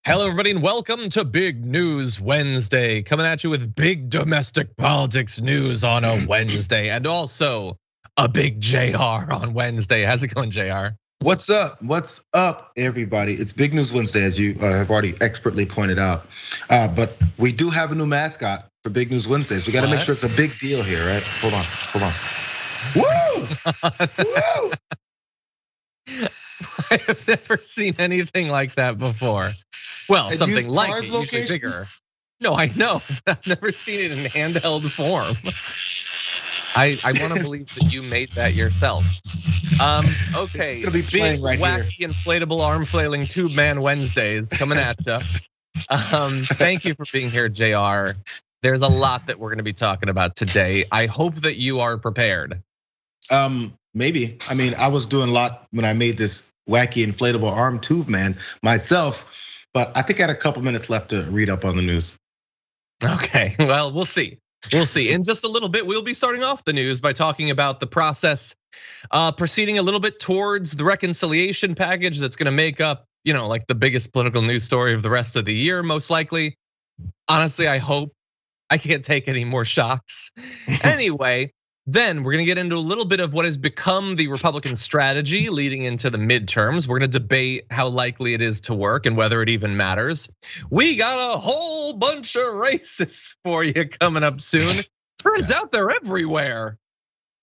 Hello, everybody, and welcome to Big News Wednesday. Coming at you with big domestic politics news on a Wednesday, and also a big JR on Wednesday. How's it going, JR? What's up? What's up, everybody? It's Big News Wednesday, as you have already expertly pointed out. But we do have a new mascot for Big News Wednesdays. We got to make sure it's a big deal here, right? Hold on. Woo! Woo! I have never seen anything like that before. Well, And something use like Mars it, usually bigger. locations? No, I know. I've never seen it in handheld form. I want to believe that you made that yourself. Okay, It's gonna be playing big, right wacky, here. inflatable, arm flailing tube man Wednesdays coming at you. Thank you for being here, JR. There's a lot that we're going to be talking about today. I hope that you are prepared. Maybe. I mean, I was doing a lot when I made this wacky inflatable arm tube man myself, but I think I had a couple minutes left to read up on the news. Okay, well, we'll see. We'll see. In just a little bit, we'll be starting off the news by talking about the process proceeding a little bit towards the reconciliation package that's going to make up, like the biggest political news story of the rest of the year, most likely. Honestly, I hope. I can't take any more shocks. Anyway, then we're gonna get into a little bit of what has become the Republican strategy leading into the midterms. We're gonna debate how likely it is to work and whether it even matters. We got a whole bunch of races for you coming up soon. Turns out they're everywhere.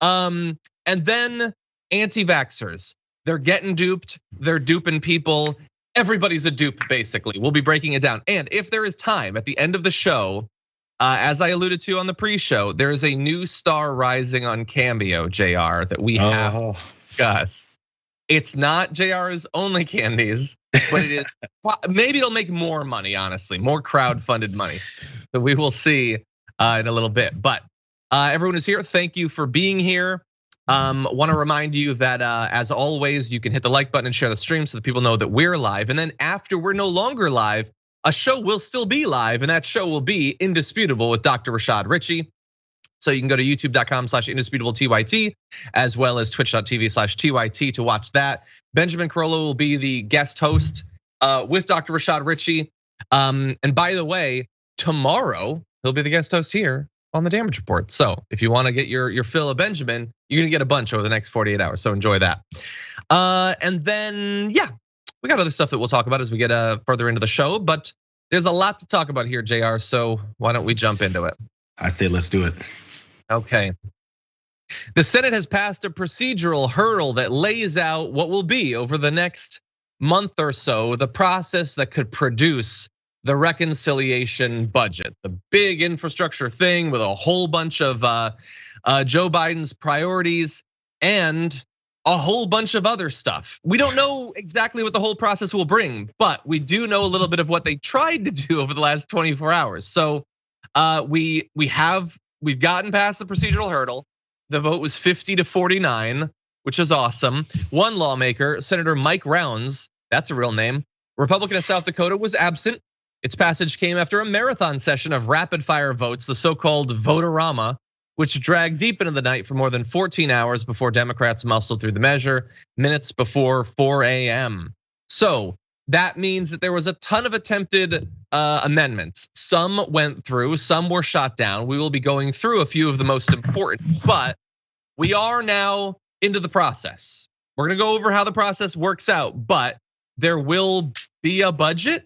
And then anti-vaxxers. They're getting duped, they're duping people. Everybody's a dupe, basically. We'll be breaking it down. And if there is time at the end of the show, as I alluded to on the pre-show, there is a new star rising on Cameo, JR, that we have to discuss. It's not JR's only candies, but it is. Maybe it'll make more money, honestly, more crowd-funded money. So we will see in a little bit. But everyone is here. Thank you for being here. Want to remind you that as always, you can hit the like button and share the stream so that people know that we're live. And then after we're no longer live, a show will still be live, and that show will be Indisputable with Dr. Rashad Ritchie. So you can go to youtube.com/indisputable_TYT, as well as twitch.tv/TYT to watch that. Benjamin Carollo will be the guest host with Dr. Rashad Ritchie. And by the way, tomorrow he'll be the guest host here on the Damage Report. So if you want to get your fill of Benjamin, you're gonna get a bunch over the next 48 hours. So enjoy that. And then, we got other stuff that we'll talk about as we get further into the show, but there's a lot to talk about here, JR, so why don't we jump into it? I say let's do it. Okay. The Senate has passed a procedural hurdle that lays out what will be over the next month or so, the process that could produce the reconciliation budget, the big infrastructure thing with a whole bunch of Joe Biden's priorities and a whole bunch of other stuff. We don't know exactly what the whole process will bring, but we do know a little bit of what they tried to do over the last 24 hours. So we've gotten past the procedural hurdle. The vote was 50-49, which is awesome. One lawmaker, Senator Mike Rounds, that's a real name, Republican of South Dakota, was absent. Its passage came after a marathon session of rapid fire votes, the so-called vote-a-rama, which dragged deep into the night for more than 14 hours before Democrats muscled through the measure, minutes before 4 a.m. So that means that there was a ton of attempted amendments. Some went through, some were shot down. We will be going through a few of the most important, but we are now into the process. We're gonna go over how the process works out, but there will be a budget.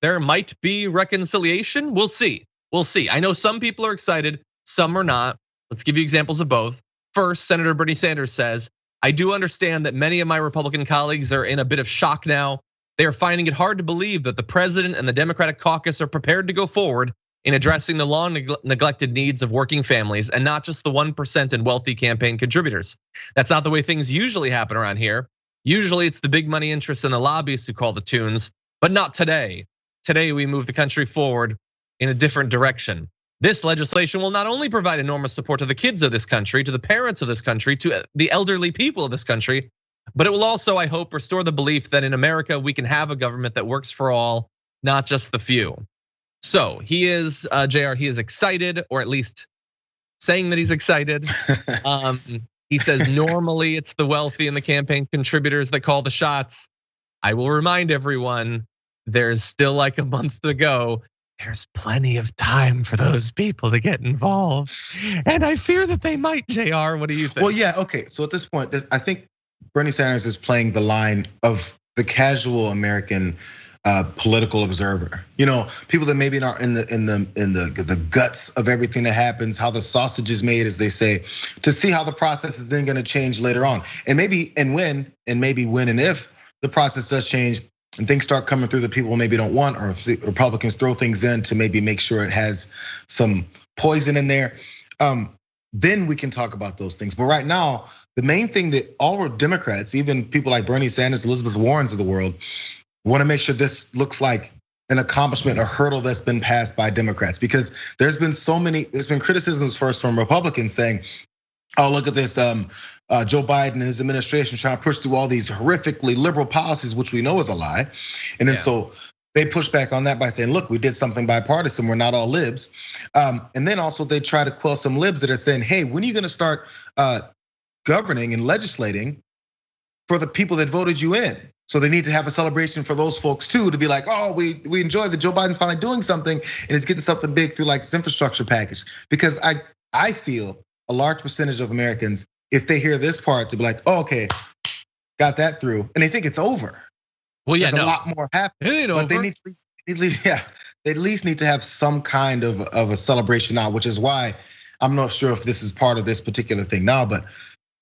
There might be reconciliation. We'll see. We'll see. I know some people are excited. Some are not. Let's give you examples of both. First, Senator Bernie Sanders says, I do understand that many of my Republican colleagues are in a bit of shock now. They are finding it hard to believe that the president and the Democratic caucus are prepared to go forward in addressing the long neglected needs of working families and not just the 1% and wealthy campaign contributors. That's not the way things usually happen around here. Usually it's the big money interests and the lobbyists who call the tunes, but not today. Today we move the country forward in a different direction. This legislation will not only provide enormous support to the kids of this country, to the parents of this country, to the elderly people of this country, but it will also, I hope, restore the belief that in America we can have a government that works for all, not just the few. So he is, JR, he is excited, or at least saying that he's excited. He says normally it's the wealthy and the campaign contributors that call the shots. I will remind everyone, there's still like a month to go. There's plenty of time for those people to get involved. And I fear that they might, JR. What do you think? Well, yeah, okay. So at this point, I think Bernie Sanders is playing the line of the casual American political observer. People that maybe not in the guts of everything that happens, how the sausage is made, as they say, to see how the process is then gonna change later on. And maybe when and if the process does change, and things start coming through that people maybe don't want, or Republicans throw things in to maybe make sure it has some poison in there, then we can talk about those things. But right now, the main thing that all Democrats, even people like Bernie Sanders, Elizabeth Warrens of the world, want to make sure this looks like an accomplishment, a hurdle that's been passed by Democrats. Because there's been criticisms first from Republicans saying, oh, look at this, Joe Biden and his administration trying to push through all these horrifically liberal policies, which we know is a lie. And then so they push back on that by saying, look, we did something bipartisan, we're not all libs. And then also they try to quell some libs that are saying, hey, when are you gonna start governing and legislating for the people that voted you in? So they need to have a celebration for those folks too, to be like, oh, we enjoy that Joe Biden's finally doing something and is getting something big through like this infrastructure package. Because I feel a large percentage of Americans, if they hear this part, to be like, oh, okay, got that through, and they think it's over. Well, yeah, there's a lot more happening. It ain't over. They at least need to have some kind of a celebration now, which is why I'm not sure if this is part of this particular thing now, but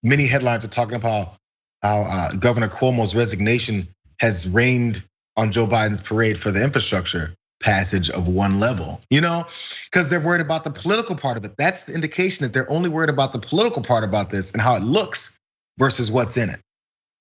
many headlines are talking about how Governor Cuomo's resignation has rained on Joe Biden's parade for the infrastructure passage of one level, because they're worried about the political part of it. That's the indication that they're only worried about the political part about this and how it looks versus what's in it.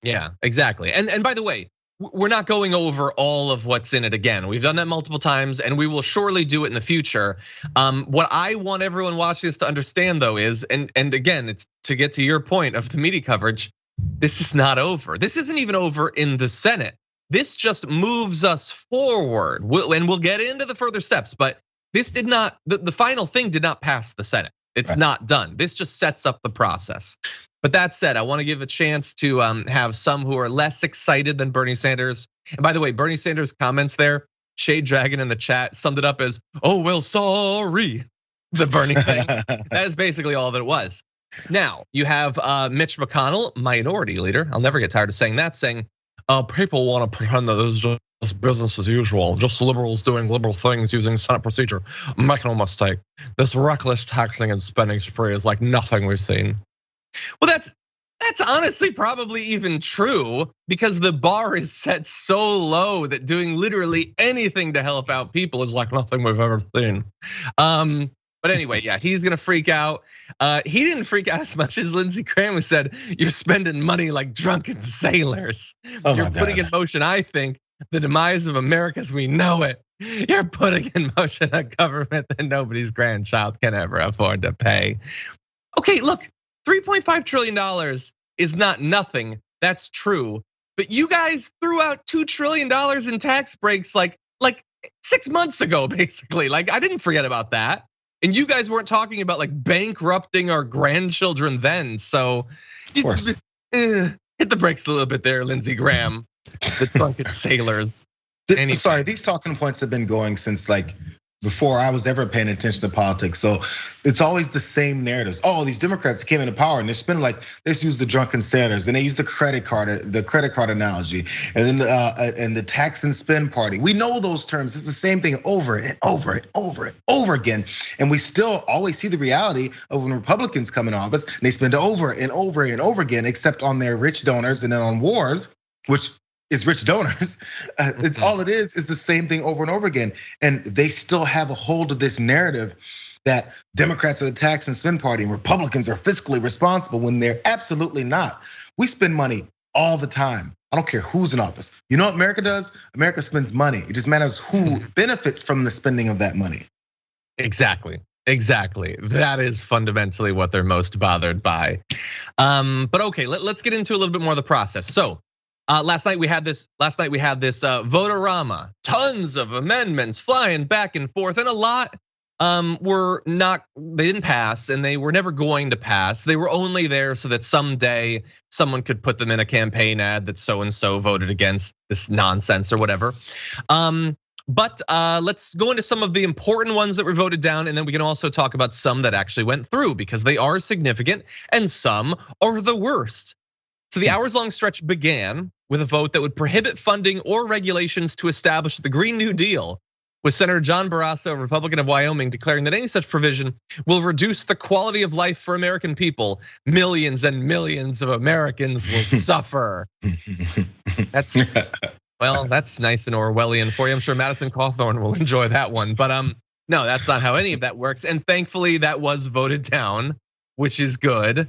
Yeah, exactly. And by the way, we're not going over all of what's in it again. We've done that multiple times and we will surely do it in the future. What I want everyone watching this to understand though is, and again, it's to get to your point of the media coverage, this is not over. This isn't even over in the Senate. This just moves us forward, and we'll get into the further steps, but this did not, the final thing did not pass the Senate. It's not done. This just sets up the process. But that said, I want to give a chance to have some who are less excited than Bernie Sanders. And by the way, Bernie Sanders' comments there, Shade Dragon in the chat summed it up as, oh, well, sorry, the Bernie thing. That is basically all that it was. Now, you have Mitch McConnell, minority leader. I'll never get tired of saying that, saying, people want to pretend that this is just business as usual, just liberals doing liberal things using Senate procedure. Make no mistake, this reckless taxing and spending spree is like nothing we've seen. Well, that's honestly probably even true because the bar is set so low that doing literally anything to help out people is like nothing we've ever seen. But anyway, yeah, he's gonna freak out. He didn't freak out as much as Lindsey Graham, who said, "You're spending money like drunken sailors. You're putting in motion, I think, the demise of America as we know it. You're putting in motion a government that nobody's grandchild can ever afford to pay." Okay, look, $3.5 trillion is not nothing. That's true. But you guys threw out $2 trillion in tax breaks like 6 months ago, basically. Like I didn't forget about that. And you guys weren't talking about like bankrupting our grandchildren then. So hit the brakes a little bit there, Lindsey Graham, the drunken sailors. Sorry, these talking points have been going since like before I was ever paying attention to politics. So it's always the same narratives. Oh, these Democrats came into power and they're spending like, let's use the drunken sailors, and they use the credit card analogy, and then and the tax and spend party. We know those terms. It's the same thing over and over and over and over again. And we still always see the reality of when Republicans come in office, and they spend over and over and over again, except on their rich donors and then on wars, which is rich donors. It's all it is the same thing over and over again. And they still have a hold of this narrative that Democrats are the tax and spend party and Republicans are fiscally responsible when they're absolutely not. We spend money all the time. I don't care who's in office. You know what America does? America spends money. It just matters who benefits from the spending of that money. Exactly. That is fundamentally what they're most bothered by. But okay, let's get into a little bit more of the process. So last night we had this Votorama, tons of amendments flying back and forth, and a lot they didn't pass, and they were never going to pass. They were only there so that someday someone could put them in a campaign ad that so-and-so voted against this nonsense or whatever. But let's go into some of the important ones that were voted down, and then we can also talk about some that actually went through, because they are significant and some are the worst. So the hours-long stretch began with a vote that would prohibit funding or regulations to establish the Green New Deal, with Senator John Barrasso, a Republican of Wyoming, declaring that any such provision will reduce the quality of life for American people. Millions and millions of Americans will suffer. That's nice and Orwellian for you. I'm sure Madison Cawthorn will enjoy that one, but no, that's not how any of that works. And thankfully that was voted down, which is good.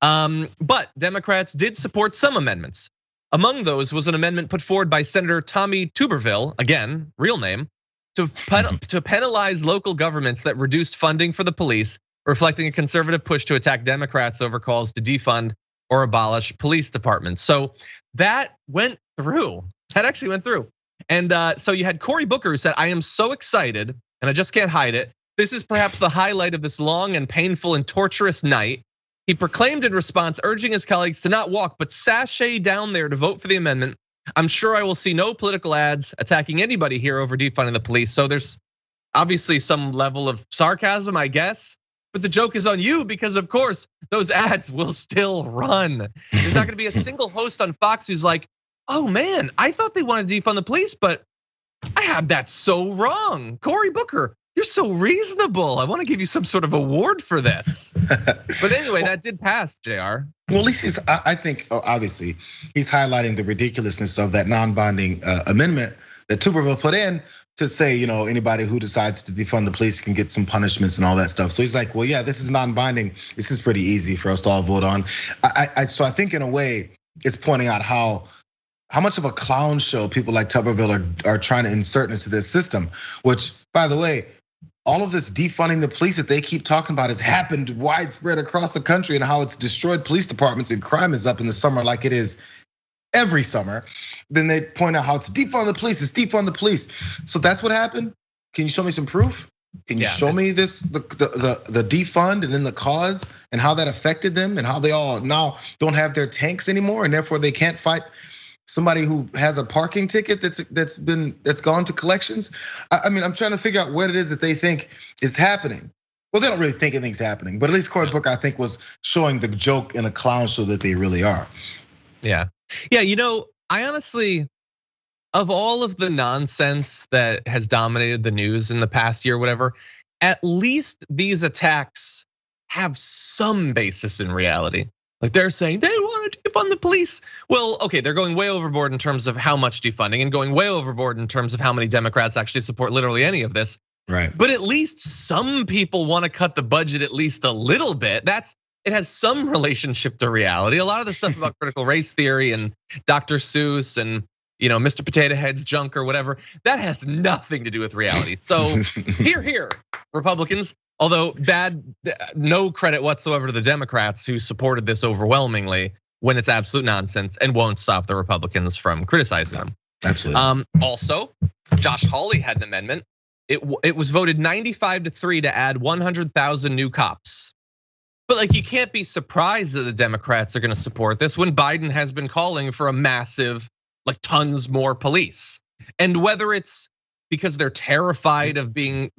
But Democrats did support some amendments. Among those was an amendment put forward by Senator Tommy Tuberville, again, real name, to penalize local governments that reduced funding for the police, reflecting a conservative push to attack Democrats over calls to defund or abolish police departments. So that went through. That actually went through. And so you had Cory Booker, who said, "I am so excited, and I just can't hide it. This is perhaps the highlight of this long and painful and torturous night." He proclaimed in response, urging his colleagues to not walk, but sashay down there to vote for the amendment. "I'm sure I will see no political ads attacking anybody here over defunding the police." So there's obviously some level of sarcasm, I guess. But the joke is on you, because of course those ads will still run. There's not gonna be a single host on Fox who's like, "Oh man, I thought they wanted to defund the police, but I had that so wrong. Cory Booker, you're so reasonable. I want to give you some sort of award for this." But anyway, that did pass, JR. Well, at least I think obviously he's highlighting the ridiculousness of that non-binding amendment that Tuberville put in to say, anybody who decides to defund the police can get some punishments and all that stuff. So he's like, well, yeah, this is non-binding. This is pretty easy for us to all vote on. So I think in a way it's pointing out how much of a clown show people like Tuberville are trying to insert into this system, which, by the way, all of this defunding the police that they keep talking about has happened widespread across the country, and how it's destroyed police departments and crime is up in the summer like it is every summer. Then they point out how it's defund the police, it's defund the police. So that's what happened. Can you show me some proof? Can you show me this, the defund and then the cause and how that affected them and how they all now don't have their tanks anymore and therefore they can't fight somebody who has a parking ticket that's gone to collections? I mean, I'm trying to figure out what it is that they think is happening. Well, they don't really think anything's happening, but at least Cory Booker, I think, was showing the joke in a clown show that they really are. Yeah, I honestly, of all of the nonsense that has dominated the news in the past year, whatever, at least these attacks have some basis in reality. Like they're saying they want to defund the police. Well, okay, they're going way overboard in terms of how much defunding and going way overboard in terms of how many Democrats actually support literally any of this. Right. But at least some people want to cut the budget at least a little bit. It has some relationship to reality. A lot of the stuff about critical race theory and Dr. Seuss and Mr. Potato Head's junk or whatever, that has nothing to do with reality. So here, Republicans. Although no credit whatsoever to the Democrats who supported this overwhelmingly when it's absolute nonsense and won't stop the Republicans from criticizing them. Absolutely. Also, Josh Hawley had an amendment. It was voted 95-3 to add 100,000 new cops. But you can't be surprised that the Democrats are going to support this when Biden has been calling for a massive, tons more police. And whether it's because they're terrified of being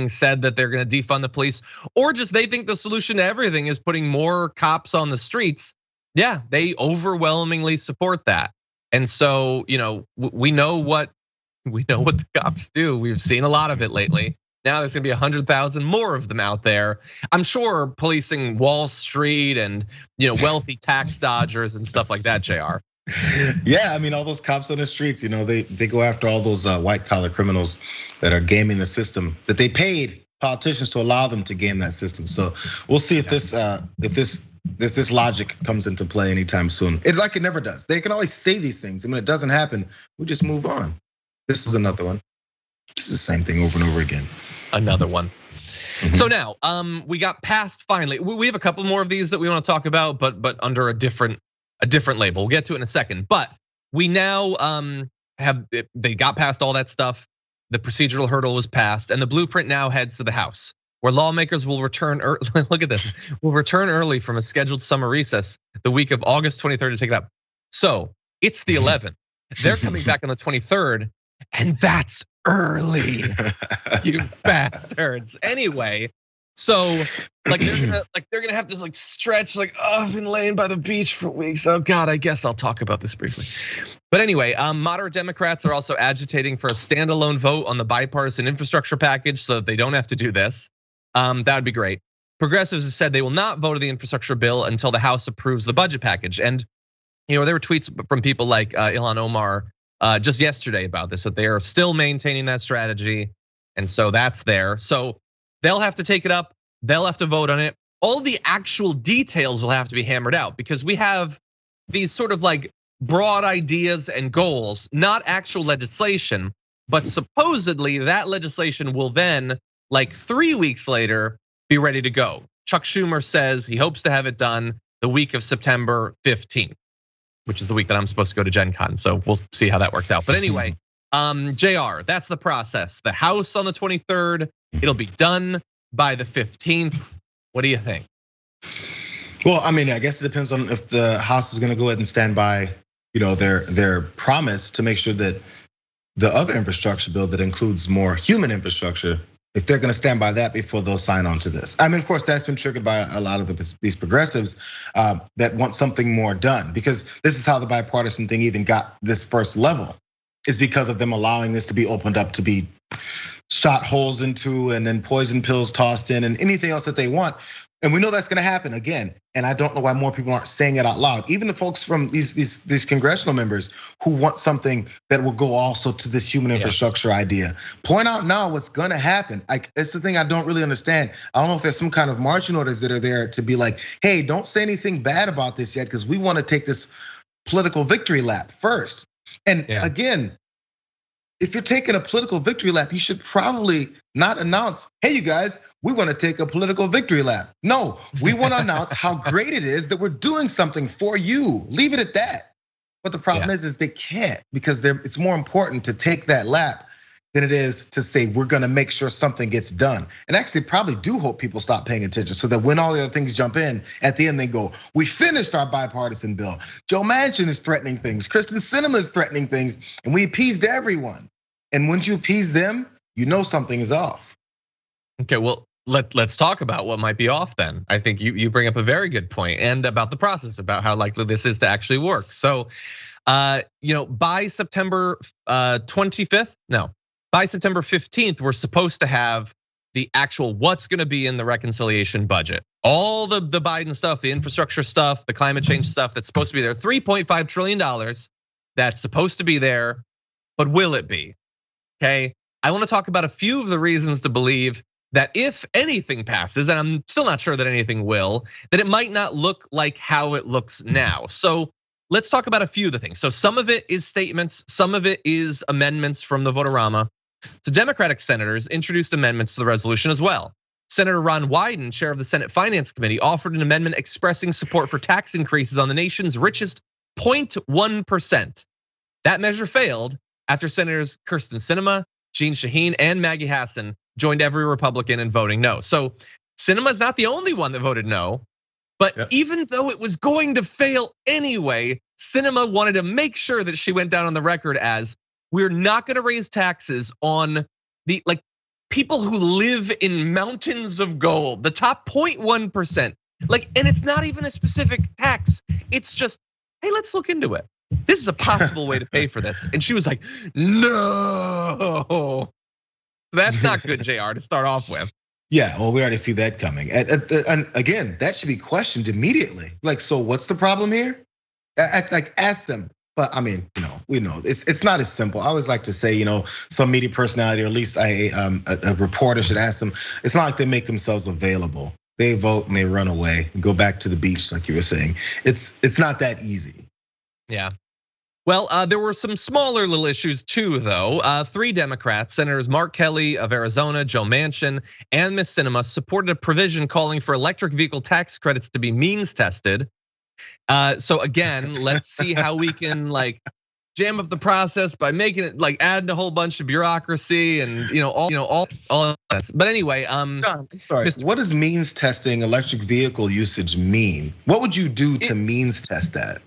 said that they're gonna defund the police, or just they think the solution to everything is putting more cops on the streets. Yeah, they overwhelmingly support that. And so, we know what the cops do. We've seen a lot of it lately. Now there's gonna be 100,000 more of them out there. I'm sure policing Wall Street and wealthy tax dodgers and stuff like that, JR. Yeah, I mean, all those cops on the streets, they go after all those white collar criminals that are gaming the system, that they paid politicians to allow them to game that system. So we'll see if this logic comes into play anytime soon. It never does. They can always say these things, and when it doesn't happen, we just move on. This is another one. It's the same thing over and over again. Another one. So now, we got past finally. We have a couple more of these that we want to talk about, but under a different label. We'll get to it in a second. But we now they got past all that stuff. the procedural hurdle was passed, and the blueprint now heads to the House, where lawmakers will return. Look at this. Will return early from a scheduled summer recess the week of August 23rd to take it up. So it's the 11th. They're coming back on the 23rd, and that's early. You bastards. Anyway, so like they're gonna have to like stretch like, oh, I've been laying by the beach for weeks. Oh God, I guess I'll talk about this briefly. But anyway, moderate Democrats are also agitating for a standalone vote on the bipartisan infrastructure package so that they don't have to do this. That would be great. Progressives have said they will not vote on the infrastructure bill until the House approves the budget package. And there were tweets from people like Ilhan Omar just yesterday about this, that they are still maintaining that strategy. And so that's there. So they'll have to take it up. They'll have to vote on it. All the actual details will have to be hammered out because we have these sort of like broad ideas and goals, not actual legislation, but supposedly that legislation will then, like 3 weeks later, be ready to go. Chuck Schumer says he hopes to have it done the week of September 15th, which is the week that I'm supposed to go to Gen Con. So we'll see how that works out. But anyway, JR, that's the process. The House on the 23rd, it'll be done by the 15th. What do you think? Well, I mean, I guess it depends on if the House is gonna go ahead and stand by, their promise to make sure that the other infrastructure bill that includes more human infrastructure, if they're gonna stand by that before they'll sign on to this. I mean, of course, that's been triggered by a lot of these progressives that want something more done, because this is how the bipartisan thing even got this first level, is because of them allowing this to be opened up to be shot holes into and then poison pills tossed in and anything else that they want. And we know that's gonna happen again. And I don't know why more people aren't saying it out loud. Even the folks from these congressional members who want something that will go also to this human infrastructure idea. Point out now what's gonna happen. It's the thing I don't really understand. I don't know if there's some kind of marching orders that are there to be like, hey, don't say anything bad about this yet, because we want to take this political victory lap first. And again, if you're taking a political victory lap, you should probably not announce, hey, you guys, we want to take a political victory lap. No, we want to announce how great it is that we're doing something for you. Leave it at that. But the problem is they can't, because it's more important to take that lap than it is to say we're gonna make sure something gets done. And actually probably do hope people stop paying attention so that when all the other things jump in, at the end they go, we finished our bipartisan bill. Joe Manchin is threatening things, Kristen Sinema is threatening things, and we appeased everyone. And once you appease them, you know something is off. Okay, well, let's talk about what might be off then. I think you bring up a very good point, and about the process, about how likely this is to actually work. So, by September 25th, no, by September 15th, we're supposed to have the actual what's gonna be in the reconciliation budget. All the Biden stuff, the infrastructure stuff, the climate change stuff that's supposed to be there, $3.5 trillion that's supposed to be there, but will it be? Okay, I wanna talk about a few of the reasons to believe that if anything passes, and I'm still not sure that anything will, that it might not look like how it looks now. So let's talk about a few of the things. So some of it is statements, some of it is amendments from the Votorama. So Democratic senators introduced amendments to the resolution as well. Senator Ron Wyden, chair of the Senate Finance Committee, offered an amendment expressing support for tax increases on the nation's richest 0.1%. That measure failed after Senators Kirsten Sinema, Jeanne Shaheen, and Maggie Hassan joined every Republican in voting no. So Sinema's not the only one that voted no, but even though it was going to fail anyway, Sinema wanted to make sure that she went down on the record as, we're not gonna raise taxes on the people who live in mountains of gold, the top 0.1%. And it's not even a specific tax. It's just, hey, let's look into it. This is a possible way to pay for this. And she was like, no. That's not good, JR, to start off with. Yeah, well, we already see that coming. And again, that should be questioned immediately. So what's the problem here? Ask them. But I mean, we know it's not as simple. I always like to say, some media personality, or at least a reporter should ask them. It's not like they make themselves available. They vote and they run away and go back to the beach, like you were saying. It's not that easy. Yeah. Well, there were some smaller little issues too, though. 3 Democrats, Senators Mark Kelly of Arizona, Joe Manchin, and Ms. Sinema, supported a provision calling for electric vehicle tax credits to be means tested. So again, let's see how we can jam up the process by making it like adding a whole bunch of bureaucracy and all this. But anyway, John, I'm sorry. What does means testing electric vehicle usage mean? What would you do to means test that?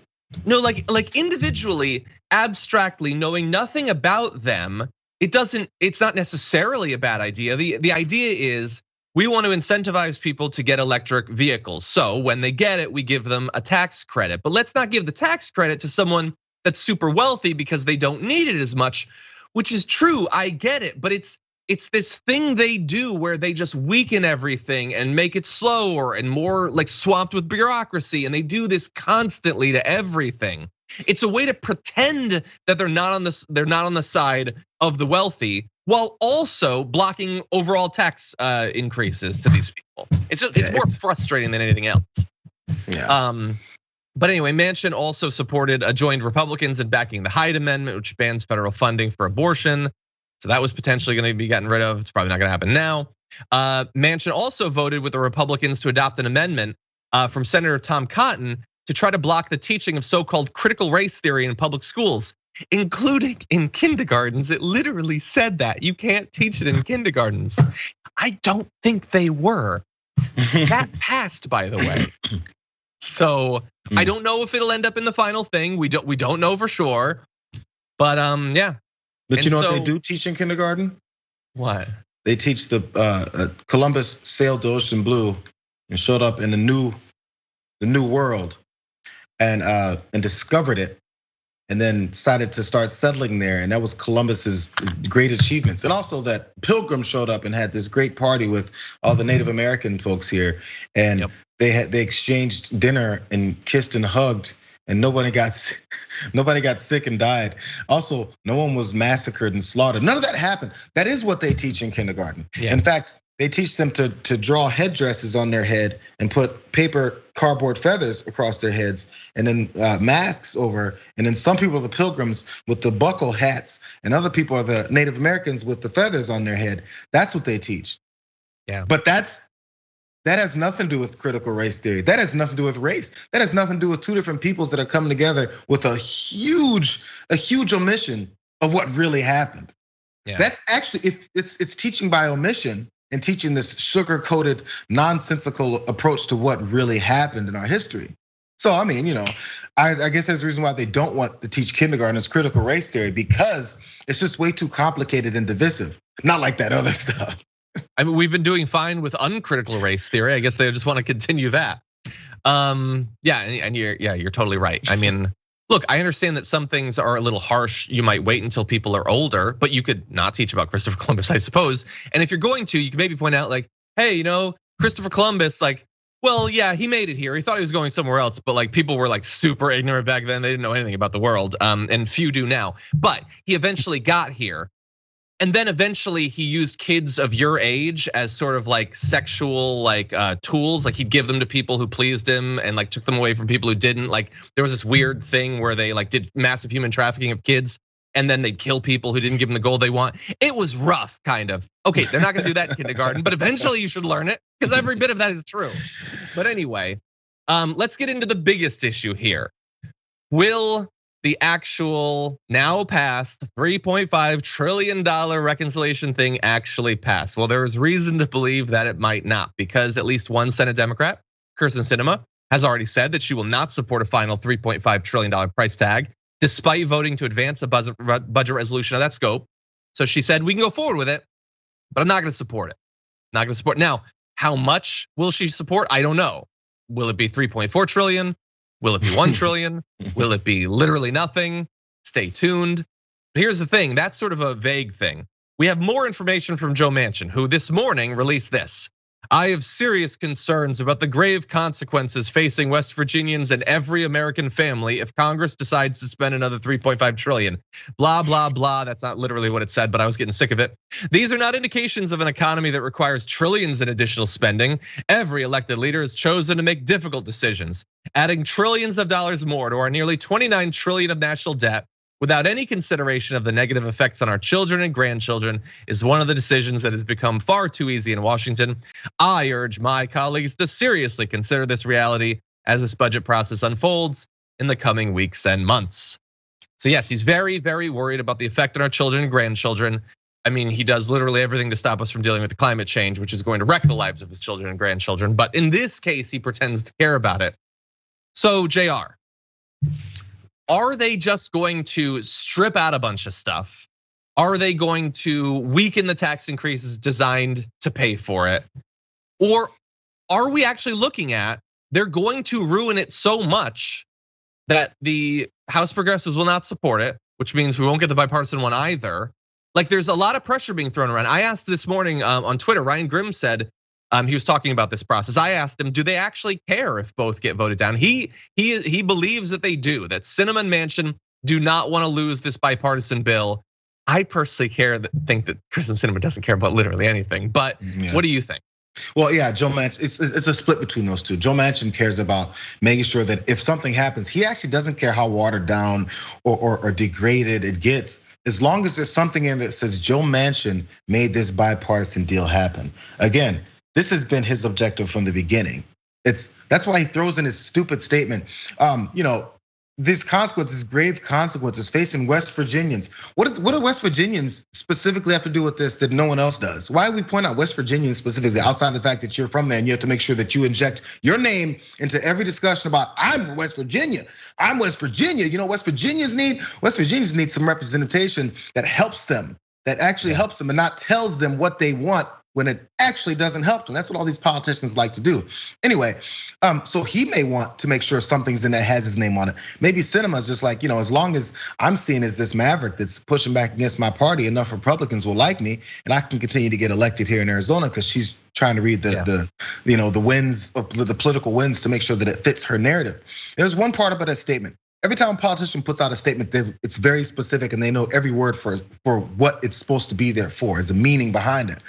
No, like individually, abstractly, knowing nothing about them, it's not necessarily a bad idea. The idea is we want to incentivize people to get electric vehicles. So when they get it, we give them a tax credit. But let's not give the tax credit to someone that's super wealthy because they don't need it as much, which is true. I get it, but it's this thing they do where they just weaken everything and make it slower and more like swamped with bureaucracy. And they do this constantly to everything. It's a way to pretend that they're not on the side of the wealthy while also blocking overall tax increases to these people. It's more frustrating than anything else. Yeah. But anyway, Manchin also joined Republicans in backing the Hyde Amendment, which bans federal funding for abortion. So that was potentially going to be gotten rid of. It's probably not going to happen now. Manchin also voted with the Republicans to adopt an amendment from Senator Tom Cotton to try to block the teaching of so-called critical race theory in public schools, including in kindergartens. It literally said that you can't teach it in kindergartens. I don't think they were. That passed, by the way. So I don't know if it'll end up in the final thing. We don't know for sure. But yeah. But you know what they do teach in kindergarten? What? They teach the Columbus sailed the ocean blue and showed up in the new world and discovered it, and then decided to start settling there. And that was Columbus's great achievements. And also that Pilgrims showed up and had this great party with all the Native American folks here. And they exchanged dinner and kissed and hugged, and nobody got sick and died. Also, no one was massacred and slaughtered. None of that happened. That is what they teach in kindergarten. Yeah. In fact, they teach them to draw headdresses on their head and put paper cardboard feathers across their heads, and then masks over. And then some people are the Pilgrims with the buckle hats, and other people are the Native Americans with the feathers on their head. That's what they teach. Yeah. But that has nothing to do with critical race theory. That has nothing to do with race. That has nothing to do with two different peoples that are coming together with a huge omission of what really happened. Yeah. That's actually, it's teaching by omission and teaching this sugar-coated, nonsensical approach to what really happened in our history. So I mean, I guess there's a reason why they don't want to teach kindergarten as critical race theory, because it's just way too complicated and divisive. Not like that other stuff. I mean, we've been doing fine with uncritical race theory. I guess they just want to continue that. Yeah, and you're totally right. I mean, look, I understand that some things are a little harsh. You might wait until people are older, but you could not teach about Christopher Columbus, I suppose. And if you're going to, you can maybe point out like, hey, Christopher Columbus, like, well, yeah, he made it here. He thought he was going somewhere else, but like people were like super ignorant back then. They didn't know anything about the world, and few do now. But he eventually got here. And then eventually he used kids of your age as sort of like sexual like tools. Like he'd give them to people who pleased him and like took them away from people who didn't. Like there was this weird thing where they like did massive human trafficking of kids, and then they'd kill people who didn't give them the gold they want. It was rough, kind of. Okay, they're not gonna do that in kindergarten, but eventually you should learn it because every bit of that is true. But anyway, let's get into the biggest issue here. Will the actual now passed $3.5 trillion reconciliation thing actually pass? Well, there is reason to believe that it might not, because at least one Senate Democrat, Kirsten Sinema, has already said that she will not support a final $3.5 trillion price tag, despite voting to advance a budget resolution of that scope. So she said, we can go forward with it, but I'm not gonna support it. Not gonna support. Now, how much will she support? I don't know. Will it be 3.4 trillion? Will it be 1 trillion? Will it be literally nothing? Stay tuned. But here's the thing, that's sort of a vague thing. We have more information from Joe Manchin, who this morning released this. I have serious concerns about the grave consequences facing West Virginians and every American family if Congress decides to spend another 3.5 trillion. Blah, blah, blah. That's not literally what it said, but I was getting sick of it. These are not indications of an economy that requires trillions in additional spending. Every elected leader has chosen to make difficult decisions. Adding trillions of dollars more to our nearly 29 trillion of national debt without any consideration of the negative effects on our children and grandchildren is one of the decisions that has become far too easy in Washington. I urge my colleagues to seriously consider this reality as this budget process unfolds in the coming weeks and months. So yes, he's very, very worried about the effect on our children and grandchildren. I mean, he does literally everything to stop us from dealing with the climate change, which is going to wreck the lives of his children and grandchildren. But in this case, he pretends to care about it. So JR, are they just going to strip out a bunch of stuff? Are they going to weaken the tax increases designed to pay for it? Or are we actually looking at they're going to ruin it so much that the House progressives will not support it, which means we won't get the bipartisan one either? Like, there's a lot of pressure being thrown around. I asked this morning on Twitter, Ryan Grimm said, he was talking about this process. I asked him, do they actually care if both get voted down? He believes that they do, that Sinema and Manchin do not want to lose this bipartisan bill. I personally think that Kristen Sinema doesn't care about literally anything, but what do you think? Well, yeah, Joe Manchin, it's a split between those two. Joe Manchin cares about making sure that if something happens, he actually doesn't care how watered down or degraded it gets, as long as there's something in that says Joe Manchin made this bipartisan deal happen. Again, this has been his objective from the beginning. That's why he throws in his stupid statement. These consequences, grave consequences facing West Virginians. What do West Virginians specifically have to do with this that no one else does? Why do we point out West Virginians specifically outside the fact that you're from there and you have to make sure that you inject your name into every discussion about I'm from West Virginia. I'm West Virginia. You know, West Virginians need some representation that helps them, that actually helps them and not tells them what they want when it actually doesn't help them. That's what all these politicians like to do. Anyway, so he may want to make sure something's in that has his name on it. Maybe Sinema's just like, as long as I'm seen as this maverick that's pushing back against my party, enough Republicans will like me, and I can continue to get elected here in Arizona because she's trying to read the winds of the political winds to make sure that it fits her narrative. There's one part about that statement. Every time a politician puts out a statement, it's very specific and they know every word for what it's supposed to be there for, is a meaning behind it.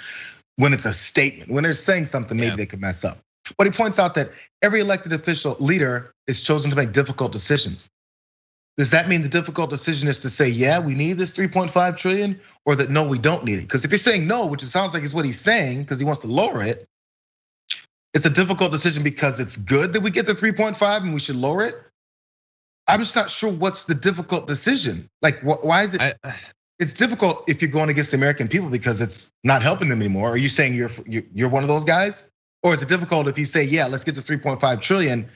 When it's a statement, when they're saying something, maybe they could mess up. But he points out that every elected official leader is chosen to make difficult decisions. Does that mean the difficult decision is to say, yeah, we need this 3.5 trillion, or that no, we don't need it? Because if you're saying no, which it sounds like is what he's saying, because he wants to lower it, it's a difficult decision because it's good that we get the 3.5 and we should lower it. I'm just not sure what's the difficult decision. Like, why is it? It's difficult if you're going against the American people because it's not helping them anymore. Are you saying you're one of those guys? Or is it difficult if you say, yeah, let's get this 3.5 trillion,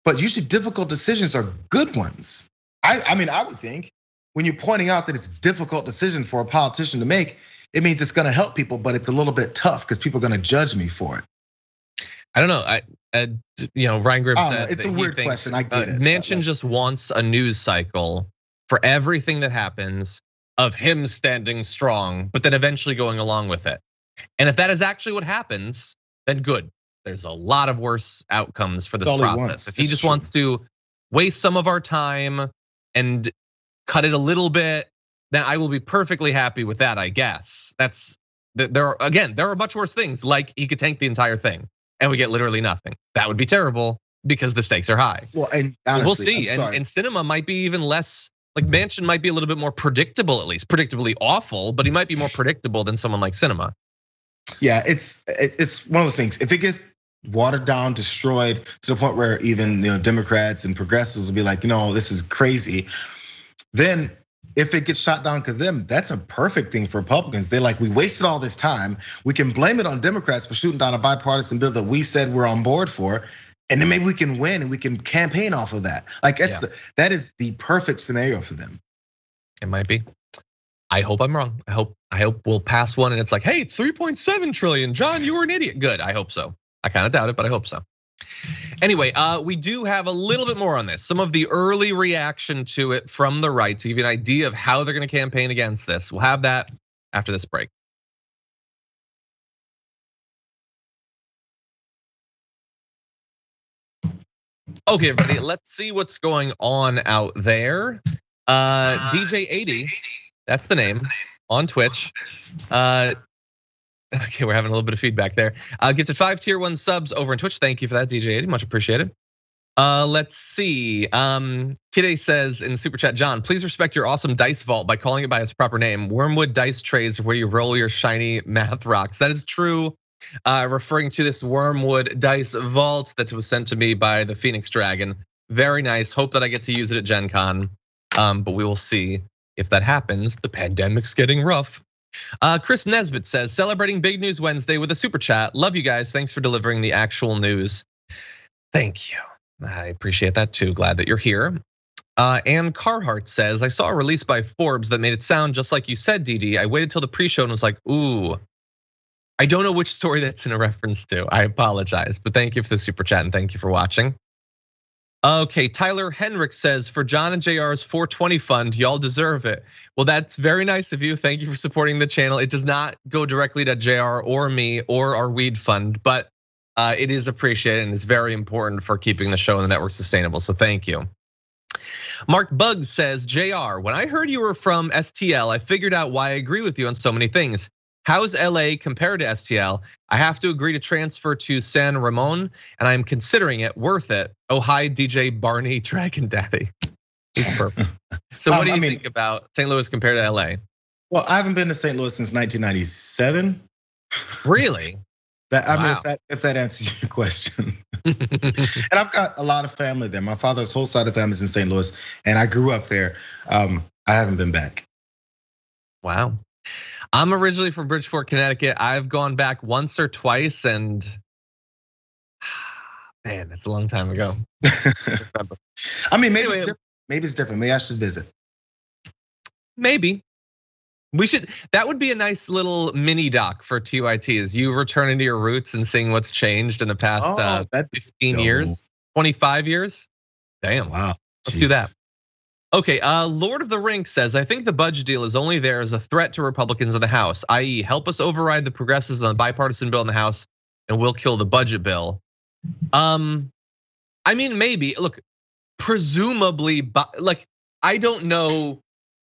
but usually difficult decisions are good ones. I mean, I would think when you're pointing out that it's a difficult decision for a politician to make, it means it's gonna help people, but it's a little bit tough because people are gonna judge me for it. I don't know. Ryan Grimm said it's a weird question. I get it. Manchin just wants a news cycle for everything that happens of him standing strong, but then eventually going along with it. And if that is actually what happens, then good. There's a lot of worse outcomes for this process. If he just wants to waste some of our time and cut it a little bit, then I will be perfectly happy with that, I guess. There are much worse things, like he could tank the entire thing and we get literally nothing. That would be terrible because the stakes are high. Well, and honestly, we'll see. And Sinema might be even less. Like Manchin might be a little bit more predictable, at least predictably awful, but he might be more predictable than someone like Sinema. Yeah, it's one of those things. If it gets watered down, destroyed to the point where even Democrats and progressives will be like, this is crazy. Then if it gets shot down to them, that's a perfect thing for Republicans. They're like, we wasted all this time. We can blame it on Democrats for shooting down a bipartisan bill that we said we're on board for. And then maybe we can win and we can campaign off of that. Like that is the perfect scenario for them. It might be. I hope I'm wrong. I hope we'll pass one and it's like, hey, it's 3.7 trillion. John, you were an idiot. Good. I hope so. I kind of doubt it, but I hope so. Anyway, we do have a little bit more on this. Some of the early reaction to it from the right to give you an idea of how they're going to campaign against this. We'll have that after this break. Okay, everybody, let's see what's going on out there. DJ 80, that's the name on Twitch. Okay, we're having a little bit of feedback there. Gifted 5 tier 1 subs over on Twitch. Thank you for that, DJ 80, much appreciated. Let's see. Kide says in super chat, John, please respect your awesome dice vault by calling it by its proper name. Wormwood dice trays where you roll your shiny math rocks. That is true. Referring to this Wormwood dice vault that was sent to me by the Phoenix Dragon. Very nice. Hope that I get to use it at Gen Con. But we will see if that happens. The pandemic's getting rough. Chris Nesbitt says, celebrating Big News Wednesday with a super chat. Love you guys. Thanks for delivering the actual news. Thank you. I appreciate that too. Glad that you're here. Ann Carhart says, I saw a release by Forbes that made it sound just like you said, DD. I waited till the pre-show and was like, ooh. I don't know which story that's in a reference to. I apologize, but thank you for the super chat and thank you for watching. Okay, Tyler Henrik says, for John and JR's 420 fund, y'all deserve it. Well, that's very nice of you. Thank you for supporting the channel. It does not go directly to JR or me or our weed fund, but it is appreciated and is very important for keeping the show and the network sustainable. So thank you. Mark Buggs says, JR, when I heard you were from STL, I figured out why I agree with you on so many things. How's LA compared to STL? I have to agree to transfer to San Ramon, and I'm considering it. Worth it. Oh, hi, DJ Barney Dragon Daddy. He's perfect. So what do you think about St. Louis compared to LA? Well, I haven't been to St. Louis since 1997. Really? If that answers your question. And I've got a lot of family there. My father's whole side of the family is in St. Louis, and I grew up there. I haven't been back. Wow. I'm originally from Bridgeport, Connecticut. I've gone back once or twice, and man, that's a long time ago. I mean, maybe it's different. Maybe it's different. Maybe I should visit. Maybe. We should. That would be a nice little mini doc for TYT. Is you returning to your roots and seeing what's changed in the past 15 years, 25 years. Damn. Wow. Let's do that. Okay, Lord of the Rink says, I think the budget deal is only there as a threat to Republicans in the House, i.e. help us override the progressives on the bipartisan bill in the House and we'll kill the budget bill. I mean, maybe, look, presumably, like, I don't know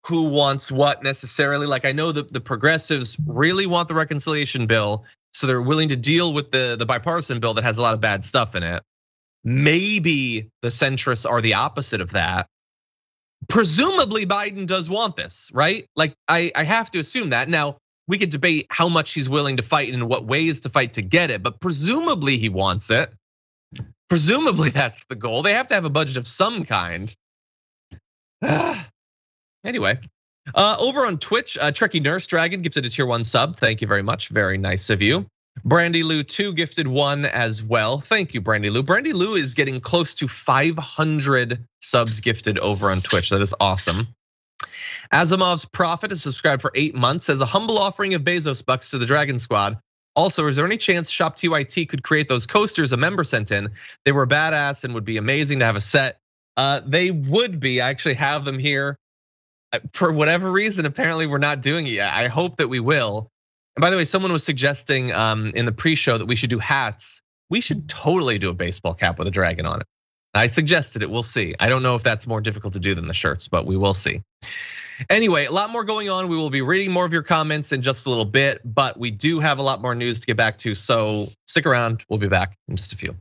who wants what necessarily. Like, I know that the progressives really want the reconciliation bill, so they're willing to deal with the bipartisan bill that has a lot of bad stuff in it. Maybe the centrists are the opposite of that. Presumably Biden does want this, right? Like I have to assume that. Now we could debate how much he's willing to fight and in what ways to fight to get it, but presumably he wants it. Presumably that's the goal. They have to have a budget of some kind. Anyway, over on Twitch, Trekkie Nurse Dragon gifted a tier 1 sub. Thank you very much, very nice of you. Brandy Lou 2 gifted 1 as well. Thank you, Brandy Lou. Brandy Lou is getting close to 500 subs gifted over on Twitch. That is awesome. Asimov's Prophet is subscribed for 8 months as a humble offering of Bezos bucks to the Dragon Squad. Also, is there any chance Shop TYT could create those coasters a member sent in? They were badass and would be amazing to have a set. They would be. I actually have them here. For whatever reason, apparently we're not doing it yet. I hope that we will. And by the way, someone was suggesting in the pre-show that we should do hats. We should totally do a baseball cap with a dragon on it. I suggested it, we'll see. I don't know if that's more difficult to do than the shirts, but we will see. Anyway, a lot more going on. We will be reading more of your comments in just a little bit, but we do have a lot more news to get back to, so stick around, we'll be back in just a few.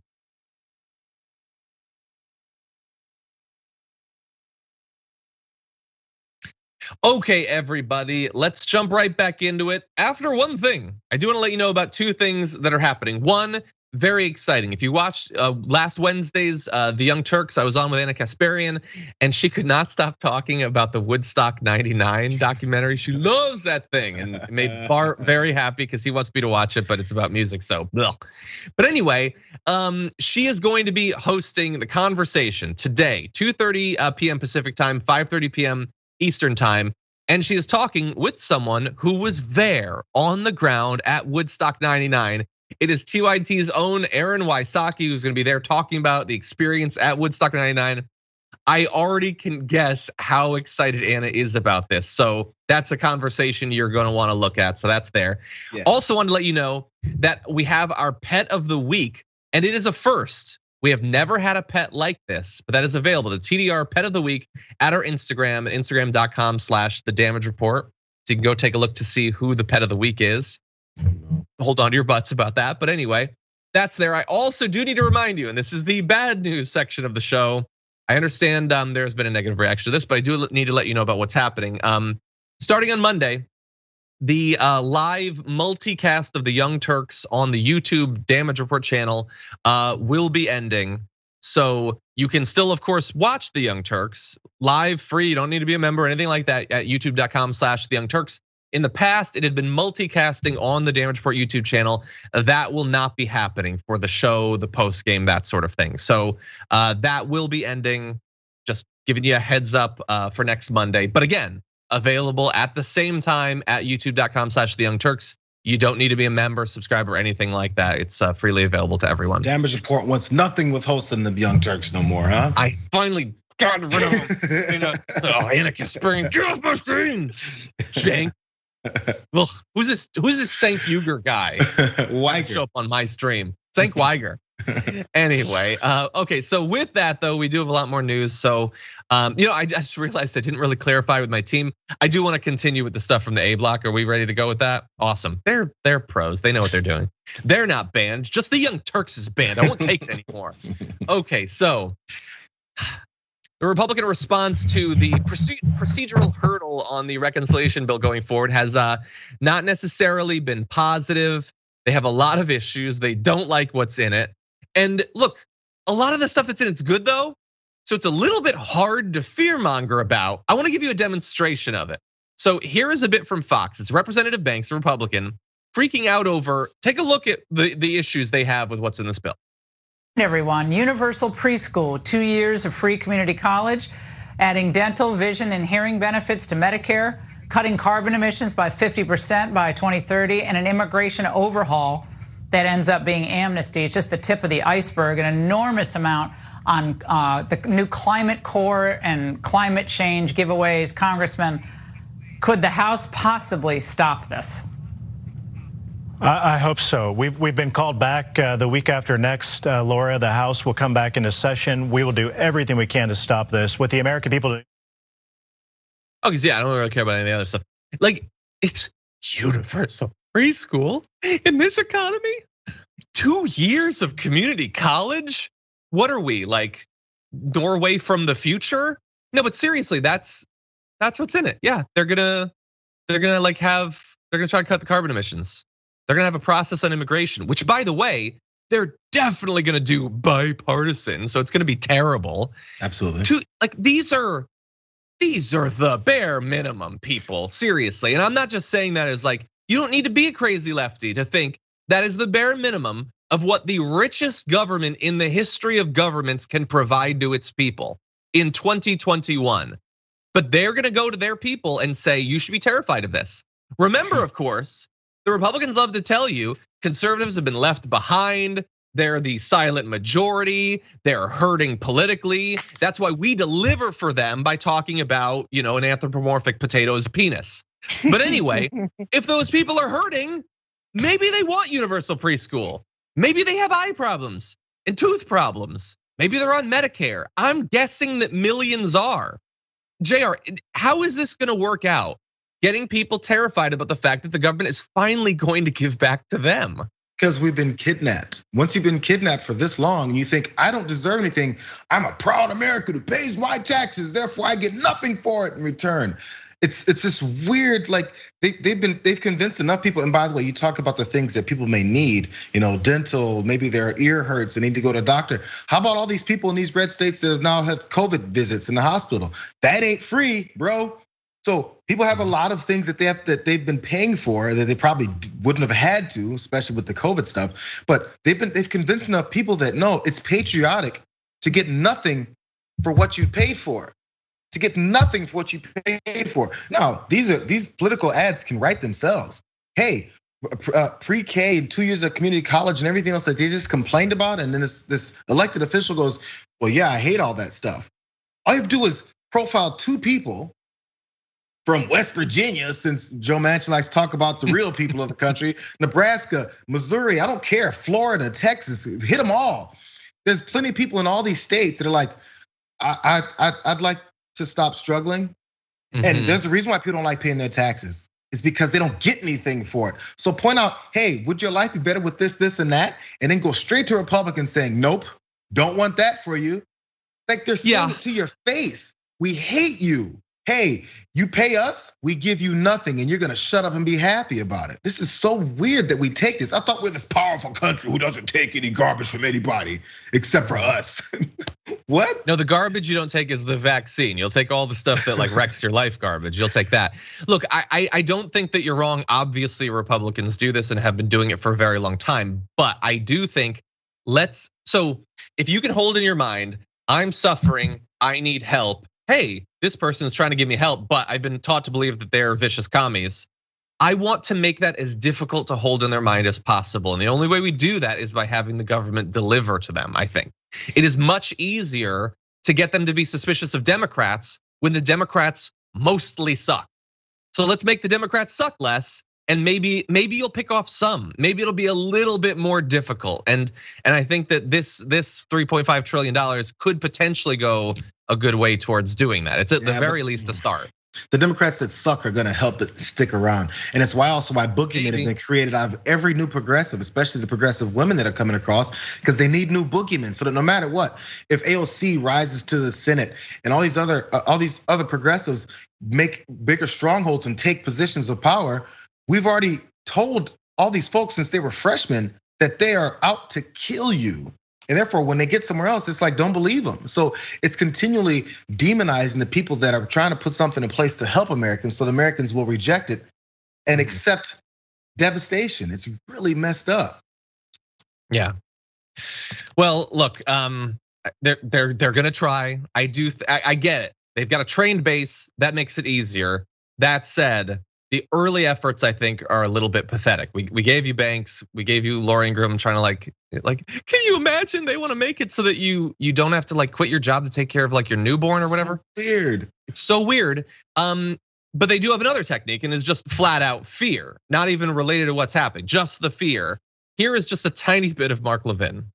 Okay, everybody, let's jump right back into it. After one thing, I do want to let you know about 2 things that are happening. One, very exciting. If you watched last Wednesday's The Young Turks, I was on with Anna Kasparian, and she could not stop talking about the Woodstock '99 documentary. She loves that thing, and it made Bart very happy because he wants me to watch it, but it's about music, so. Ugh. But anyway, she is going to be hosting The Conversation today, 2:30 p.m. Pacific time, 5:30 p.m. Eastern time, and she is talking with someone who was there on the ground at Woodstock '99. It is TYT's own Aaron Wysocki who's gonna be there talking about the experience at Woodstock '99. I already can guess how excited Anna is about this. So that's a conversation you're gonna wanna look at, so that's there. Yeah. Also wanted to let you know that we have our pet of the week, and it is a first. We have never had a pet like this, but that is available. The TDR pet of the week at our Instagram at instagram.com/thedamagereport. So you can go take a look to see who the pet of the week is. Hold on to your butts about that. But anyway, that's there. I also do need to remind you, and this is the bad news section of the show. I understand there's been a negative reaction to this, but I do need to let you know about what's happening. Starting on Monday, the live multicast of the Young Turks on the YouTube Damage Report channel will be ending. So you can still, of course, watch the Young Turks live, free. You don't need to be a member or anything like that at youtube.com/The Young Turks. In the past, it had been multicasting on the Damage Report YouTube channel. That will not be happening for the show, the post game, that sort of thing. So that will be ending. Just giving you a heads up for next Monday. But again, available at the same time at youtube.com/The Young Turks. You don't need to be a member, subscriber, or anything like that. It's freely available to everyone. Damage Report wants nothing with hosting the Young Turks no more, huh? I finally got rid of him. Anarchist screen, get off my screen. Jank. Well, who's this Cenk Uygur guy? Weiger. Show up on my stream. Cenk Uygur. Anyway, okay, so with that though, we do have a lot more news. So, I just realized I didn't really clarify with my team. I do want to continue with the stuff from the A block. Are we ready to go with that? Awesome. They're pros. They know what they're doing. They're not banned. Just the Young Turks is banned. I won't take it anymore. Okay, so the Republican response to the procedural hurdle on the reconciliation bill going forward has not necessarily been positive. They have a lot of issues. They don't like what's in it. And look, a lot of the stuff that's in it's good though. So it's a little bit hard to fearmonger about. I want to give you a demonstration of it. So here is a bit from Fox. It's Representative Banks, a Republican, freaking out over, take a look at the issues they have with what's in this bill. Everyone, universal preschool, 2 years of free community college, adding dental, vision, and hearing benefits to Medicare, cutting carbon emissions by 50% by 2030, and an immigration overhaul that ends up being amnesty. It's just the tip of the iceberg, an enormous amount on the new climate core and climate change giveaways. Congressman, could the House possibly stop this? I hope so. We've been called back the week after next, Laura. The House will come back into session. We will do everything we can to stop this. What the American people. Okay, yeah, I don't really care about any of the other stuff. Like, it's universal preschool in this economy. 2 years of community college. What are we, like Norway from the future? No, but seriously, that's what's in it. Yeah, they're gonna try to cut the carbon emissions. They're gonna have a process on immigration, which, by the way, they're definitely gonna do bipartisan. So it's gonna be terrible. Absolutely. These are the bare minimum, people. Seriously, and I'm not just saying that as like, you don't need to be a crazy lefty to think that is the bare minimum of what the richest government in the history of governments can provide to its people in 2021. But they're gonna go to their people and say, you should be terrified of this. Remember, of course, the Republicans love to tell you conservatives have been left behind. They're the silent majority. They're hurting politically. That's why we deliver for them by talking about, an anthropomorphic potato as a penis. But anyway, if those people are hurting, maybe they want universal preschool. Maybe they have eye problems and tooth problems. Maybe they're on Medicare. I'm guessing that millions are. Jayar, how is this gonna work out? Getting people terrified about the fact that the government is finally going to give back to them. Because we've been kidnapped. Once you've been kidnapped for this long, and you think, I don't deserve anything. I'm a proud American who pays my taxes, therefore I get nothing for it in return. It's this weird, like they've convinced enough people. And by the way, you talk about the things that people may need, dental, maybe their ear hurts, they need to go to a doctor. How about all these people in these red states that now have COVID visits in the hospital? That ain't free, bro. So people have a lot of things that they've been paying for that they probably wouldn't have had to, especially with the COVID stuff. But they've convinced enough people that no, it's patriotic to get nothing for what you paid for. To get nothing for what you paid for. Now, these political ads can write themselves. Hey, pre-K and 2 years of community college and everything else that they just complained about, and then this elected official goes, well, yeah, I hate all that stuff. All you have to do is profile 2 people from West Virginia, since Joe Manchin likes to talk about the real people of the country, Nebraska, Missouri, I don't care, Florida, Texas, hit them all. There's plenty of people in all these states that are like, I'd like to stop struggling. And there's a reason why people don't like paying their taxes. It's because they don't get anything for it. So point out, hey, would your life be better with this, this, and that? And then go straight to Republicans saying, nope, don't want that for you. Like they're saying it to your face. We hate you. hey, you pay us, we give you nothing, and you're gonna shut up and be happy about it. This is so weird that we take this. I thought we're this powerful country who doesn't take any garbage from anybody except for us. What? No, the garbage you don't take is the vaccine. You'll take all the stuff that like wrecks your life garbage. You'll take that. Look, I don't think that you're wrong. Obviously, Republicans do this and have been doing it for a very long time. But I do think so if you can hold in your mind, I'm suffering, I need help. Hey, this person is trying to give me help, but I've been taught to believe that they're vicious commies. I want to make that as difficult to hold in their mind as possible. And the only way we do that is by having the government deliver to them, I think. It is much easier to get them to be suspicious of Democrats when the Democrats mostly suck. So let's make the Democrats suck less, and maybe you'll pick off some. Maybe it'll be a little bit more difficult. And I think that this $3.5 trillion could potentially go a good way towards doing that. It's at the very least a start. The Democrats that suck are gonna help it stick around. And it's why boogeymen have been created out of every new progressive, especially the progressive women that are coming across, because they need new boogeymen. So that no matter what, if AOC rises to the Senate and all these other progressives make bigger strongholds and take positions of power, we've already told all these folks since they were freshmen that they are out to kill you. And therefore, when they get somewhere else, it's like, don't believe them. So it's continually demonizing the people that are trying to put something in place to help Americans, so the Americans will reject it and accept devastation. It's really messed up. Yeah. Well, look, they're gonna try. I get it. They've got a trained base that makes it easier. That said, the early efforts, I think, are a little bit pathetic. We gave you Banks, we gave you Laura Ingraham, trying to like, can you imagine they want to make it so that you don't have to like quit your job to take care of like your newborn or whatever? Weird. It's so weird. But they do have another technique, and it's just flat out fear, not even related to what's happening, just the fear. Here is just a tiny bit of Mark Levin.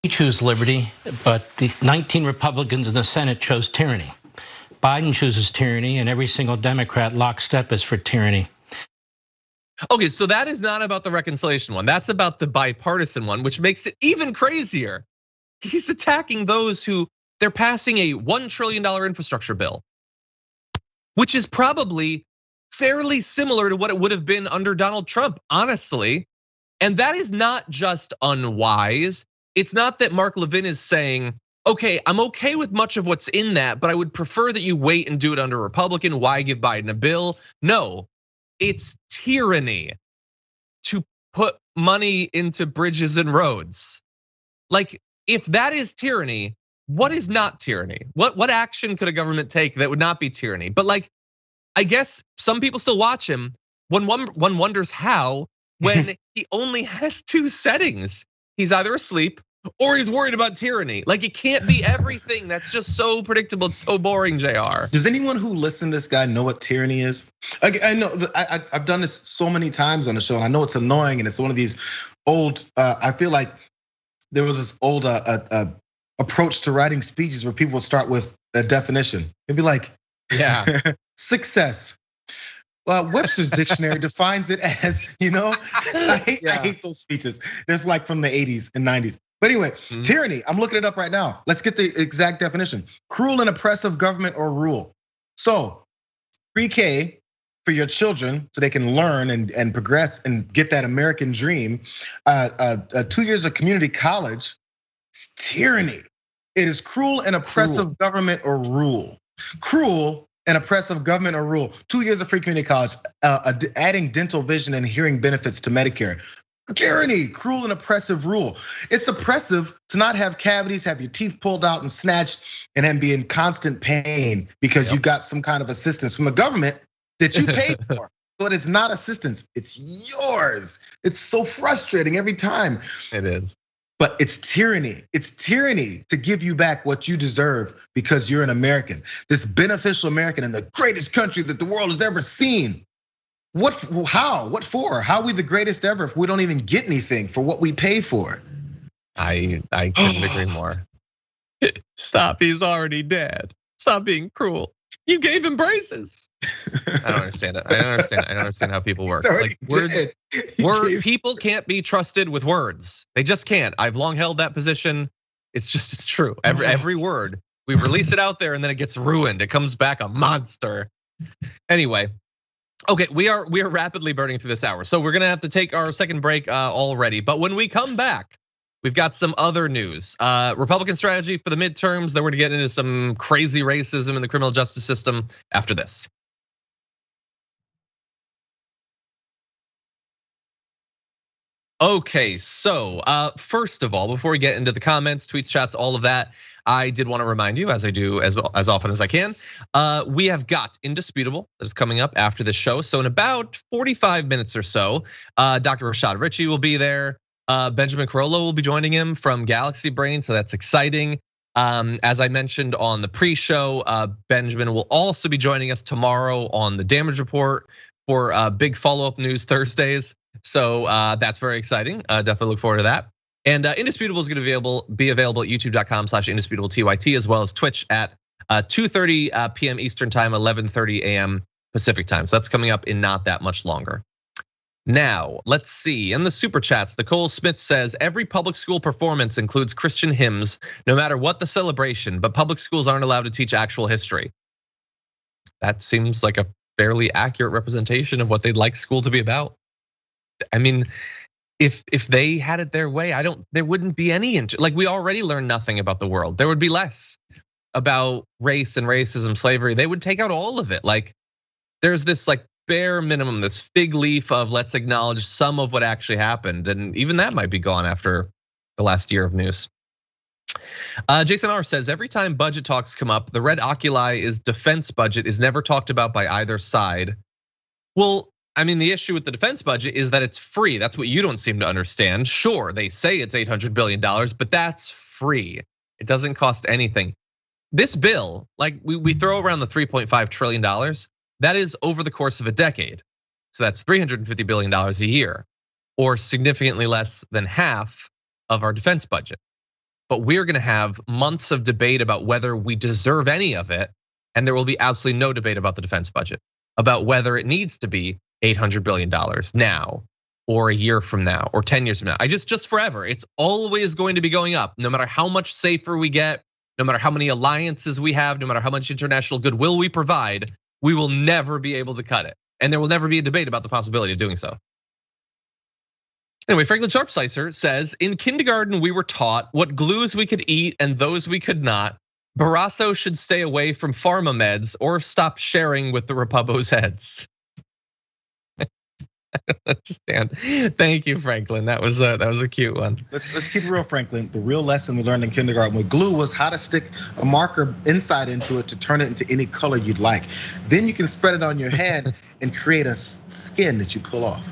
We choose liberty, but the 19 Republicans in the Senate chose tyranny. Biden chooses tyranny, and every single Democrat lockstep is for tyranny. Okay, so that is not about the reconciliation one. That's about the bipartisan one, which makes it even crazier. He's attacking those who they're passing a $1 trillion infrastructure bill, which is probably fairly similar to what it would have been under Donald Trump, honestly. And that is not just unwise. It's not that Mark Levin is saying, okay, I'm okay with much of what's in that, but I would prefer that you wait and do it under Republican. Why give Biden a bill? No, it's tyranny to put money into bridges and roads. Like, if that is tyranny, what is not tyranny? What action could a government take that would not be tyranny? But like, I guess some people still watch him. One wonders how, when he only has 2 settings. He's either asleep or he's worried about tyranny. Like, it can't be everything. That's just so predictable. It's so boring, JR. Does anyone who listens to this guy know what tyranny is? I know I've done this so many times on the show, and I know it's annoying, and it's one of these old. I feel like there was this old approach to writing speeches where people would start with a definition. It'd be like, yeah, success. Webster's dictionary defines it as, I hate those speeches. There's like from the 80s and 90s. But anyway, tyranny, I'm looking it up right now. Let's get the exact definition. Cruel and oppressive government or rule. So pre-K for your children so they can learn and progress and get that American dream. 2 years of community college, it's tyranny. It is cruel and oppressive government or rule. Cruel and oppressive government or rule. 2 years of free community college, adding dental, vision, and hearing benefits to Medicare. Tyranny, cruel and oppressive rule. It's oppressive to not have cavities, have your teeth pulled out and snatched, and then be in constant pain because you got some kind of assistance from the government that you paid for. But it's not assistance, it's yours. It's so frustrating every time. It is. But it's tyranny. It's tyranny to give you back what you deserve because you're an American. This beneficial American in the greatest country that the world has ever seen. How? What for? How are we the greatest ever if we don't even get anything for what we pay for? I couldn't agree more. Stop, he's already dead. Stop being cruel. You gave him braces. I don't understand it. I don't understand how people work. Like, people can't be trusted with words. They just can't. I've long held that position. It's true. Every word We release it out there and then it gets ruined. It comes back a monster. Anyway, okay, we are rapidly burning through this hour. So we're gonna have to take our second break already. But when we come back, we've got some other news. Republican strategy for the midterms. Then we're gonna get into some crazy racism in the criminal justice system after this. Okay, so first of all, before we get into the comments, tweets, chats, all of that, I did want to remind you, as I do as often as I can, we have got Indisputable that is coming up after this show. So in about 45 minutes or so, Dr. Rashad Ritchie will be there. Benjamin Carollo will be joining him from Galaxy Brain, so that's exciting. As I mentioned on the pre-show, Benjamin will also be joining us tomorrow on the Damage Report for big follow-up news Thursdays. So that's very exciting. Definitely look forward to that. And Indisputable is going to be available at youtube.com/indisputable_TYT, as well as Twitch at 2:30 p.m. Eastern time, 11:30 a.m. Pacific time. So that's coming up in not that much longer. Now, let's see. In the super chats, Nicole Smith says, every public school performance includes Christian hymns, no matter what the celebration, but public schools aren't allowed to teach actual history. That seems like a fairly accurate representation of what they'd like school to be about. I mean, if they had it their way, there wouldn't be any, like we already learned nothing about the world. There would be less about race and racism, slavery. They would take out all of it. Like there's this like bare minimum, this fig leaf of let's acknowledge some of what actually happened. And even that might be gone after the last year of news. Jason R says, every time budget talks come up, the red oculi is defense budget is never talked about by either side. Well, I mean, the issue with the defense budget is that it's free. That's what you don't seem to understand. Sure, they say it's $800 billion, but that's free. It doesn't cost anything. This bill, like we throw around the $3.5 trillion, that is over the course of a decade. So that's $350 billion a year, or significantly less than half of our defense budget. But we're gonna have months of debate about whether we deserve any of it, and there will be absolutely no debate about the defense budget, about whether it needs to be $800 billion now, or a year from now, or 10 years from now. Just forever. It's always going to be going up, no matter how much safer we get, no matter how many alliances we have, no matter how much international goodwill we provide, we will never be able to cut it. And there will never be a debate about the possibility of doing so. Anyway, Franklin Sharpslicer says, in kindergarten, we were taught what glues we could eat and those we could not. Barrasso should stay away from pharma meds or stop sharing with the Repubos heads. I don't understand. Thank you, Franklin. That was a cute one. Let's keep it real, Franklin. The real lesson we learned in kindergarten with glue was how to stick a marker inside into it to turn it into any color you'd like. Then you can spread it on your hand and create a skin that you pull off.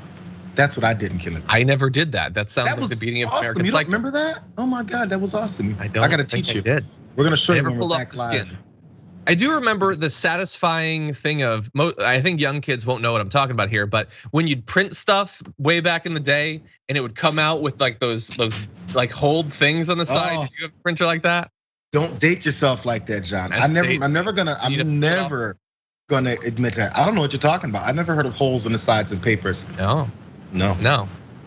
That's what I did in kindergarten. I never did that. That sounds like the beating of American. You don't remember that? Oh my God, that was awesome. I gotta teach you. Did. We're gonna show you when we're back live. I do remember the satisfying thing of, I think young kids won't know what I'm talking about here, but when you'd print stuff way back in the day and it would come out with like those like hold things on the side. Did you have a printer like that? Don't date yourself like that, John. I'm never gonna admit that. I don't know what you're talking about. I never heard of holes in the sides of papers. No.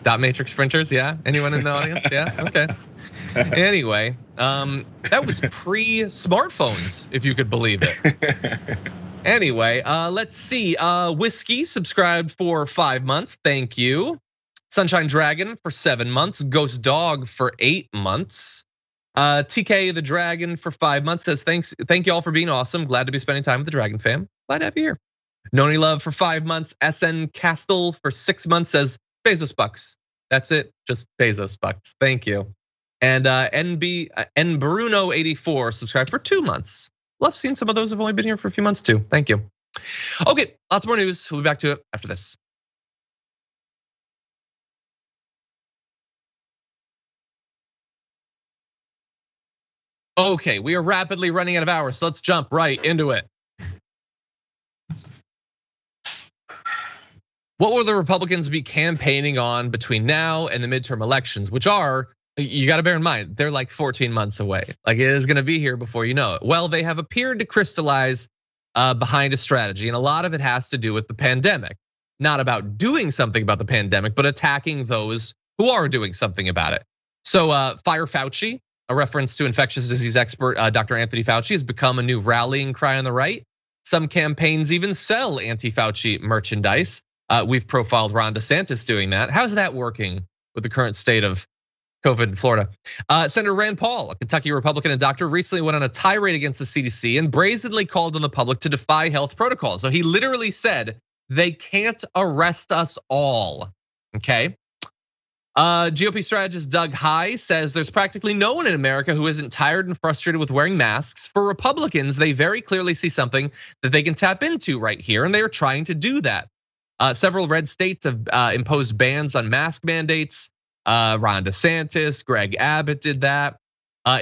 Dot matrix printers, yeah? Anyone in the audience? Yeah, okay. Anyway, that was pre-smartphones, if you could believe it. Anyway, let's see. Whiskey subscribed for 5 months, thank you. Sunshine Dragon for 7 months. Ghost Dog for 8 months. TK the Dragon for 5 months says, thank you all for being awesome. Glad to be spending time with the Dragon fam. Glad to have you here. Noni Love for 5 months. SN Castle for 6 months says, Bezos bucks. That's it, just Bezos bucks. Thank you. And N Bruno 84 subscribed for 2 months. Love seeing some of those have only been here for a few months too. Thank you. Okay, lots more news. We'll be back to it after this. Okay, we are rapidly running out of hours, so let's jump right into it. What will the Republicans be campaigning on between now and the midterm elections, which are, you gotta bear in mind, they're like 14 months away. Like it is gonna be here before you know it. Well, they have appeared to crystallize behind a strategy, and a lot of it has to do with the pandemic. Not about doing something about the pandemic, but attacking those who are doing something about it. So fire Fauci, a reference to infectious disease expert Dr. Anthony Fauci, has become a new rallying cry on the right. Some campaigns even sell anti-Fauci merchandise. We've profiled Ron DeSantis doing that. How's that working with the current state of COVID in Florida? Senator Rand Paul, a Kentucky Republican and doctor, recently went on a tirade against the CDC and brazenly called on the public to defy health protocols. So he literally said, they can't arrest us all, okay? GOP strategist Doug High says there's practically no one in America who isn't tired and frustrated with wearing masks. For Republicans, they very clearly see something that they can tap into right here, and they are trying to do that. Several red states have imposed bans on mask mandates. Ron DeSantis, Greg Abbott did that.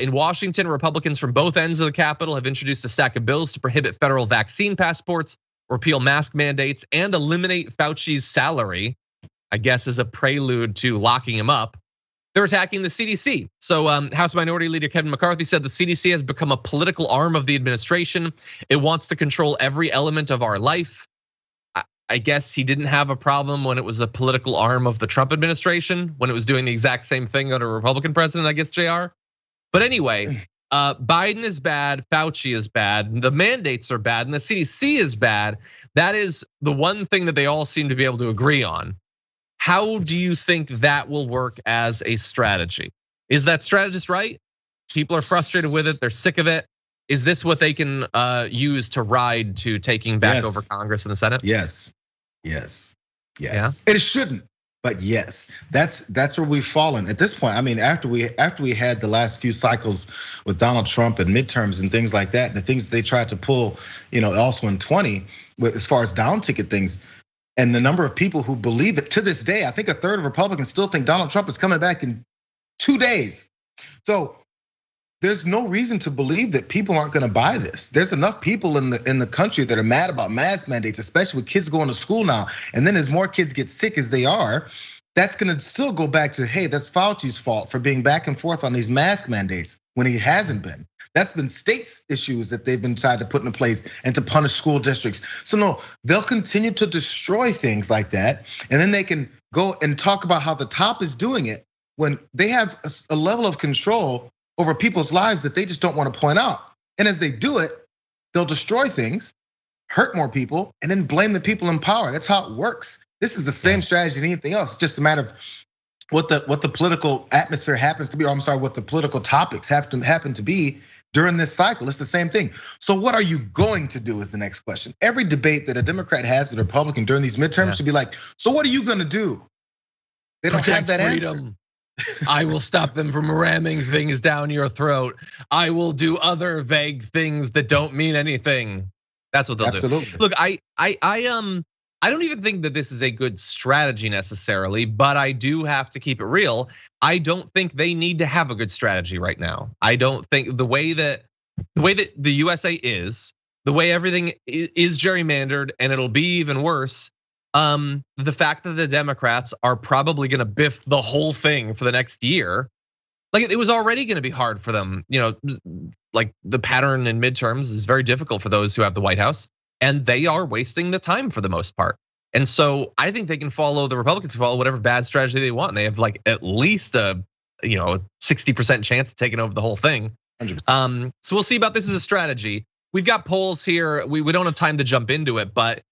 In Washington, Republicans from both ends of the Capitol have introduced a stack of bills to prohibit federal vaccine passports, repeal mask mandates, and eliminate Fauci's salary, I guess as a prelude to locking him up. They're attacking the CDC. So House Minority Leader Kevin McCarthy said the CDC has become a political arm of the administration. It wants to control every element of our life. I guess he didn't have a problem when it was a political arm of the Trump administration, when it was doing the exact same thing under a Republican president, I guess, Jayar. But anyway, Biden is bad, Fauci is bad, the mandates are bad, and the CDC is bad. That is the one thing that they all seem to be able to agree on. How do you think that will work as a strategy? Is that strategist right? People are frustrated with it, they're sick of it. Is this what they can use to ride to taking back over Congress and the Senate? Yes. Yeah. It shouldn't, but yes, that's where we've fallen at this point. I mean, after we had the last few cycles with Donald Trump and midterms and things like that, the things they tried to pull, also in 20, as far as down ticket things, and the number of people who believe it to this day, I think a third of Republicans still think Donald Trump is coming back in 2 days. So there's no reason to believe that people aren't gonna buy this. There's enough people in the country that are mad about mask mandates, especially with kids going to school now. And then as more kids get sick as they are, that's gonna still go back to, hey, that's Fauci's fault for being back and forth on these mask mandates when he hasn't been. That's been states' issues that they've been trying to put in place and to punish school districts. So no, they'll continue to destroy things like that. And then they can go and talk about how the top is doing it when they have a level of control over people's lives that they just don't want to point out. And as they do it, they'll destroy things, hurt more people, and then blame the people in power. That's how it works. This is the same strategy as anything else. It's just a matter of what the political atmosphere happens to be, or I'm sorry, what the political topics happen to be during this cycle. It's the same thing. So what are you going to do is the next question. Every debate that a Democrat has with a Republican during these midterms should be like, so what are you gonna do? They don't have that answer. I will stop them from ramming things down your throat. I will do other vague things that don't mean anything. That's what they'll do. Look, I don't even think that this is a good strategy necessarily, but I do have to keep it real. I don't think they need to have a good strategy right now. I don't think the way that the USA is, the way everything is gerrymandered, and it'll be even worse. The fact that the Democrats are probably gonna biff the whole thing for the next year, like it was already gonna be hard for them. Like the pattern in midterms is very difficult for those who have the White House, and they are wasting the time for the most part. And so I think they can follow, the Republicans follow whatever bad strategy they want. And they have like at least a 60% chance of taking over the whole thing. 100%. So we'll see about this as a strategy. We've got polls here. We don't have time to jump into it, but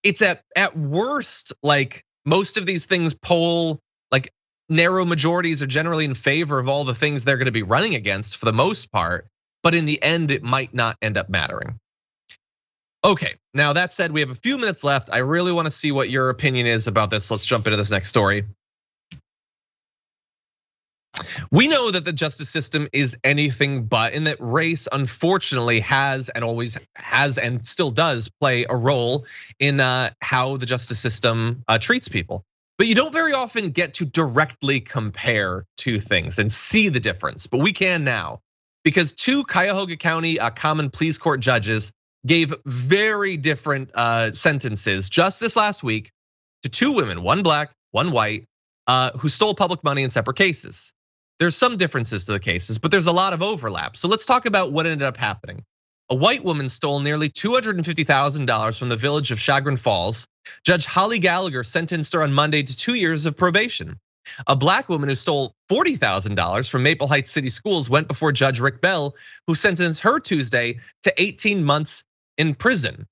it's at worst, like most of these things poll, like narrow majorities are generally in favor of all the things they're gonna be running against for the most part, but in the end, it might not end up mattering. Okay, now that said, we have a few minutes left. I really wanna see what your opinion is about this. Let's jump into this next story. We know that the justice system is anything but, and that race unfortunately has and always has and still does play a role in how the justice system treats people. But you don't very often get to directly compare two things and see the difference, but we can now. Because two Cuyahoga County Common Pleas Court judges gave very different sentences just this last week to two women, one black, one white, who stole public money in separate cases. There's some differences to the cases, but there's a lot of overlap. So let's talk about what ended up happening. A white woman stole nearly $250,000 from the village of Chagrin Falls. Judge Holly Gallagher sentenced her on Monday to 2 years of probation. A black woman who stole $40,000 from Maple Heights City Schools went before Judge Rick Bell, who sentenced her Tuesday to 18 months in prison.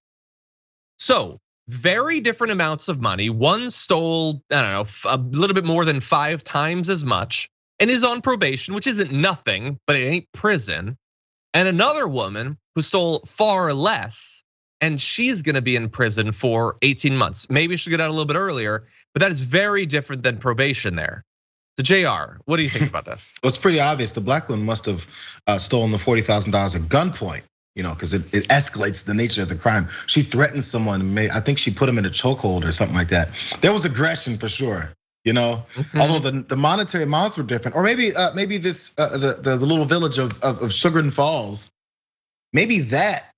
So very different amounts of money. One stole, I don't know, a little bit more than 5 times as much and is on probation, which isn't nothing, but it ain't prison. And another woman who stole far less, and she's gonna be in prison for 18 months. Maybe she'll get out a little bit earlier, but that is very different than probation there. So JR, what do you think about this? Well, it's pretty obvious. The black woman must have stolen the $40,000 at gunpoint, because it escalates the nature of the crime. She threatened someone, I think she put him in a chokehold or something like that. There was aggression for sure. Although the monetary amounts were different, or maybe this the little village of Sugar Falls, maybe that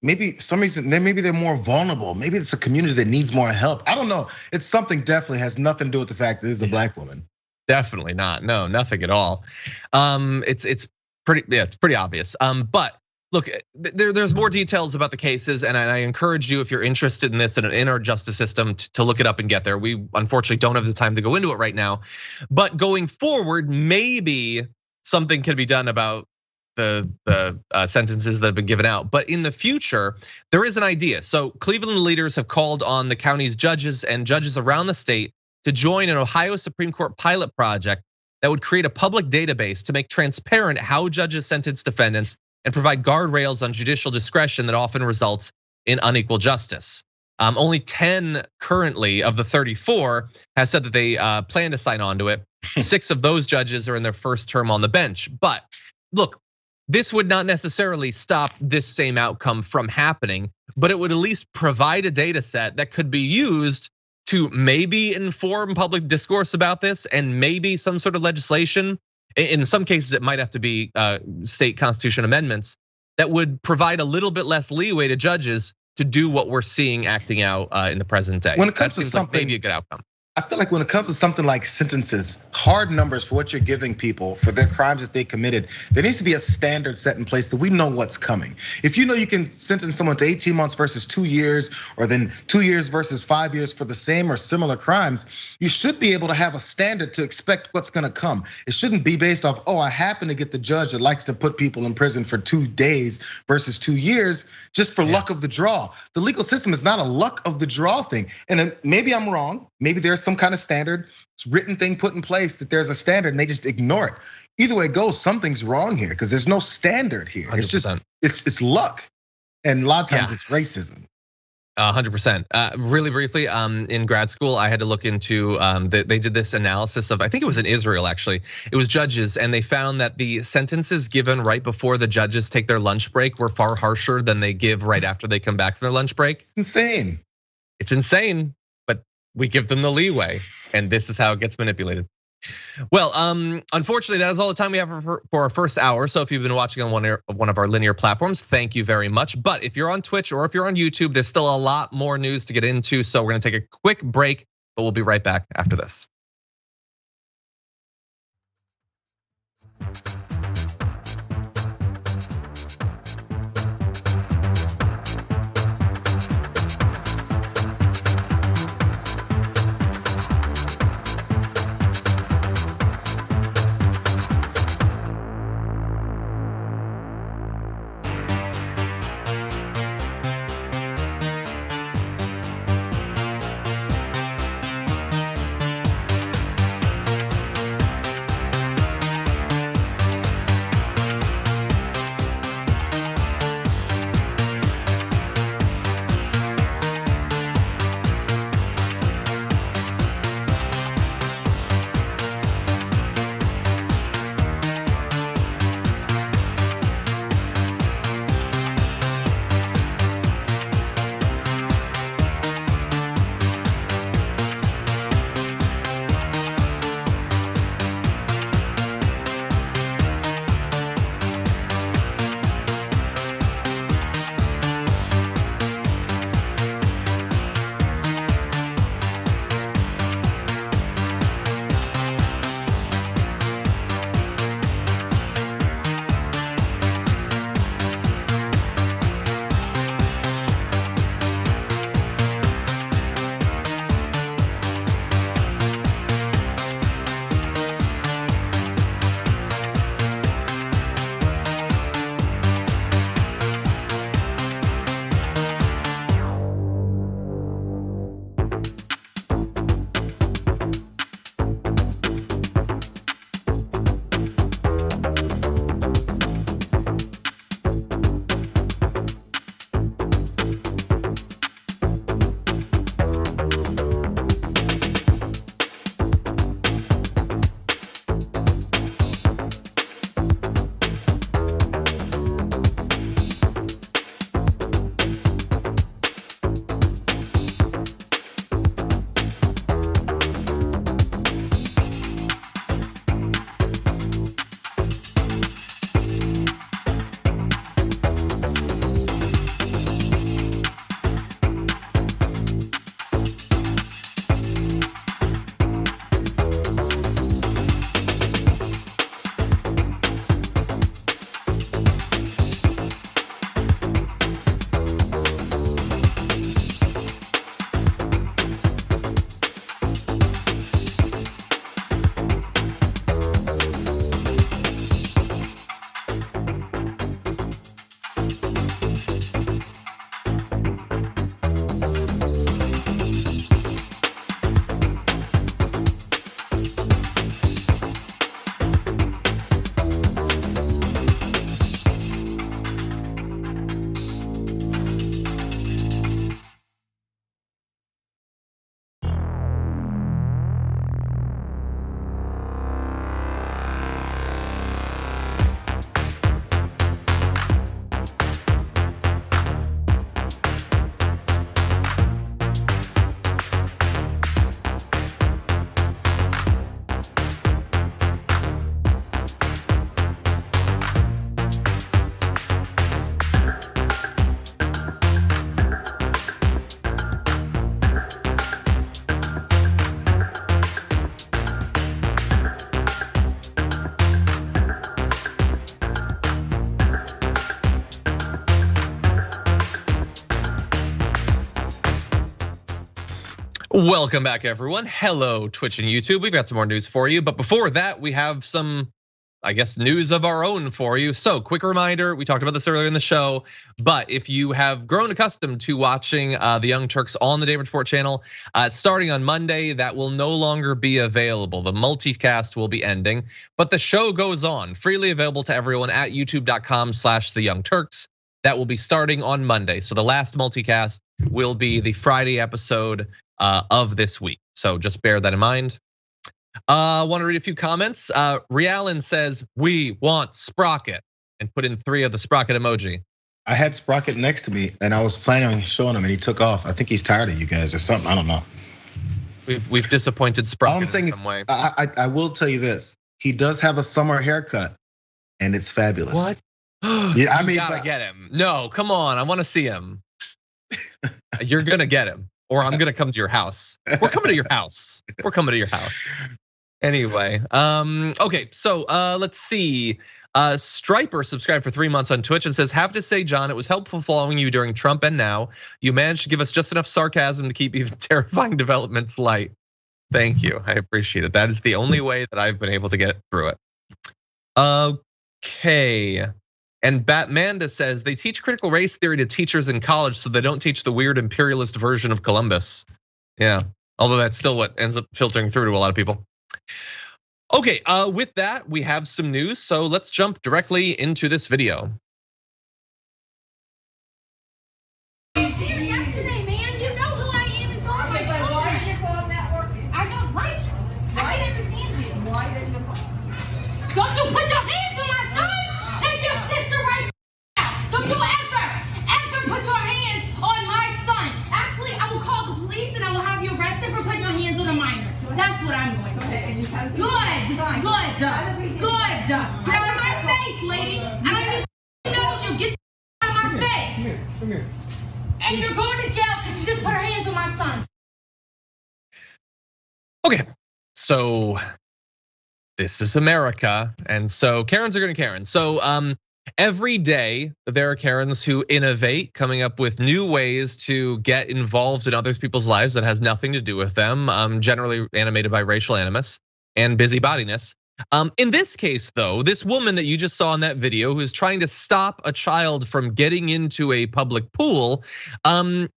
maybe some reason maybe they're more vulnerable. Maybe it's a community that needs more help. I don't know. It's something definitely has nothing to do with the fact that this is a black woman. Definitely not. No, nothing at all. It's pretty obvious. But look, there's more details about the cases, and I encourage you, if you're interested in this and in our justice system, to look it up and get there. We unfortunately don't have the time to go into it right now, but going forward, maybe something can be done about the sentences that have been given out. But in the future, there is an idea. So Cleveland leaders have called on the county's judges and judges around the state to join an Ohio Supreme Court pilot project that would create a public database to make transparent how judges sentence defendants and provide guardrails on judicial discretion that often results in unequal justice. Only 10 currently of the 34 has said that they plan to sign on to it. 6 of those judges are in their first term on the bench. But look, this would not necessarily stop this same outcome from happening, but it would at least provide a data set that could be used to maybe inform public discourse about this, and maybe some sort of legislation. In some cases, it might have to be state constitution amendments that would provide a little bit less leeway to judges to do what we're seeing acting out in the present day. When it comes to something, maybe a good outcome. I feel like when it comes to something like sentences, hard numbers for what you're giving people for their crimes that they committed, there needs to be a standard set in place that we know what's coming. If you know you can sentence someone to 18 months versus 2 years, or then 2 years versus 5 years for the same or similar crimes, you should be able to have a standard to expect what's gonna come. It shouldn't be based off, I happen to get the judge that likes to put people in prison for 2 days versus 2 years just for luck of the draw. The legal system is not a luck of the draw thing. And maybe I'm wrong, maybe there's some kind of standard, written thing put in place that there's a standard and they just ignore it. Either way it goes, something's wrong here because there's no standard here. 100%. It's just, it's luck. And a lot of times it's racism. 100%. Really briefly, in grad school, I had to look into, they did this analysis of, I think it was in Israel actually. It was judges, and they found that the sentences given right before the judges take their lunch break were far harsher than they give right after they come back from their lunch break. It's insane. It's insane, but we give them the leeway, and this is how it gets manipulated. Well, unfortunately, that is all the time we have for our first hour. So if you've been watching on one of our linear platforms, thank you very much. But if you're on Twitch or if you're on YouTube, there's still a lot more news to get into. So we're gonna take a quick break, but we'll be right back after this. Welcome back, everyone. Hello, Twitch and YouTube. We've got some more news for you. But before that, we have some, I guess, news of our own for you. So quick reminder, we talked about this earlier in the show, but if you have grown accustomed to watching the Young Turks on the David Fort channel, starting on Monday, that will no longer be available. The multicast will be ending, but the show goes on, freely available to everyone at youtube.com/The Young Turks. That will be starting on Monday. So the last multicast will be the Friday episode of this week. So just bear that in mind. Want to read a few comments. Realin says, "We want Sprocket," and put in 3 of the Sprocket emoji. I had Sprocket next to me and I was planning on showing him and he took off. I think he's tired of you guys or something, I don't know. We've disappointed Sprocket All I'm saying in some way. I will tell you this. He does have a summer haircut and it's fabulous. What? Yeah, I mean, you gotta get him. No, come on, I wanna see him. You're gonna get him, or I'm gonna come to your house. We're coming to your house. We're coming to your house. Anyway, okay, so let's see. Striper subscribed for 3 months on Twitch and says, "Have to say, John, it was helpful following you during Trump and now. You managed to give us just enough sarcasm to keep even terrifying developments light." Thank you, I appreciate it. That is the only way that I've been able to get through it. Okay. And Batmanda says they teach critical race theory to teachers in college so they don't teach the weird imperialist version of Columbus. Yeah, although that's still what ends up filtering through to a lot of people. Okay, with that, we have some news. So let's jump directly into this video. Yesterday, man, you know who I am and all my children. Why are you phone networking? I don't, what? I don't understand you. Why didn't you phone? Don't you put your hands on my son? Take your sister right now. Don't you ever put your hands on my son. Actually, I will call the police and I will have you arrested for putting your hands on a minor. That's what I'm going to do. Good. Get out of my face, lady. I don't even know you. Get out of my face. Come here. And you're going to jail because she just put her hands on my son. Okay, so this is America, and so Karens are gonna Karen. So every day there are Karens who innovate, coming up with new ways to get involved in other people's lives that has nothing to do with them, generally animated by racial animus and busybodiness. In this case, though, this woman that you just saw in that video who is trying to stop a child from getting into a public pool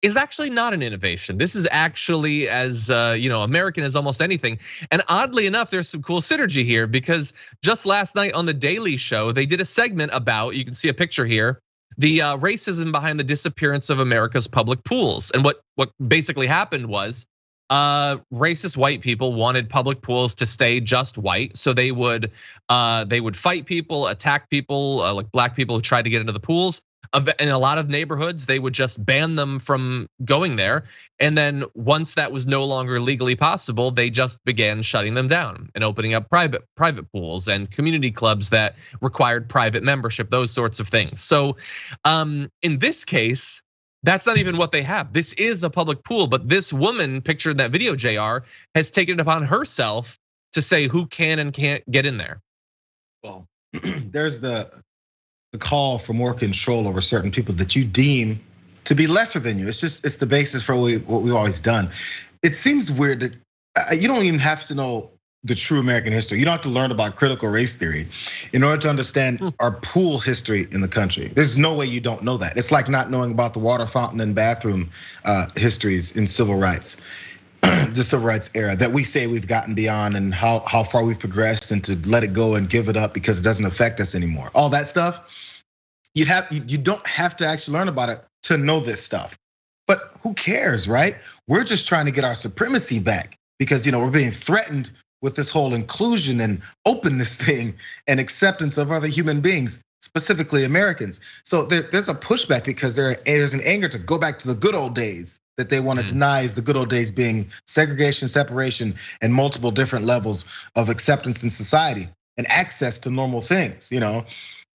is actually not an innovation. This is actually as American as almost anything. And oddly enough, there's some cool synergy here because just last night on the Daily Show, they did a segment about, you can see a picture here, the racism behind the disappearance of America's public pools. And what basically happened was, racist white people wanted public pools to stay just white, so they would fight people, attack people, like black people who tried to get into the pools. In a lot of neighborhoods, they would just ban them from going there. And then once that was no longer legally possible, they just began shutting them down and opening up private pools and community clubs that required private membership, those sorts of things. So in this case, that's not even what they have. This is a public pool, but this woman pictured in that video, Jayar, has taken it upon herself to say who can and can't get in there. Well, there's the call for more control over certain people that you deem to be lesser than you. It's the basis for what we've always done. It seems weird that you don't even have to know the true American history. You don't have to learn about critical race theory in order to understand our pool history in the country. There's no way you don't know that. It's like not knowing about the water fountain and bathroom histories in civil rights, the civil rights era that we say we've gotten beyond and how far we've progressed and to let it go and give it up because it doesn't affect us anymore. All that stuff, you don't have to actually learn about it to know this stuff. But who cares, right? We're just trying to get our supremacy back because we're being threatened with this whole inclusion and openness thing and acceptance of other human beings, specifically Americans. So there's a pushback because there's an anger to go back to the good old days that they want to deny is the good old days being segregation, separation, and multiple different levels of acceptance in society and access to normal things,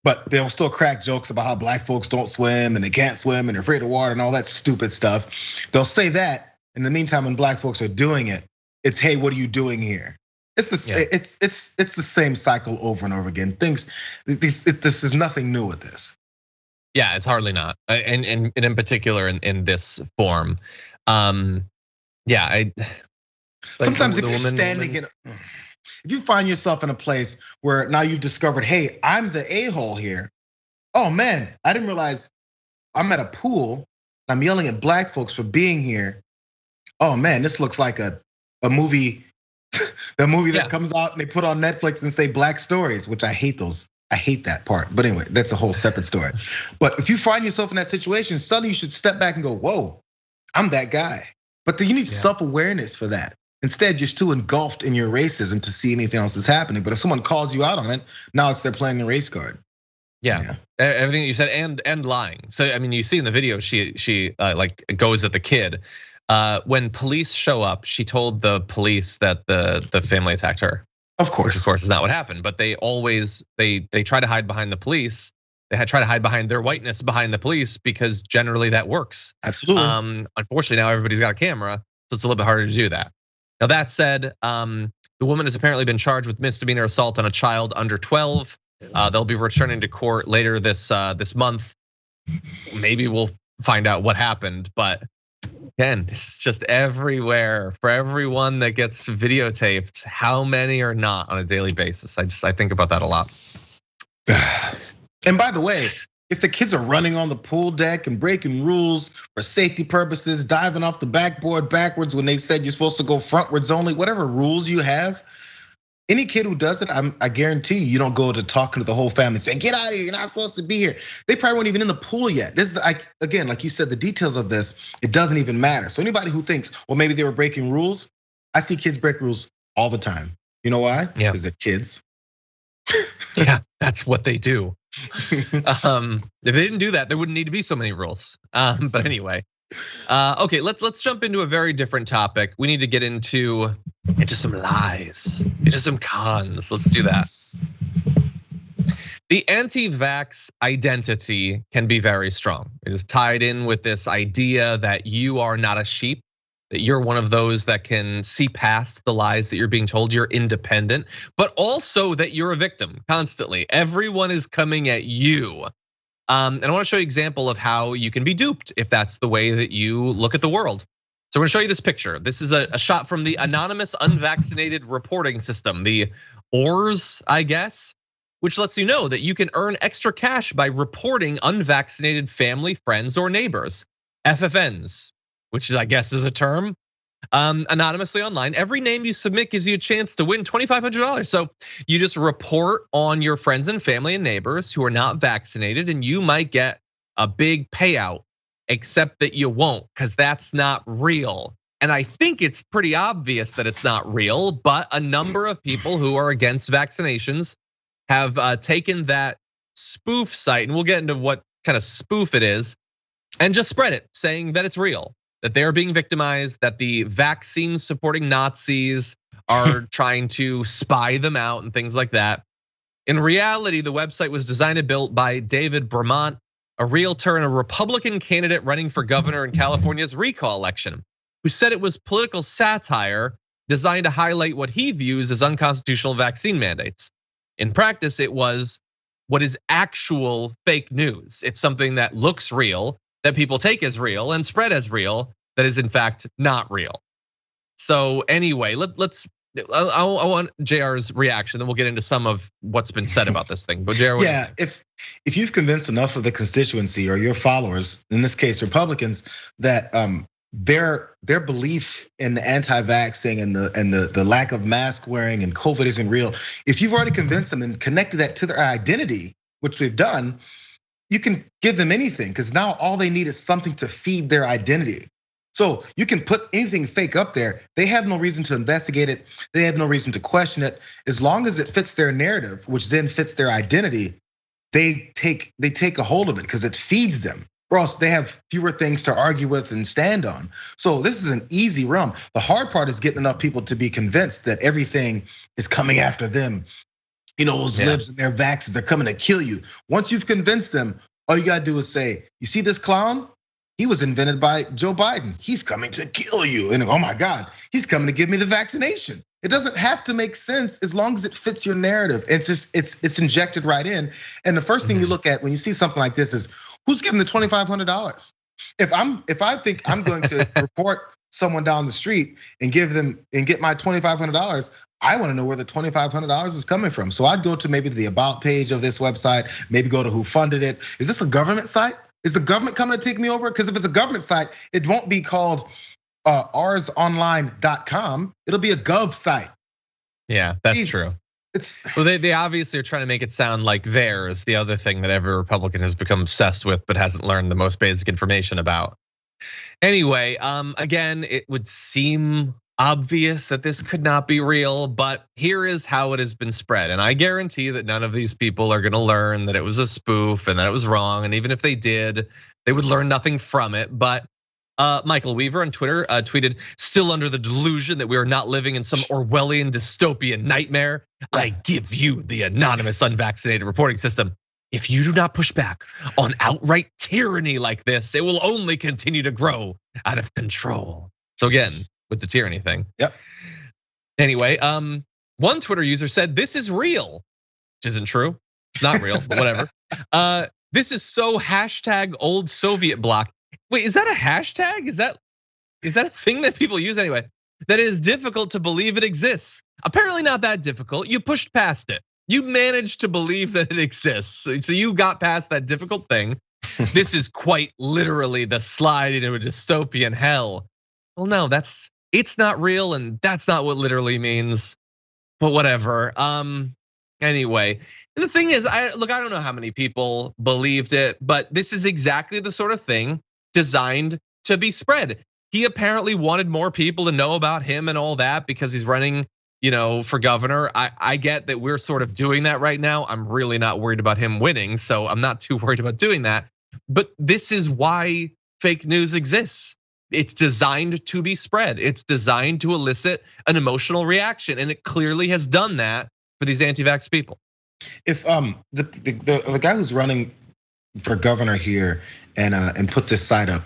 But they'll still crack jokes about how black folks don't swim and they can't swim and they're afraid of water and all that stupid stuff. They'll say that. In the meantime, when black folks are doing it, it's, hey, what are you doing here? It's the same cycle over and over again. This is nothing new with this. Yeah, it's hardly not, and in particular in this form. Yeah, sometimes if you're standing in, if you find yourself in a place where now you've discovered, hey, I'm the a-hole here. Oh man, I didn't realize I'm at a pool. I'm yelling at black folks for being here. Oh man, this looks like a movie, the movie that comes out and they put on Netflix and say black stories, which I hate those. I hate that part. But anyway, that's a whole separate story. But if you find yourself in that situation, suddenly you should step back and go, whoa, I'm that guy. But you need self-awareness for that. Instead, you're still engulfed in your racism to see anything else that's happening. But if someone calls you out on it, now it's they're playing the race card. Yeah, everything that you said and lying. So I mean, you see in the video, she like goes at the kid. When police show up, she told the police that the family attacked her. Of course, which of course is not what happened. But they always they try to hide behind the police. They try to hide behind their whiteness behind the police because generally that works. Absolutely. Unfortunately, now everybody's got a camera, so it's a little bit harder to do that. Now that said, the woman has apparently been charged with misdemeanor assault on a child under 12. They'll be returning to court later this month. Maybe we'll find out what happened, but again, it's just everywhere for everyone that gets videotaped. How many are not on a daily basis? I think about that a lot. And by the way, if the kids are running on the pool deck and breaking rules for safety purposes, diving off the backboard backwards when they said you're supposed to go frontwards only, whatever rules you have, any kid who does it, I guarantee you don't go to talking to the whole family saying, get out of here, you're not supposed to be here. They probably weren't even in the pool yet. This is, again, like you said, the details of this, it doesn't even matter. So anybody who thinks, well, maybe they were breaking rules, I see kids break rules all the time. You know why? Yeah. Because they're kids. Yeah, that's what they do. If they didn't do that, there wouldn't need to be so many rules. But anyway, okay, let's jump into a very different topic. We need to get into some lies, into some cons. Let's do that. The anti-vax identity can be very strong. It is tied in with this idea that you are not a sheep, that you're one of those that can see past the lies that you're being told, you're independent, but also that you're a victim constantly. Everyone is coming at you. And I wanna show you an example of how you can be duped if that's the way that you look at the world. So I'm gonna show you this picture. This is a shot from the Anonymous Unvaccinated Reporting System, the ORS, I guess, which lets you know that you can earn extra cash by reporting unvaccinated family, friends, or neighbors, FFNs, which I guess is a term, anonymously online. Every name you submit gives you a chance to win $2,500. So you just report on your friends and family and neighbors who are not vaccinated, and you might get a big payout, except that you won't, because that's not real. And I think it's pretty obvious that it's not real, but a number of people who are against vaccinations have taken that spoof site, and we'll get into what kind of spoof it is, and just spread it, saying that it's real, that they're being victimized, that the vaccine supporting Nazis are trying to spy them out and things like that. In reality, the website was designed and built by David Bremont, a realtor and a Republican candidate running for governor in California's recall election, who said it was political satire designed to highlight what he views as unconstitutional vaccine mandates. In practice, it was what is actual fake news. It's something that looks real, that people take as real and spread as real, that is in fact not real. So anyway, I want JR's reaction, then we'll get into some of what's been said about this thing. But JR, yeah, if you've convinced enough of the constituency or your followers, in this case Republicans, that their belief in the anti-vaxxing and the lack of mask wearing and COVID isn't real, if you've already convinced them and connected that to their identity, which we've done, you can give them anything, because now all they need is something to feed their identity. So you can put anything fake up there. They have no reason to investigate it. They have no reason to question it. As long as it fits their narrative, which then fits their identity, they take a hold of it because it feeds them. Or else they have fewer things to argue with and stand on. So this is an easy realm. The hard part is getting enough people to be convinced that everything is coming after them. You know, those libs and their vaxxers, they're coming to kill you. Once you've convinced them, all you gotta do is say, you see this clown? He was invented by Joe Biden. He's coming to kill you. And oh my God, he's coming to give me the vaccination. It doesn't have to make sense as long as it fits your narrative. It's just, it's injected right in. And the first thing you look at when you see something like this is, who's giving the $2,500? If I think I'm going to report someone down the street and get my $2,500, I want to know where the $2,500 is coming from. So I'd go to maybe the about page of this website, maybe go to who funded it. Is this a government site? Is the government coming to take me over? Because if it's a government site, it won't be called oursonline.com. It'll be a gov site. Yeah, that's true. Well, they obviously are trying to make it sound like theirs, the other thing that every Republican has become obsessed with, but hasn't learned the most basic information about. Anyway, again, it would seem obvious that this could not be real, but here is how it has been spread. And I guarantee that none of these people are gonna learn that it was a spoof and that it was wrong. And even if they did, they would learn nothing from it. But Michael Weaver on Twitter tweeted, still under the delusion that we are not living in some Orwellian dystopian nightmare. I give you the anonymous unvaccinated reporting system. If you do not push back on outright tyranny like this, it will only continue to grow out of control. So again, with the tyranny thing. Yep. Anyway, one Twitter user said, this is real, which isn't true. It's not real, but whatever. This is so hashtag old Soviet bloc. Wait, is that a hashtag? Is that a thing that people use anyway? That it is difficult to believe it exists. Apparently not that difficult. You pushed past it. You managed to believe that it exists. So you got past that difficult thing. This is quite literally the slide into a dystopian hell. Well, no, it's not real, and that's not what literally means. But whatever. Anyway, the thing is, I don't know how many people believed it, but this is exactly the sort of thing designed to be spread. He apparently wanted more people to know about him and all that because he's running, for governor. I get that we're sort of doing that right now. I'm really not worried about him winning, so I'm not too worried about doing that. But this is why fake news exists. It's designed to be spread. It's designed to elicit an emotional reaction, and it clearly has done that for these anti-vax people. If the guy who's running for governor here and put this site up,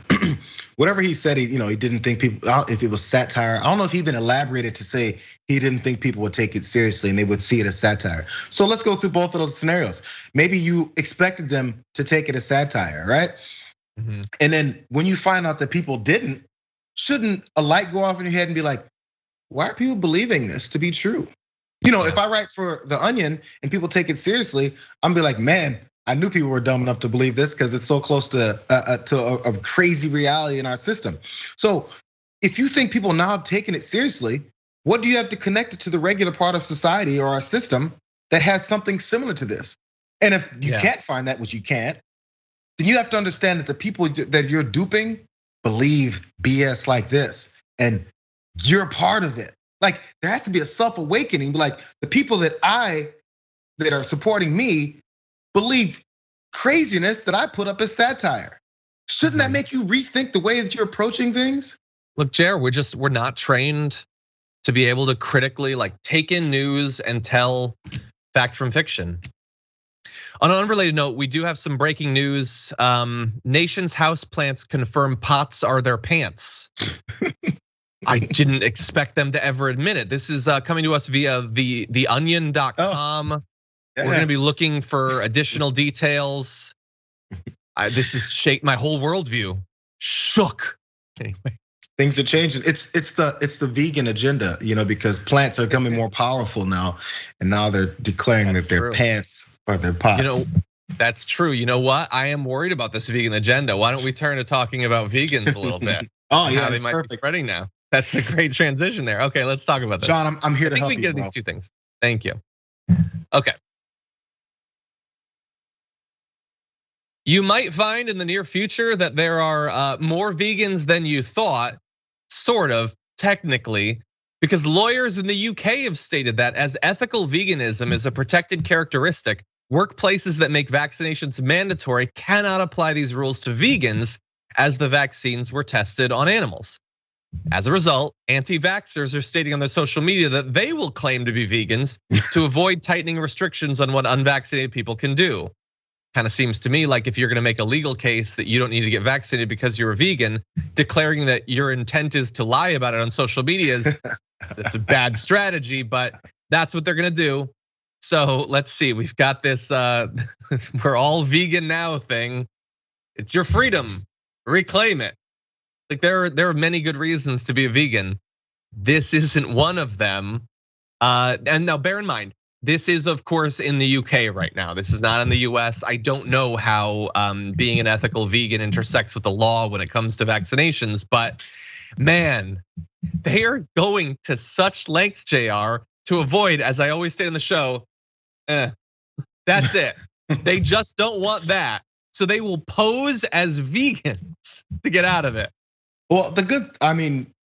whatever he said, he didn't think people, if it was satire. I don't know if he even elaborated to say he didn't think people would take it seriously and they would see it as satire. So let's go through both of those scenarios. Maybe you expected them to take it as satire, right? Mm-hmm. And then when you find out that people didn't, shouldn't a light go off in your head and be like, why are people believing this to be true? If I write for The Onion and people take it seriously, I'm be like, man, I knew people were dumb enough to believe this because it's so close to a crazy reality in our system. So if you think people now have taken it seriously, what do you have to connect it to the regular part of society or our system that has something similar to this? And if you can't find that, which you can't, then you have to understand that the people that you're duping believe BS like this, and you're part of it. Like there has to be a self-awakening. Like the people that are supporting me believe craziness that I put up as satire. Shouldn't that make you rethink the way that you're approaching things? Look, Jayar, we're not trained to be able to critically take in news and tell fact from fiction. On an unrelated note, we do have some breaking news. Nation's houseplants confirm pots are their pants. I didn't expect them to ever admit it. This is coming to us via the onion.com. Oh. Yeah. We're gonna be looking for additional details. This has shaped my whole worldview. Shook. Anyway. Things are changing. It's the vegan agenda, because plants are becoming more powerful now, and now they're declaring that their pants are their pots. That's true. You know what? I am worried about this vegan agenda. Why don't we turn to talking about vegans a little bit? Oh yeah, how they might be spreading now. That's a great transition there. Okay, let's talk about this. John, I'm here to help you. I think we get these two things. Thank you. Okay. You might find in the near future that there are more vegans than you thought, sort of, technically, because lawyers in the UK have stated that as ethical veganism is a protected characteristic, workplaces that make vaccinations mandatory cannot apply these rules to vegans as the vaccines were tested on animals. As a result, anti-vaxxers are stating on their social media that they will claim to be vegans to avoid tightening restrictions on what unvaccinated people can do. Kind of seems to me like if you're gonna make a legal case that you don't need to get vaccinated because you're a vegan, declaring that your intent is to lie about it on social media that's a bad strategy, but that's what they're gonna do. So let's see, we've got this, we're all vegan now thing. It's your freedom, reclaim it. Like there are many good reasons to be a vegan. This isn't one of them. And now bear in mind, this is of course in the UK right now. This is not in the US. I don't know how being an ethical vegan intersects with the law when it comes to vaccinations, but man, they are going to such lengths, JR, to avoid, as I always say in the show, that's it. They just don't want that. So they will pose as vegans to get out of it. Well,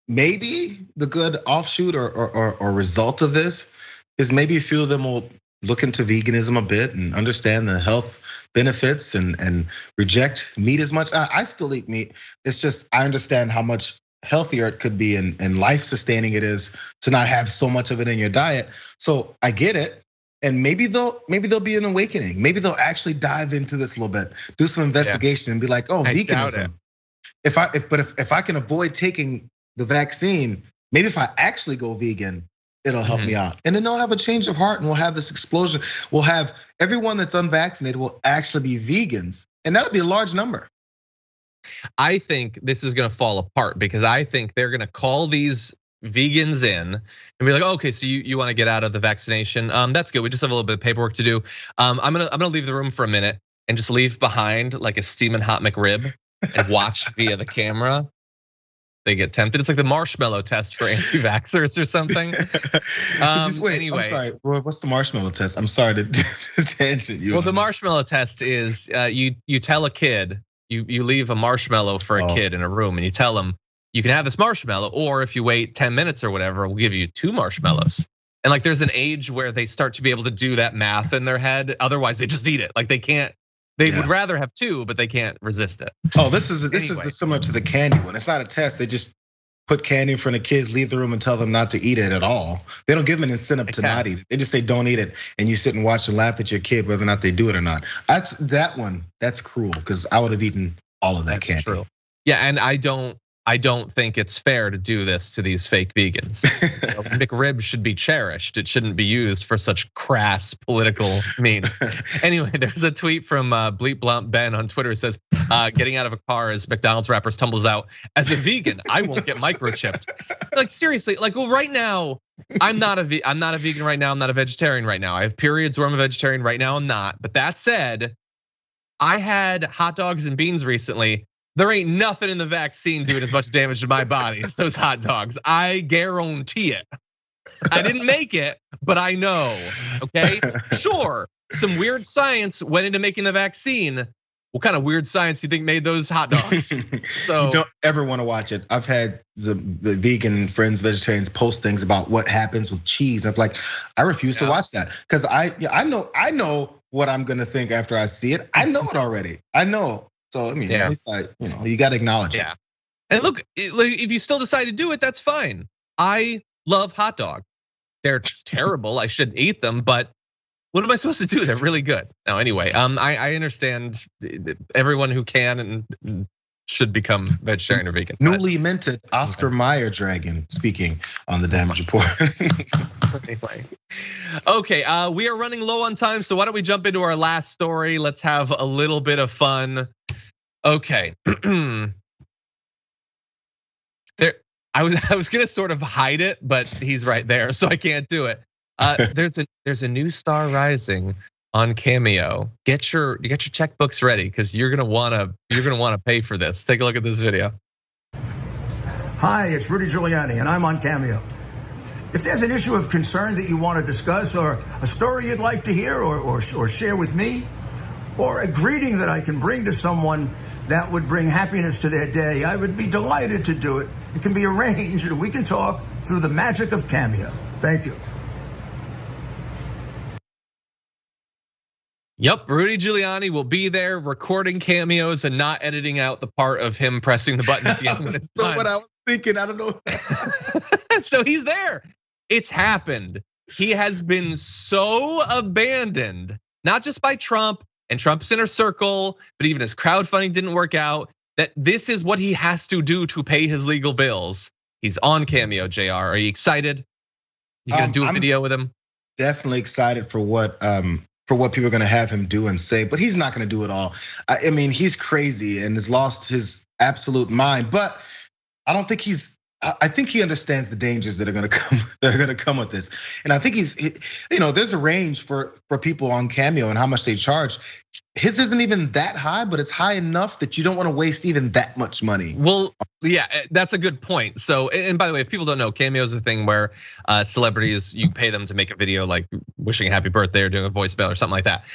maybe the good offshoot or result of this is maybe a few of them will look into veganism a bit and understand the health benefits and reject meat as much. I still eat meat. It's just I understand how much healthier it could be and life sustaining it is to not have so much of it in your diet. So I get it. And maybe there'll be an awakening. Maybe they'll actually dive into this a little bit, do some investigation and be like, oh, veganism. If I can avoid taking the vaccine, maybe if I actually go vegan, it'll help me out. And then they'll have a change of heart and we'll have this explosion. We'll have everyone that's unvaccinated will actually be vegans. And that'll be a large number. I think this is gonna fall apart because I think they're gonna call these vegans in and be like, okay, so you want to get out of the vaccination? That's good. We just have a little bit of paperwork to do. I'm gonna leave the room for a minute and just leave behind like a steaming hot McRib and watch via the camera. They get tempted. It's like the Marshmallow Test for anti-vaxxers or something. Anyway, I'm sorry. What's the Marshmallow Test? I'm sorry to tangent you. Well, the Marshmallow Test is you tell a kid, you leave a marshmallow for a kid in a room, and you tell them, you can have this marshmallow, or if you wait 10 minutes or whatever, we'll give you 2 marshmallows. And like there's an age where they start to be able to do that math in their head. Otherwise, they just eat it. Like they can't. They would rather have 2, but they can't resist it. Oh, this is similar to the candy one. It's not a test. They just put candy in front of kids, leave the room, and tell them not to eat it at all. They don't give them an incentive to not eat it. They just say don't eat it, and you sit and watch and laugh at your kid whether or not they do it or not. That one, that's cruel because I would have eaten all of that candy. True. Yeah, and I don't think it's fair to do this to these fake vegans. McRib should be cherished. It shouldn't be used for such crass political means. Anyway, there's a tweet from Bleep Blump Ben on Twitter. It says, getting out of a car as McDonald's wrappers tumbles out. As a vegan, I won't get microchipped. Like seriously, like well, right now, I'm not a vegan right now. I'm not a vegetarian right now. I have periods where I'm a vegetarian right now. I'm not. But that said, I had hot dogs and beans recently. There ain't nothing in the vaccine doing as much damage to my body as those hot dogs. I guarantee it. I didn't make it, but I know, okay? Sure, some weird science went into making the vaccine. What kind of weird science do you think made those hot dogs? So you don't ever want to watch it. I've had the vegan friends, vegetarians post things about what happens with cheese. I'm like, I refuse to watch that because I know what I'm gonna think after I see it. I know it already. I know. So I mean, at least you got to acknowledge it. And look, if you still decide to do it, that's fine. I love hot dog. They're terrible. I shouldn't eat them, but what am I supposed to do? They're really good. Now, anyway, I understand everyone who can and should become vegetarian or vegan. Newly minted Oscar Mayer dragon speaking on the Damage Report. Anyway, okay, we are running low on time, so why don't we jump into our last story? Let's have a little bit of fun. Okay, I was gonna sort of hide it, but he's right there, so I can't do it. There's a new star rising on Cameo. Get your checkbooks ready because you're gonna wanna pay for this. Take a look at this video. Hi, it's Rudy Giuliani, and I'm on Cameo. If there's an issue of concern that you want to discuss, or a story you'd like to hear, or share with me, or a greeting that I can bring to someone that would bring happiness to their day, I would be delighted to do it. It can be arranged, and we can talk through the magic of Cameo. Thank you. Yep, Rudy Giuliani will be there recording cameos and not editing out the part of him pressing the button at the end when it's time. What I was thinking, I don't know. So he's there. It's happened. He has been so abandoned, not just by Trump and Trump's inner circle, but even his crowdfunding didn't work out, that this is what he has to do to pay his legal bills. He's on Cameo, JR. Are you excited? You gonna do a video with him? Definitely excited for what people are gonna have him do and say, but he's not gonna do it all. I mean, he's crazy and has lost his absolute mind. But I don't think he's. I think he understands the dangers that are going to come. That are going to come with this, and I think there's a range for people on Cameo and how much they charge. His isn't even that high, but it's high enough that you don't want to waste even that much money. Well, yeah, that's a good point. So, and by the way, if people don't know, Cameo is a thing where celebrities, you pay them to make a video like wishing a happy birthday or doing a voicemail or something like that.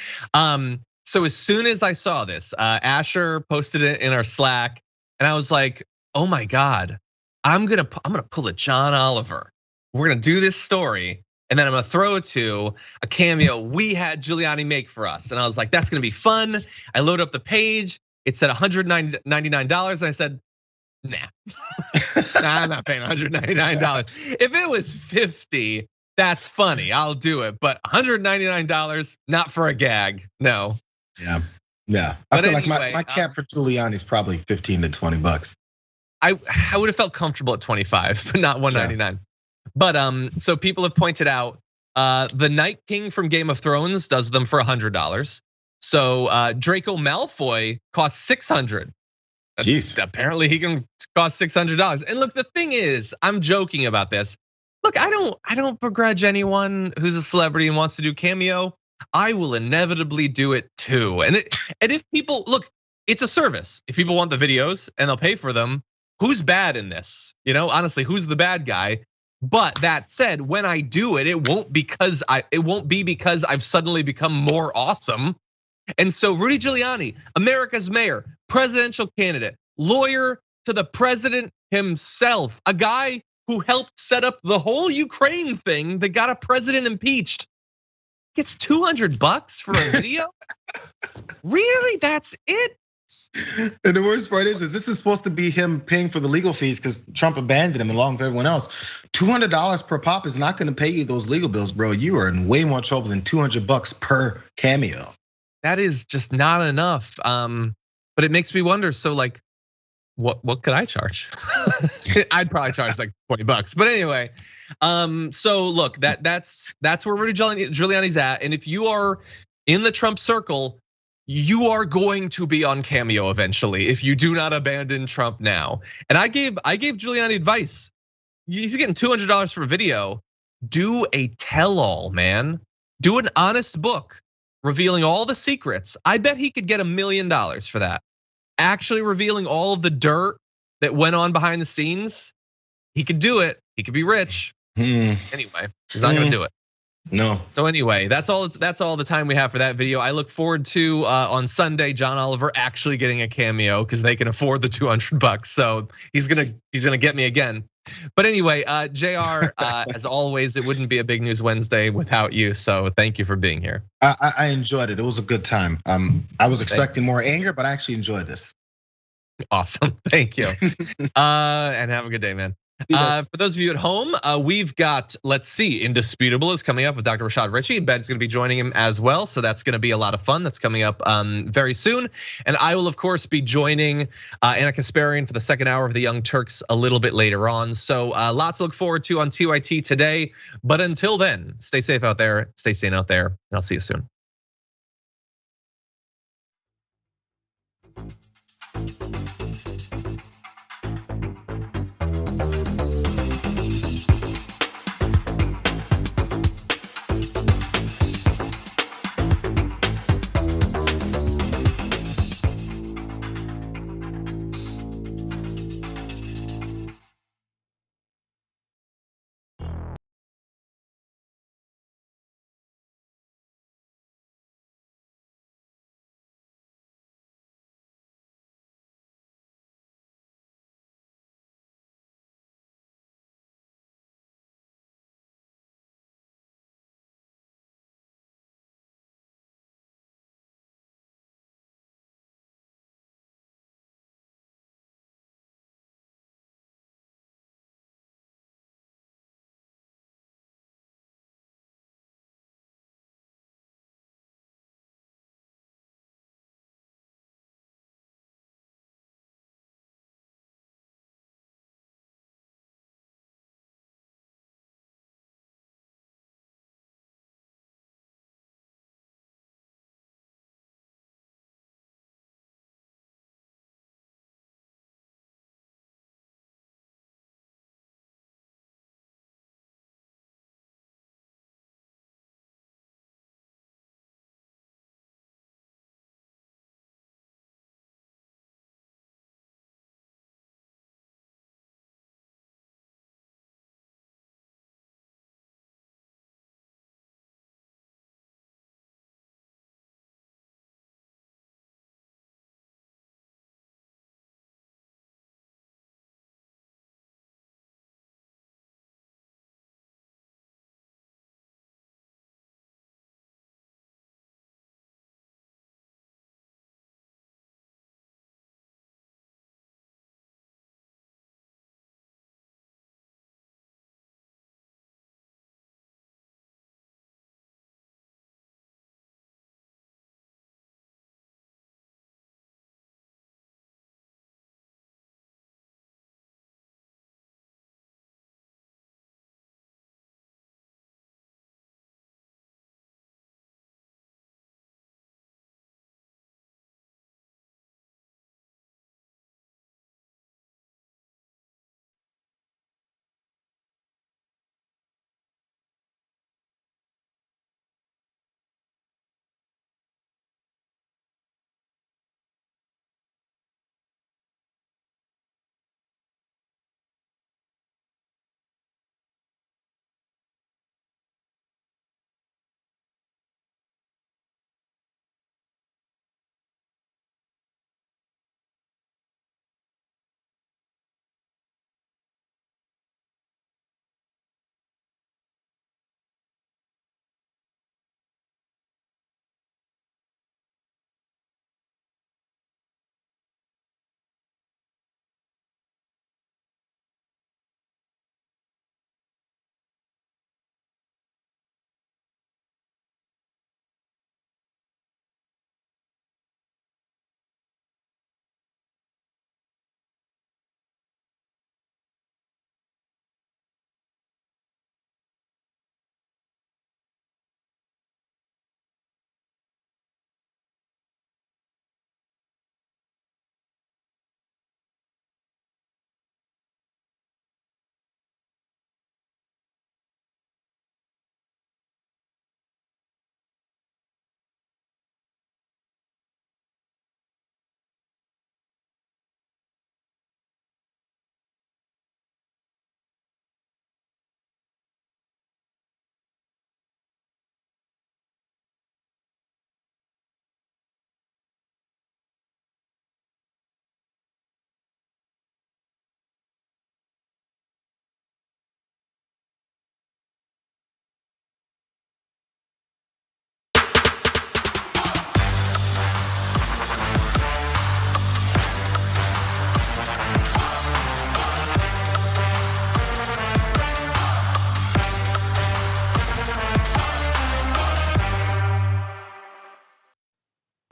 So as soon as I saw this, Asher posted it in our Slack, and I was like, oh my God, I'm gonna pull a John Oliver. We're gonna do this story. And then I'm gonna throw it to a cameo we had Giuliani make for us. And I was like, that's gonna be fun. I load up the page, it said $199, and I said, nah, I'm not paying $199. If it was $50, that's funny, I'll do it. But $199, not for a gag, no. Yeah. I feel like my cap for Giuliani is probably 15 to 20 bucks. I would have felt comfortable at 25, but not 199. But so people have pointed out the Night King from Game of Thrones does them for $100. So Draco Malfoy costs $600. Jeez. Apparently he can cost $600. And look, the thing is, I'm joking about this. Look, I don't begrudge anyone who's a celebrity and wants to do Cameo. I will inevitably do it too. And if people look, it's a service. If people want the videos and they'll pay for them, who's bad in this? Honestly, who's the bad guy? But that said, when I do it, it won't be because I've suddenly become more awesome. And so Rudy Giuliani, America's mayor, presidential candidate, lawyer to the president himself, a guy who helped set up the whole Ukraine thing that got a president impeached, gets $200 for a video? Really? That's it? And the worst part is this is supposed to be him paying for the legal fees because Trump abandoned him along with everyone else. $200 per pop is not gonna pay you those legal bills, bro. You are in way more trouble than $200 per cameo. That is just not enough. But it makes me wonder, so like, what could I charge? I'd probably charge like $20. But anyway, so look, that's where Rudy Giuliani's at. And if you are in the Trump circle, you are going to be on Cameo eventually if you do not abandon Trump now. And I gave Giuliani advice. He's getting $200 for a video. Do a tell-all, man. Do an honest book revealing all the secrets. I bet he could get $1 million for that. Actually revealing all of the dirt that went on behind the scenes. He could do it. He could be rich. Anyway, he's not gonna do it. No. So anyway, that's all the time we have for that video. I look forward to on Sunday John Oliver actually getting a cameo because they can afford the $200. So he's gonna get me again. But anyway, Jayar, as always, it wouldn't be a Big News Wednesday without you. So thank you for being here. I enjoyed it. It was a good time. I was expecting more anger, but I actually enjoyed this. Awesome, thank you. And have a good day, man. For those of you at home, we've got, let's see, Indisputable is coming up with Dr. Rashad Ritchie. Ben's gonna be joining him as well. So that's gonna be a lot of fun. That's coming up very soon. And I will, of course, be joining Anna Kasparian for the second hour of the Young Turks a little bit later on. So lots to look forward to on TYT today. But until then, stay safe out there, stay sane out there, and I'll see you soon.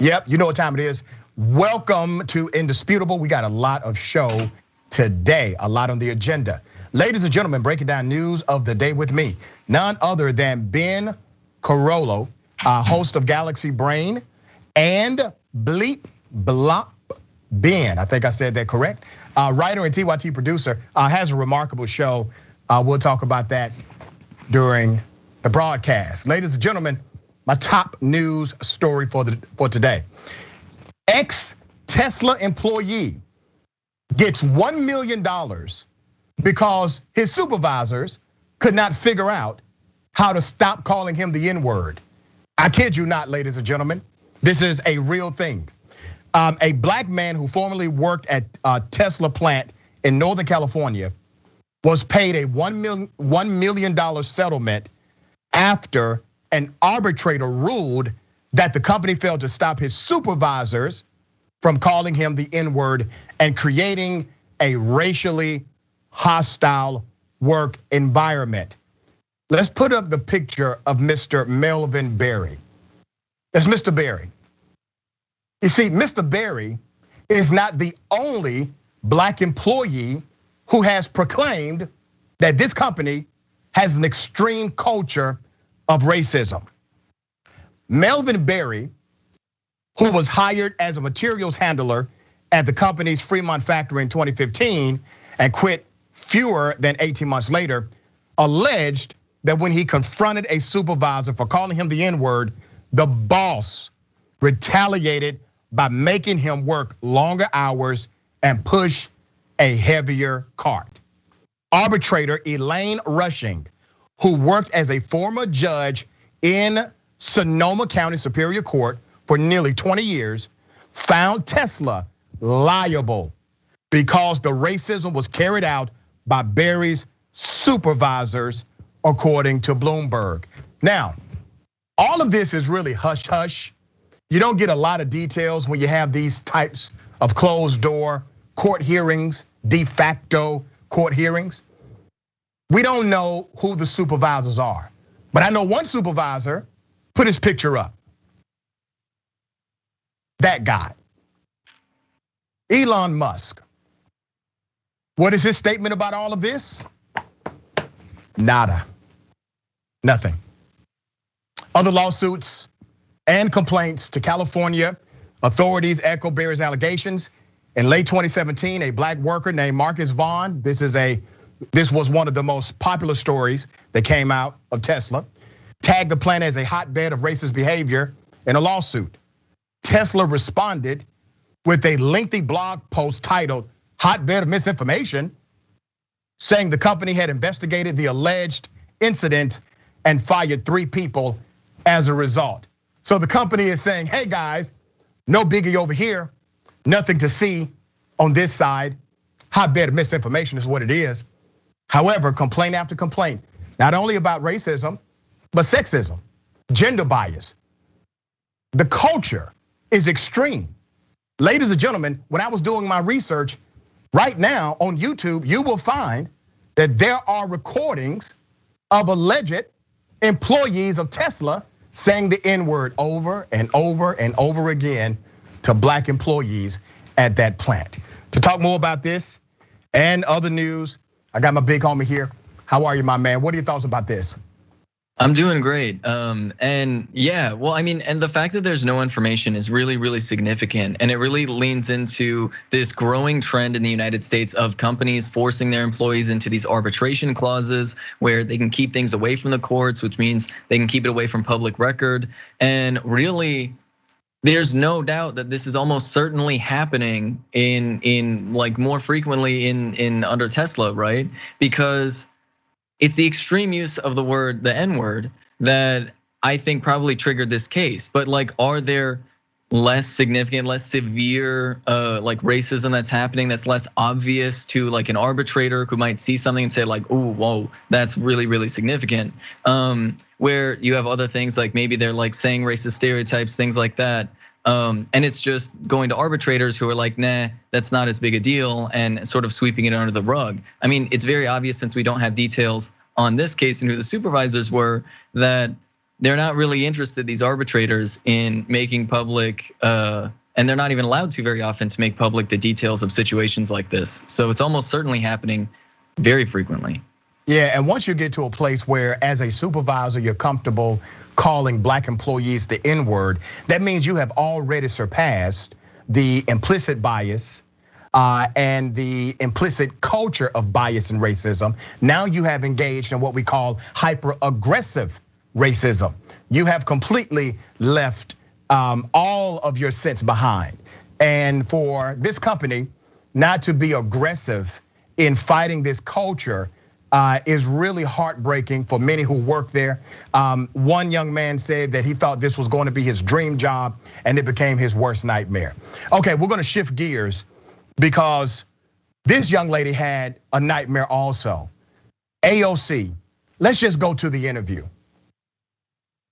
Yep, you know what time it is. Welcome to Indisputable. We got a lot of show today, a lot on the agenda. Ladies and gentlemen, breaking down news of the day with me, none other than Ben Carollo, host of Galaxy Brain, and Bleep Blop Ben. I think I said that correct. Writer and TYT producer, has a remarkable show. We'll talk about that during the broadcast. Ladies and gentlemen, my top news story for today. Ex-Tesla employee gets $1 million because his supervisors could not figure out how to stop calling him the N-word. I kid you not, ladies and gentlemen. This is a real thing. A black man who formerly worked at a Tesla plant in Northern California was paid a $1 million settlement after an arbitrator ruled that the company failed to stop his supervisors from calling him the N-word and creating a racially hostile work environment. Let's put up the picture of Mr. Melvin Berry. That's Mr. Berry. You see, Mr. Berry is not the only black employee who has proclaimed that this company has an extreme culture of racism. Melvin Berry, who was hired as a materials handler at the company's Fremont factory in 2015 and quit fewer than 18 months later, alleged that when he confronted a supervisor for calling him the N-word, the boss retaliated by making him work longer hours and push a heavier cart. Arbitrator Elaine Rushing, who worked as a former judge in Sonoma County Superior Court for nearly 20 years, found Tesla liable because the racism was carried out by Berry's supervisors, according to Bloomberg. Now, all of this is really hush-hush. You don't get a lot of details when you have these types of closed door court hearings, de facto court hearings. We don't know who the supervisors are, but I know one supervisor put his picture up. That guy, Elon Musk. What is his statement about all of this? Nada, nothing. Other lawsuits and complaints to California authorities echo Berry's allegations. In late 2017, a black worker named Marcus Vaughn, this was one of the most popular stories that came out of Tesla, tagged the plant as a hotbed of racist behavior in a lawsuit. Tesla responded with a lengthy blog post titled "Hotbed of Misinformation," saying the company had investigated the alleged incident and fired 3 people as a result. So the company is saying, hey guys, no biggie over here, nothing to see on this side. Hotbed of misinformation is what it is. However, complaint after complaint, not only about racism, but sexism, gender bias. The culture is extreme. Ladies and gentlemen, when I was doing my research, right now on YouTube, you will find that there are recordings of alleged employees of Tesla saying the N-word over and over and over again to black employees at that plant. To talk more about this and other news, I got my big homie here. How are you, my man? What are your thoughts about this? I'm doing great. And yeah, well, I mean, and the fact that there's no information is really, really significant. And it really leans into this growing trend in the United States of companies forcing their employees into these arbitration clauses where they can keep things away from the courts, which means they can keep it away from public record. And really, there's no doubt that this is almost certainly happening in like more frequently in under Tesla, right? Because it's the extreme use of the word, the N-word, that I think probably triggered this case. But like, are there less significant, less severe like racism that's happening that's less obvious to like an arbitrator who might see something and say like, oh, whoa, that's really, really significant. Where you have other things like maybe they're like saying racist stereotypes, things like that. And it's just going to arbitrators who are like, nah, that's not as big a deal, and sort of sweeping it under the rug. I mean, it's very obvious since we don't have details on this case and who the supervisors were, that they're not really interested, these arbitrators, in making public, and they're not even allowed to very often to make public the details of situations like this. So it's almost certainly happening very frequently. Yeah, and once you get to a place where as a supervisor, you're comfortable calling black employees the N-word, that means you have already surpassed the implicit bias and the implicit culture of bias and racism. Now you have engaged in what we call hyper-aggressive racism. You have completely left all of your sense behind. And for this company not to be aggressive in fighting this culture is really heartbreaking for many who work there. One young man said that he thought this was going to be his dream job and it became his worst nightmare. Okay, we're gonna shift gears because this young lady had a nightmare also. AOC, let's just go to the interview.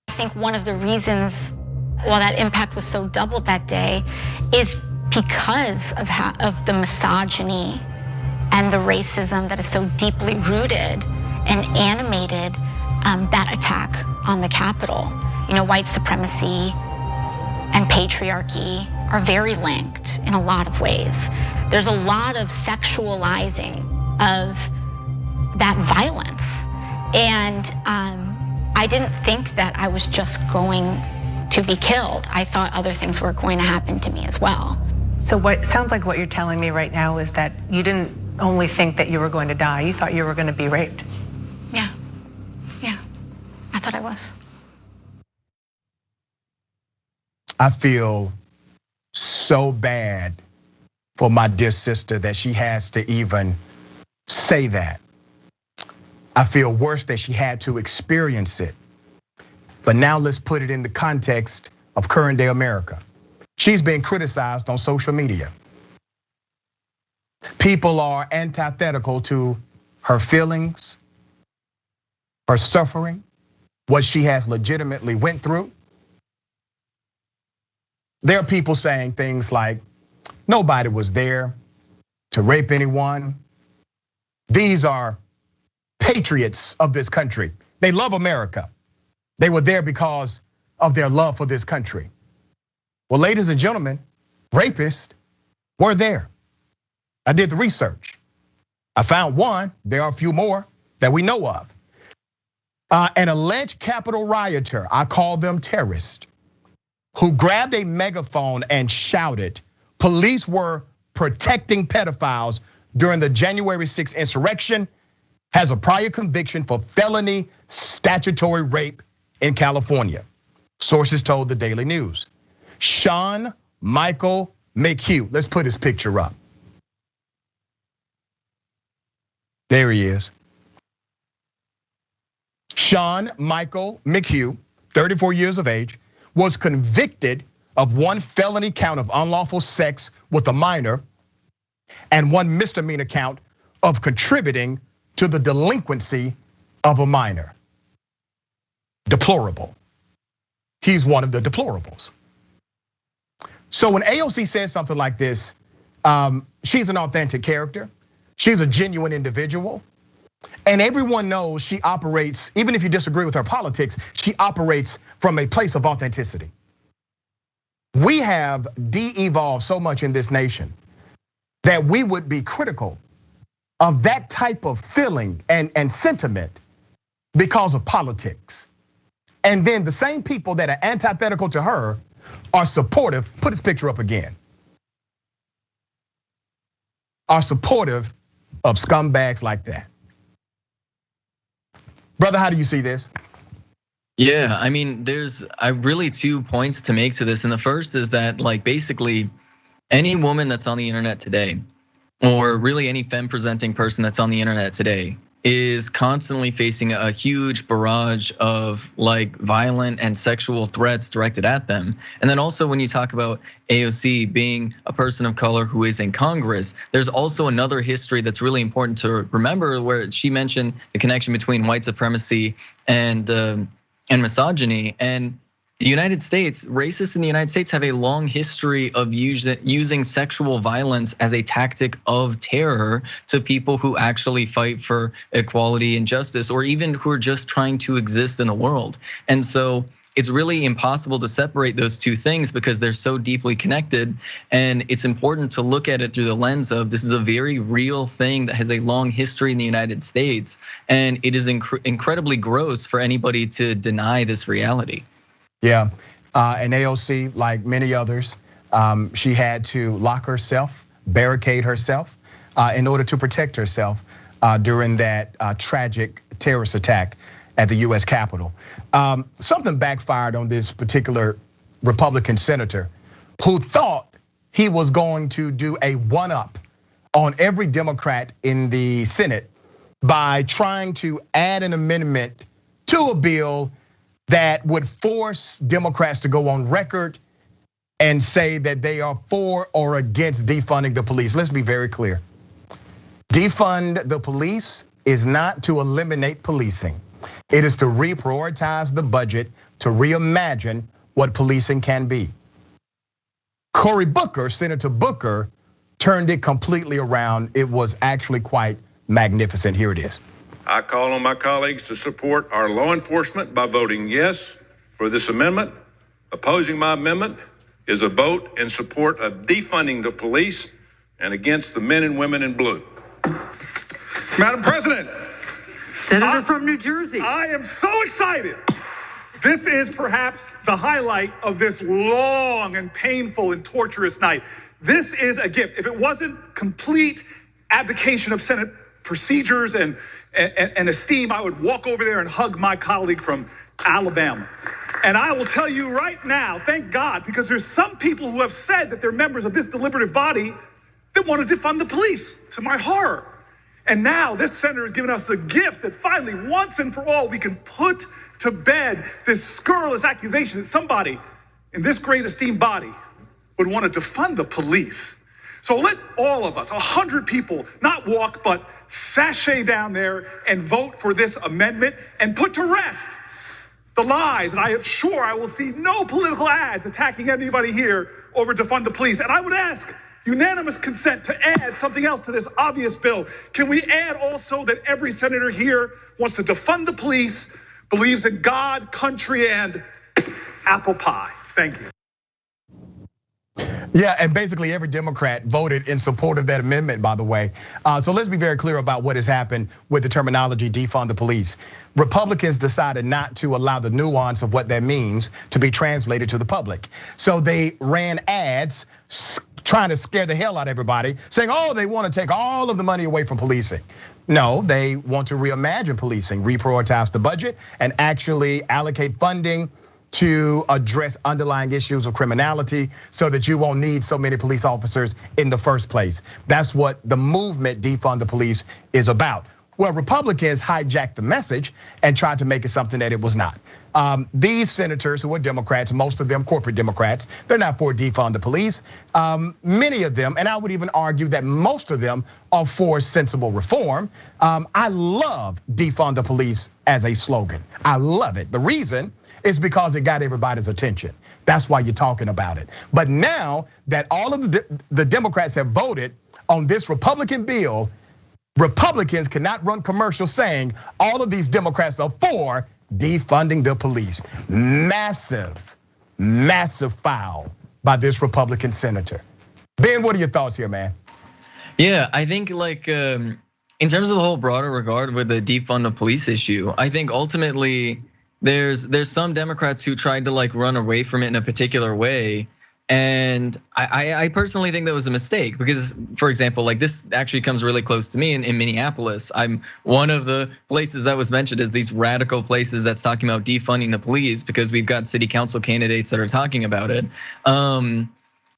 I think one of the reasons why that impact was so doubled that day is because of the misogyny and the racism that is so deeply rooted and animated that attack on the Capitol. You know, white supremacy and patriarchy are very linked in a lot of ways. There's a lot of sexualizing of that violence. And I didn't think that I was just going to be killed. I thought other things were going to happen to me as well. So what sounds like what you're telling me right now is that you didn't only think that you were going to die, you thought you were going to be raped. Yeah, I thought I was. I feel so bad for my dear sister that she has to even say that. I feel worse that she had to experience it. But now let's put it in the context of current day America. She's being criticized on social media. People are antithetical to her feelings, her suffering, what she has legitimately went through. There are people saying things like, nobody was there to rape anyone. These are patriots of this country. They love America. They were there because of their love for this country. Well, ladies and gentlemen, rapists were there. I did the research. I found one, there are a few more that we know of. An alleged Capitol rioter, I call them terrorists, who grabbed a megaphone and shouted, police were protecting pedophiles during the January 6th insurrection, has a prior conviction for felony statutory rape in California. Sources told the Daily News. Sean Michael McHugh, let's put his picture up. There he is. Sean Michael McHugh, 34 years of age, was convicted of one felony count of unlawful sex with a minor and one misdemeanor count of contributing to the delinquency of a minor. Deplorable. He's one of the deplorables. So when AOC says something like this, she's an authentic character. She's a genuine individual. And everyone knows she operates, even if you disagree with her politics, she operates from a place of authenticity. We have de-evolved so much in this nation that we would be critical of that type of feeling and sentiment because of politics. And then the same people that are antithetical to her are supportive, put his picture up again, are supportive of scumbags like that. Brother, how do you see this? Yeah, I mean, there's really 2 points to make to this. And the first is that, like, basically any woman that's on the internet today, or really any femme presenting person that's on the internet today, is constantly facing a huge barrage of like violent and sexual threats directed at them. And then also when you talk about AOC being a person of color who is in Congress, there's also another history that's really important to remember, where she mentioned the connection between white supremacy and misogyny. And The United States, racists in the United States have a long history of using sexual violence as a tactic of terror to people who actually fight for equality and justice, or even who are just trying to exist in the world. And so it's really impossible to separate those two things because they're so deeply connected. And it's important to look at it through the lens of this is a very real thing that has a long history in the United States. And it is incredibly gross for anybody to deny this reality. Yeah, and AOC, like many others, she had to lock herself, barricade herself in order to protect herself during that tragic terrorist attack at the US Capitol. Something backfired on this particular Republican senator who thought he was going to do a one-up on every Democrat in the Senate by trying to add an amendment to a bill that would force Democrats to go on record and say that they are for or against defunding the police. Let's be very clear. Defund the police is not to eliminate policing. It is to reprioritize the budget to reimagine what policing can be. Cory Booker, Senator Booker, turned it completely around. It was actually quite magnificent. Here it is. I call on my colleagues to support our law enforcement by voting yes for this amendment. Opposing my amendment is a vote in support of defunding the police and against the men and women in blue. Madam President. Senator from New Jersey. I am so excited. This is perhaps the highlight of this long and painful and torturous night. This is a gift. If it wasn't complete abdication of Senate procedures and esteem, I would walk over there and hug my colleague from Alabama. And I will tell you right now, thank God, because there's some people who have said that they're members of this deliberative body that want to defund the police, to my horror. And now this senator has given us the gift that finally, once and for all, we can put to bed this scurrilous accusation that somebody in this great esteemed body would want to defund the police. So let all of us, 100 people, not walk, but sashay down there and vote for this amendment and put to rest the lies. And I am sure I will see no political ads attacking anybody here over defund the police. And I would ask unanimous consent to add something else to this obvious bill. Can we add also that every senator here wants to defund the police, believes in God, country, and apple pie? Thank you. Yeah, and basically every Democrat voted in support of that amendment, by the way. So let's be very clear about what has happened with the terminology defund the police. Republicans decided not to allow the nuance of what that means to be translated to the public. So they ran ads trying to scare the hell out of everybody, saying, oh, they want to take all of the money away from policing. No, they want to reimagine policing, reprioritize the budget, and actually allocate funding to address underlying issues of criminality so that you won't need so many police officers in the first place. That's what the movement Defund the Police is about. Well, Republicans hijacked the message and tried to make it something that it was not. These senators who are Democrats, most of them corporate Democrats, they're not for defund the police. Many of them, and I would even argue that most of them are for sensible reform. I love defund the police as a slogan. I love it. The reason is because it got everybody's attention. That's why you're talking about it. But now that all of the Democrats have voted on this Republican bill, Republicans cannot run commercials saying all of these Democrats are for defunding the police. Massive, massive foul by this Republican senator. Ben, what are your thoughts here, man? Yeah, I think like in terms of the whole broader regard with the defund the police issue, I think ultimately there's some Democrats who tried to like run away from it in a particular way. And I personally think that was a mistake because, for example, like this actually comes really close to me in Minneapolis. I'm one of the places that was mentioned as these radical places that's talking about defunding the police because we've got city council candidates that are talking about it.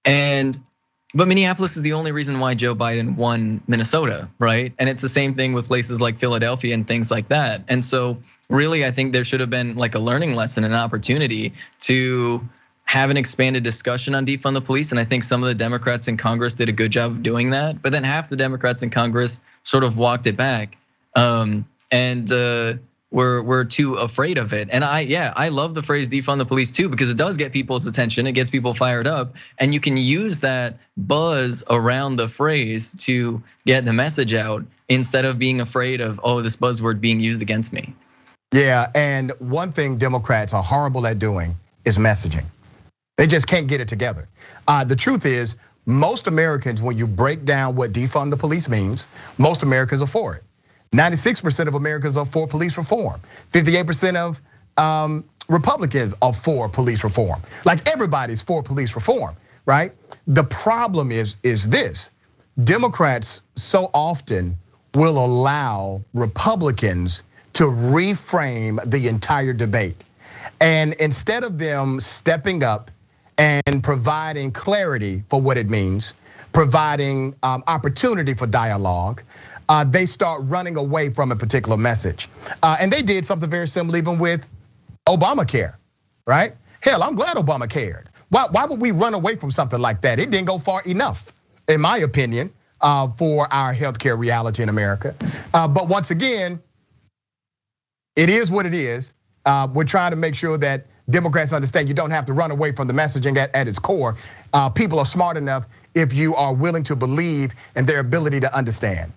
But Minneapolis is the only reason why Joe Biden won Minnesota, right? And it's the same thing with places like Philadelphia and things like that. And so really, I think there should have been like a learning lesson, an opportunity to have an expanded discussion on defund the police. And I think some of the Democrats in Congress did a good job of doing that. But then half the Democrats in Congress sort of walked it back. And we're too afraid of it. And I love the phrase defund the police too, because it does get people's attention, it gets people fired up, and you can use that buzz around the phrase to get the message out instead of being afraid of, oh, this buzzword being used against me. Yeah, and one thing Democrats are horrible at doing is messaging. They just can't get it together. The truth is, most Americans, when you break down what defund the police means, most Americans are for it. 96% of Americans are for police reform. 58% of Republicans are for police reform. Like, everybody's for police reform, right? The problem is this: Democrats so often will allow Republicans to reframe the entire debate. And instead of them stepping up and providing clarity for what it means, providing opportunity for dialogue, they start running away from a particular message. And they did something very similar even with Obamacare, right? Hell, I'm glad Obama cared. Why would we run away from something like that? It didn't go far enough, in my opinion, for our healthcare reality in America. But once again, it is what it is. We're trying to make sure that Democrats understand you don't have to run away from the messaging at its core. People are smart enough if you are willing to believe in their ability to understand.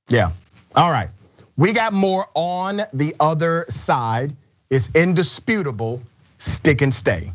Yeah, all right. We got more on the other side. It's indisputable, stick and stay.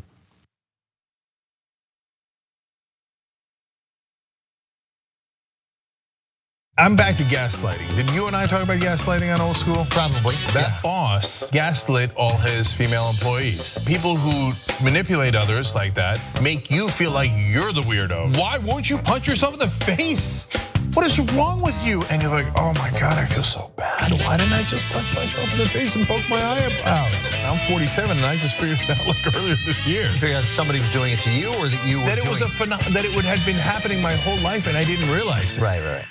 I'm back to gaslighting. Did you and I talk about gaslighting on Old School? Probably. That boss gaslit all his female employees. People who manipulate others like that make you feel like you're the weirdo. Why won't you punch yourself in the face? What is wrong with you? And you're like, oh my God, I feel so bad. Why didn't I just punch myself in the face and poke my eye out? I'm 47 and I just figured it out like earlier this year. You figured out somebody was doing it to you, or that you were that it was that it would have been happening my whole life and I didn't realize it. Right.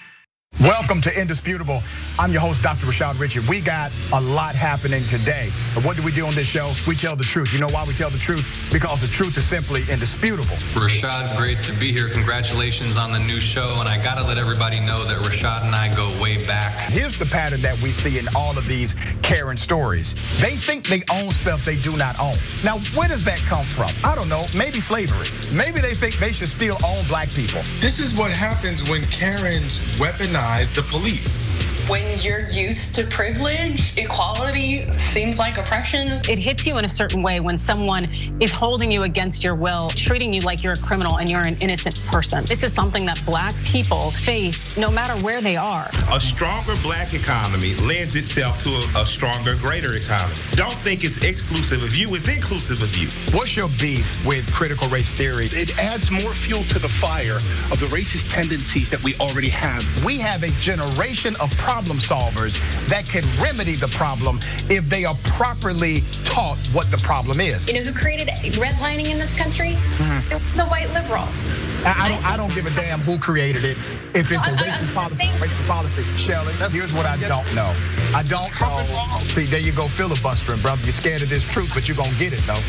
Welcome to Indisputable. I'm your host, Dr. Rashad Richard. We got a lot happening today. And what do we do on this show? We tell the truth. You know why we tell the truth? Because the truth is simply indisputable. Rashad, great to be here. Congratulations on the new show. And I gotta let everybody know that Rashad and I go way back. Here's the pattern that we see in all of these Karen stories. They think they own stuff they do not own. Now, where does that come from? I don't know, maybe slavery. Maybe they think they should still own black people. This is what happens when Karens weaponize the police. When you're used to privilege, equality seems like oppression. It hits you in a certain way when someone is holding you against your will, treating you like you're a criminal and you're an innocent person. This is something that black people face no matter where they are. A stronger black economy lends itself to a stronger, greater economy. Don't think it's exclusive of you, it's inclusive of you. What's your beef with critical race theory? It adds more fuel to the fire of the racist tendencies that we already have. We have a generation of problem solvers that can remedy the problem if they are properly taught what the problem is. You know who created redlining in this country? The white liberal. I don't give a damn who created it. If it's a racist policy, Shelley, here's what I don't know. I don't know. See, there you go filibustering, brother. You're scared of this truth, but you're gonna get it though.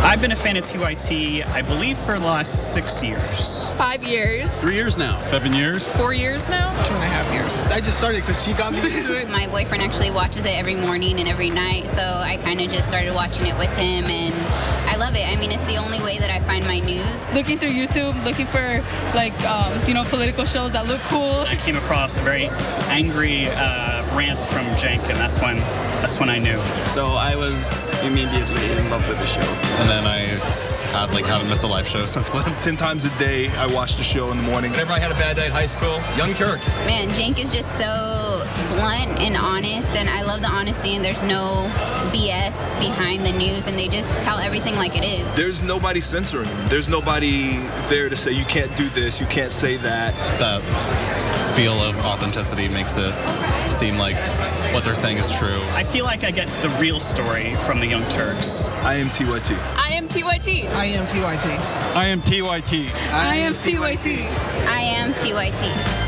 I've been a fan of TYT, I believe, for the last 6 years. 5 years. 3 years now. 7 years. 4 years now. 2.5 years. I just started because she got me into it. My boyfriend actually watches it every morning and every night, so I kind of just started watching it with him, and I love it. I mean, it's the only way that I find my news. Looking through YouTube, looking for like, political shows that look cool. I came across a very angry rant from Cenk, and that's when I knew. So I was immediately in love with the show. And then I haven't missed a live show since then. 10 times a day, I watched the show in the morning. Whenever I had a bad day at high school, Young Turks. Man, Cenk is just so blunt and honest, and I love the honesty, and there's no BS behind the news, and they just tell everything like it is. There's nobody censoring them. There's nobody there to say, you can't do this, you can't say that. That feel of authenticity makes it seem like what they're saying is true. I feel like I get the real story from the Young Turks. I am TYT. I am TYT. I am TYT. I am TYT. I am TYT. I am TYT.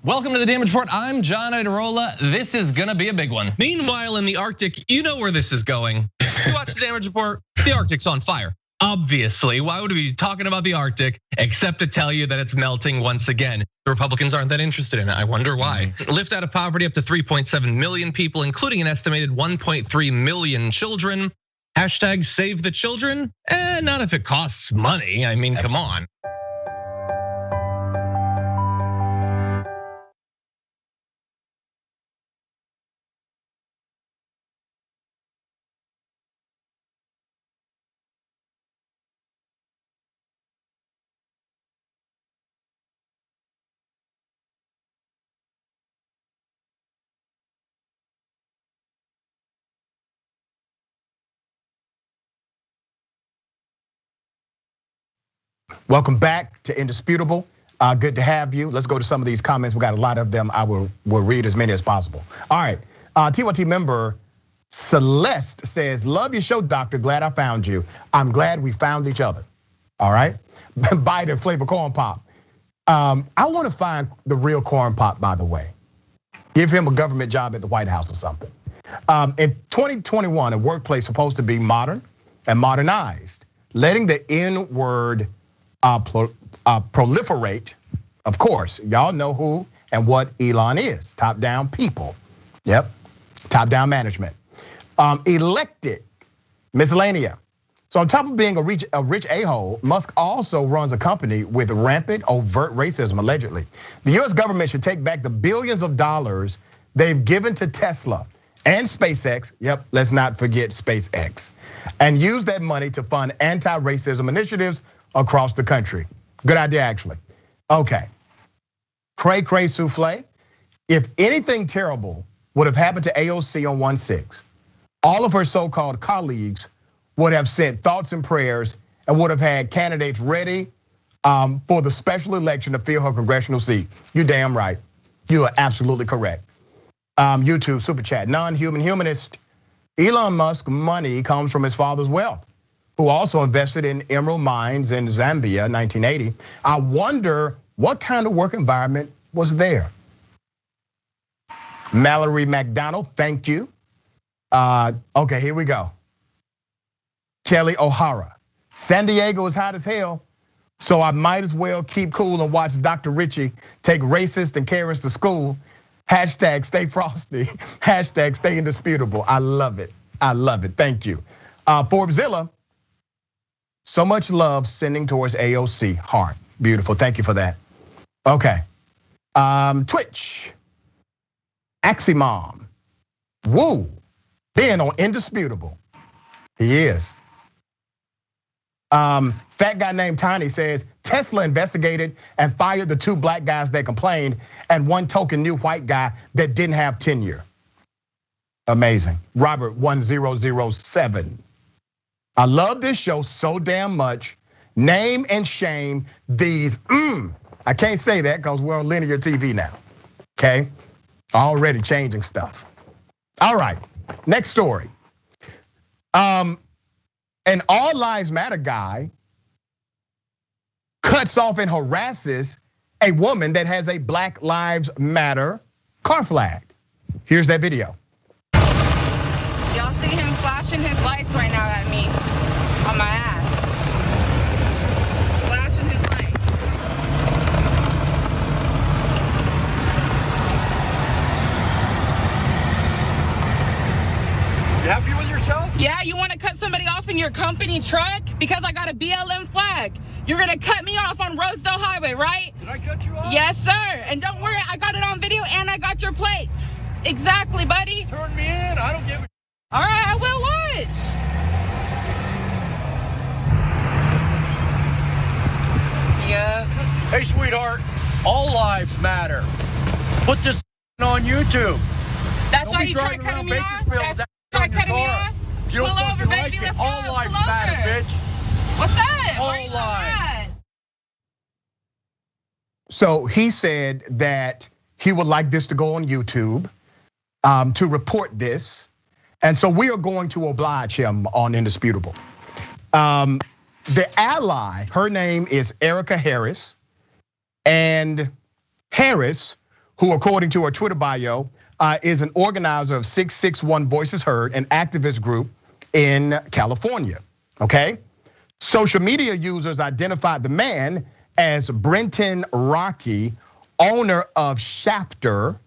Welcome to the Damage Report. I'm John Iadarola. This is gonna be a big one. Meanwhile, in the Arctic, you know where this is going. You watch the Damage Report, the Arctic's on fire. Obviously, why would we be talking about the Arctic except to tell you that it's melting once again? The Republicans aren't that interested in it. I wonder why. Lift out of poverty up to 3.7 million people, including an estimated 1.3 million children. Hashtag save the children? Not if it costs money. I mean, come on. Welcome back to Indisputable. Good to have you. Let's go to some of these comments. We got a lot of them. I will read as many as possible. All right, TYT member Celeste says, love your show, doctor. Glad I found you. I'm glad we found each other. All right, Biden flavor corn pop. I want to find the real corn pop, by the way. Give him a government job at the White House or something. In 2021, a workplace supposed to be modern and modernized, letting the N-word proliferate. Of course, y'all know who and what Elon is. Top-down people. Yep, top-down management. Elected miscellanea. So on top of being a rich a-hole, Musk also runs a company with rampant overt racism, allegedly. The US government should take back the billions of dollars they've given to Tesla and SpaceX, yep, let's not forget SpaceX, and use that money to fund anti-racism initiatives across the country. Good idea, actually. Okay, cray souffle. If anything terrible would have happened to AOC on 1/6, all of her so-called colleagues would have sent thoughts and prayers and would have had candidates ready for the special election to fill her congressional seat. You're damn right. You are absolutely correct. YouTube super chat, non-human humanist. Elon Musk money comes from his father's wealth, who also invested in emerald mines in Zambia in 1980. I wonder what kind of work environment was there. Mallory McDonald, thank you. Okay, here we go. Kelly O'Hara, San Diego is hot as hell, so I might as well keep cool and watch Dr. Richie take racists and Karens to school. Hashtag stay frosty, hashtag stay indisputable. I love it, thank you. Forbesilla, so much love sending towards AOC, heart, beautiful, thank you for that. Okay, Twitch, Aximom, woo, being on indisputable, he is. Fat guy named Tiny says Tesla investigated and fired the 2 black guys that complained and 1 token new white guy that didn't have tenure. Amazing. Robert 1007. I love this show so damn much. Name and shame these. I can't say that because we're on linear TV now. Okay, already changing stuff. All right, next story. An All Lives Matter guy cuts off and harasses a woman that has a Black Lives Matter car flag. Here's that video. Y'all see him flashing his lights right now at me on my ass. Flashing his lights. You happy with yourself? Yeah, you want to cut somebody off in your company truck because I got a BLM flag? You're gonna cut me off on Rosedale Highway, right? Did I cut you off? Yes, sir. And don't worry, I got it on video and I got your plates. Exactly, buddy. Turn me in. I don't give a. All right, I will watch. Yeah. Hey, sweetheart. All lives matter. Put this on YouTube. That's Don't why be you tried driving cutting around me off? Bakersfield That's why you tried cutting me off? If you don't Pull fucking over, like baby. it, Let's all go. lives Pull matter, over. bitch. What's that? All Why are you so lives. mad? So he said that he would like this to go on YouTube to report this. And so we are going to oblige him on Indisputable. The ally, her name is Erica Harris. And Harris who according to her Twitter bio, is an organizer of 661 Voices Heard, an activist group in California, okay? Social media users identified the man as Brenton Rocky, owner of Shafter,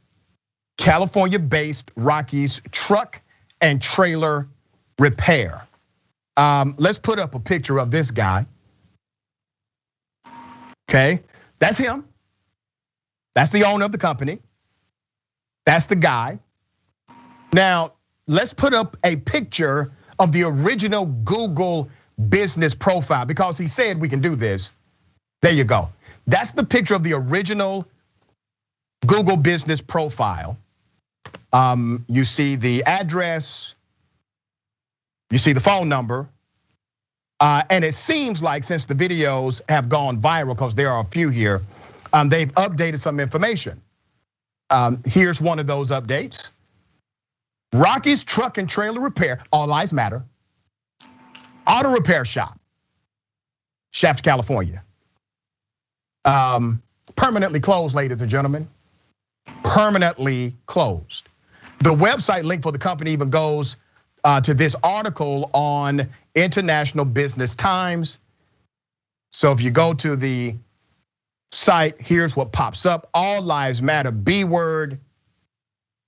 California-based Rocky's truck and trailer repair. Let's put up a picture of this guy. Okay, that's him. That's the owner of the company. That's the guy. Now, let's put up a picture of the original Google business profile because he said we can do this. There you go. That's the picture of the original Google business profile. You see the address, you see the phone number, and it seems like since the videos have gone viral, because there are a few here, they've updated some information. Here's one of those updates. Rocky's truck and trailer repair, all lives matter. Auto repair shop, Shafter, California. Permanently closed, ladies and gentlemen. Permanently closed. The website link for the company even goes to this article on International Business Times. So if you go to the site, here's what pops up. All lives matter, B word.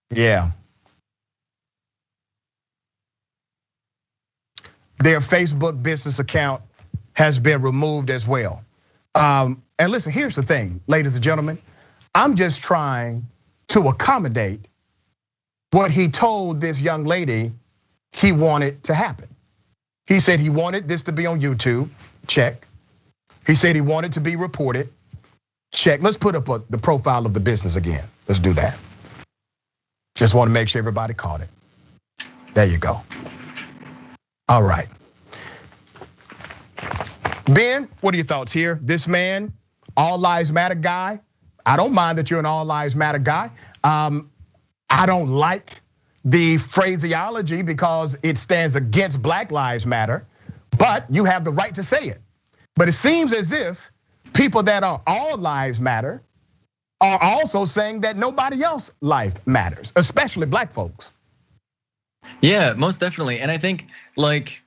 Yeah. Their Facebook business account has been removed as well. And listen, here's the thing, ladies and gentlemen. I'm just trying to accommodate what he told this young lady he wanted to happen. He said he wanted this to be on YouTube, check. He said he wanted to be reported, check. Let's put up the profile of the business again. Let's do that. Just want to make sure everybody caught it. There you go. All right. Ben, what are your thoughts here? This man, all lives matter guy. I don't mind that you're an all lives matter guy. I don't like the phraseology because it stands against Black Lives Matter, but you have the right to say it. But it seems as if people that are all lives matter are also saying that nobody else's life matters, especially black folks. Yeah, most definitely. And I think like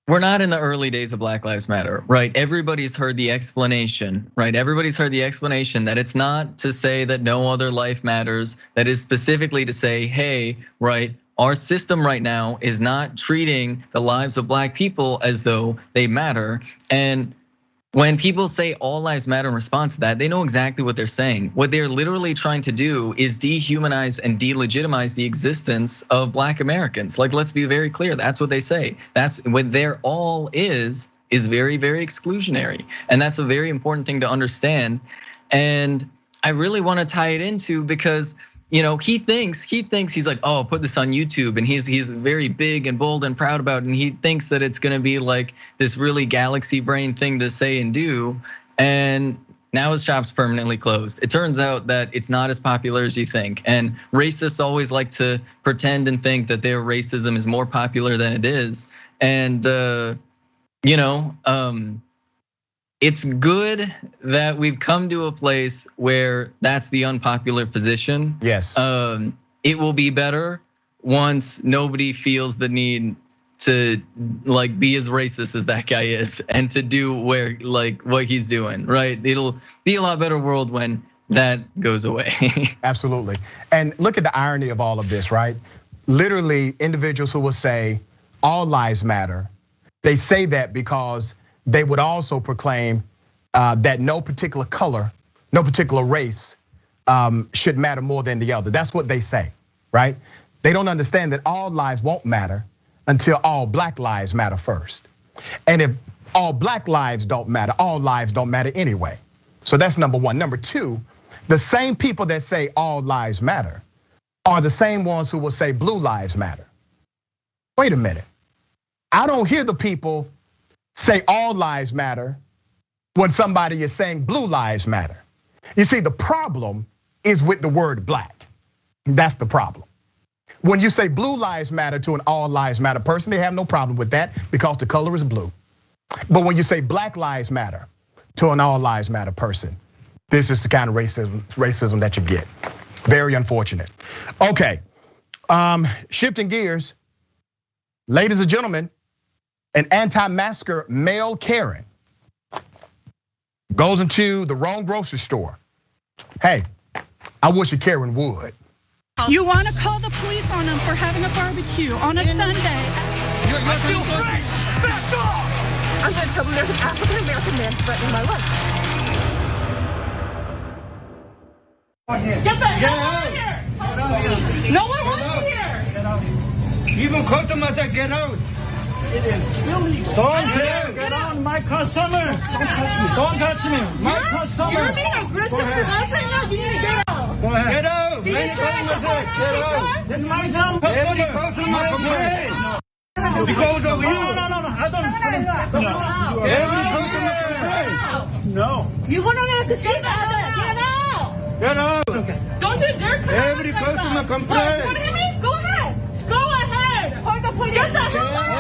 we're not in the early days of Black Lives Matter, right? Everybody's heard the explanation, right? Everybody's heard the explanation that it's not to say that no other life matters, that is specifically to say, hey, right, our system right now is not treating the lives of black people as though they matter. And when people say all lives matter in response to that, they know exactly what they're saying. What they're literally trying to do is dehumanize and delegitimize the existence of black Americans. Like, let's be very clear, that's what they say. That's what their all is very, very exclusionary. And that's a very important thing to understand. And I really wanna tie it into because he thinks he's like, oh, put this on YouTube, and he's very big and bold and proud about it, and he thinks that it's gonna be like this really galaxy brain thing to say and do, and now his shop's permanently closed. It turns out that it's not as popular as you think, and racists always like to pretend and think that their racism is more popular than it is, and it's good that we've come to a place where that's the unpopular position. Yes. It will be better once nobody feels the need to like be as racist as that guy is and to do what he's doing, right? It'll be a lot better world when that goes away. Absolutely. And look at the irony of all of this, right? Literally individuals who will say all lives matter. They say that because they would also proclaim that no particular color, no particular race should matter more than the other. That's what they say, right? They don't understand that all lives won't matter until all black lives matter first. And if all black lives don't matter, all lives don't matter anyway. So that's number one. Number two, the same people that say all lives matter are the same ones who will say blue lives matter. Wait a minute. I don't hear the people say all lives matter when somebody is saying blue lives matter. You see, the problem is with the word black. That's the problem. When you say blue lives matter to an all lives matter person, they have no problem with that because the color is blue. But when you say black lives matter to an all lives matter person, This is the kind of racism that you get. Very unfortunate. Okay, shifting gears. Ladies and gentlemen, an anti-masker male Karen goes into the wrong grocery store. Hey, I wish a Karen would. You want to call the police on them for having a barbecue on a Sunday. I feel free! Back off! I'm going to tell them there's an African-American man threatening my life. Get the hell out of here! No one wants you here! Get out. Even customers that get out. It is illegal. Don't get on my customer. Don't touch me. My customer. You're being aggressive to us right now. You need to get out. Go ahead. Get out. Did you try to get out? This is my customer. Every customer complains. Because of you. No. I don't. No. Every customer complains. No. You want to get out. Get out. Don't do dirt. Every customer complains. You want to hit me? Go ahead. Go ahead. Hold the police. Get the hell out.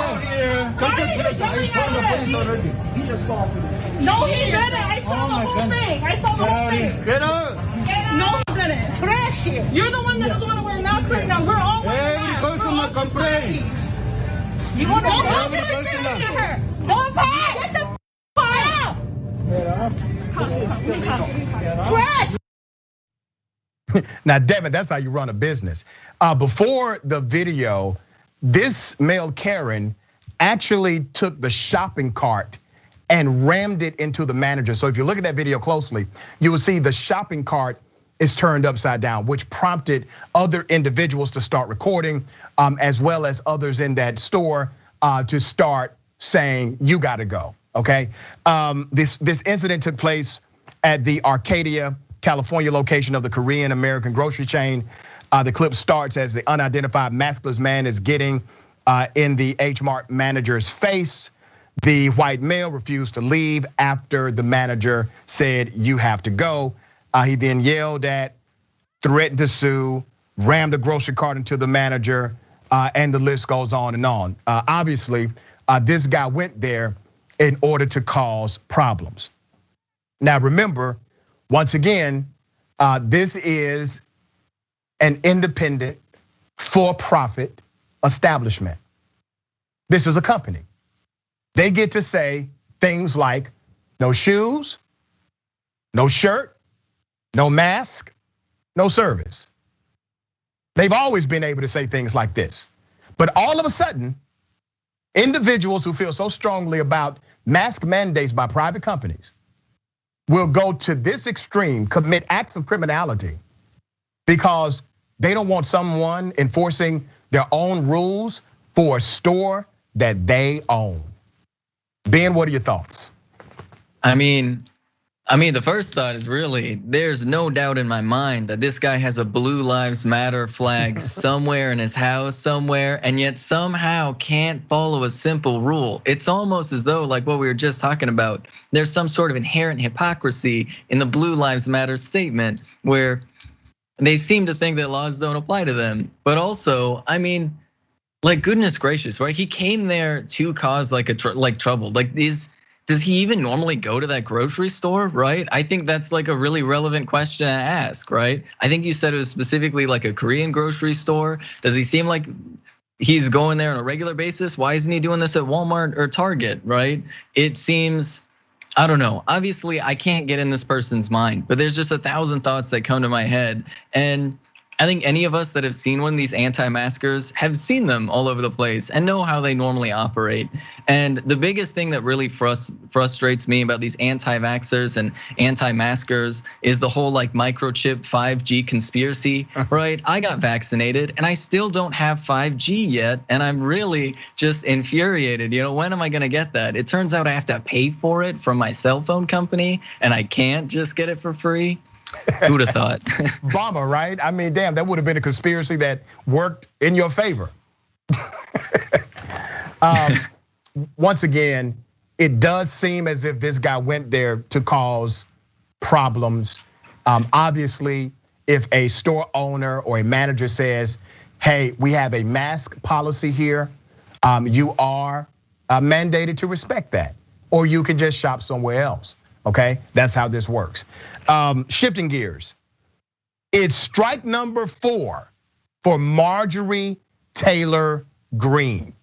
Why are you yelling at him? He assaulted me. No, he didn't. I saw the whole thing. I saw the whole thing. Get out. No, he didn't. Trash you. You're the one that doesn't want to wear a mask right now. We're all wearing masks. Every customer complains. You want to go to her? Go back. Get the out. Trash. Now, Devin, that's how you run a business. Before the video, this male Karen actually took the shopping cart and rammed it into the manager. So if you look at that video closely, you will see the shopping cart is turned upside down, which prompted other individuals to start recording, as well as others in that store to start saying, you gotta go, okay? This incident took place at the Arcadia, California location of the Korean American grocery chain. The clip starts as the unidentified maskless man is getting in the H Mart manager's face. The white male refused to leave after the manager said, you have to go. He then yelled at, threatened to sue, rammed a grocery cart into the manager, and the list goes on and on. Obviously, this guy went there in order to cause problems. Now remember, once again, this is an independent, for-profit establishment. This is a company. They get to say things like no shoes, no shirt, no mask, no service. They've always been able to say things like this. But all of a sudden, individuals who feel so strongly about mask mandates by private companies will go to this extreme, commit acts of criminality because they don't want someone enforcing their own rules for a store that they own. Ben, what are your thoughts? I mean, the first thought is really, there's no doubt in my mind that this guy has a Blue Lives Matter flag somewhere in his house somewhere, and yet somehow can't follow a simple rule. It's almost as though, like what we were just talking about, there's some sort of inherent hypocrisy in the Blue Lives Matter statement where they seem to think that laws don't apply to them. But also, I mean, like goodness gracious, right? He came there to cause like trouble. Like does he even normally go to that grocery store, right? I think that's like a really relevant question to ask, right? I think you said it was specifically like a Korean grocery store. Does he seem like he's going there on a regular basis? Why isn't he doing this at Walmart or Target, right? It seems, I don't know. Obviously, I can't get in this person's mind, but there's just 1,000 thoughts that come to my head. And I think any of us that have seen one of these anti-maskers have seen them all over the place and know how they normally operate. And the biggest thing that really frustrates me about these anti-vaxxers and anti-maskers is the whole like microchip 5G conspiracy, right? I got vaccinated and I still don't have 5G yet. And I'm really just infuriated. When am I gonna get that? It turns out I have to pay for it from my cell phone company and I can't just get it for free. Who'd have thought? Bummer, right? I mean, damn, that would have been a conspiracy that worked in your favor. Once again, it does seem as if this guy went there to cause problems. Obviously, if a store owner or a manager says, hey, we have a mask policy here, you are mandated to respect that, or you can just shop somewhere else. okay? That's how this works. Shifting gears. It's strike number 4 for Marjorie Taylor Greene.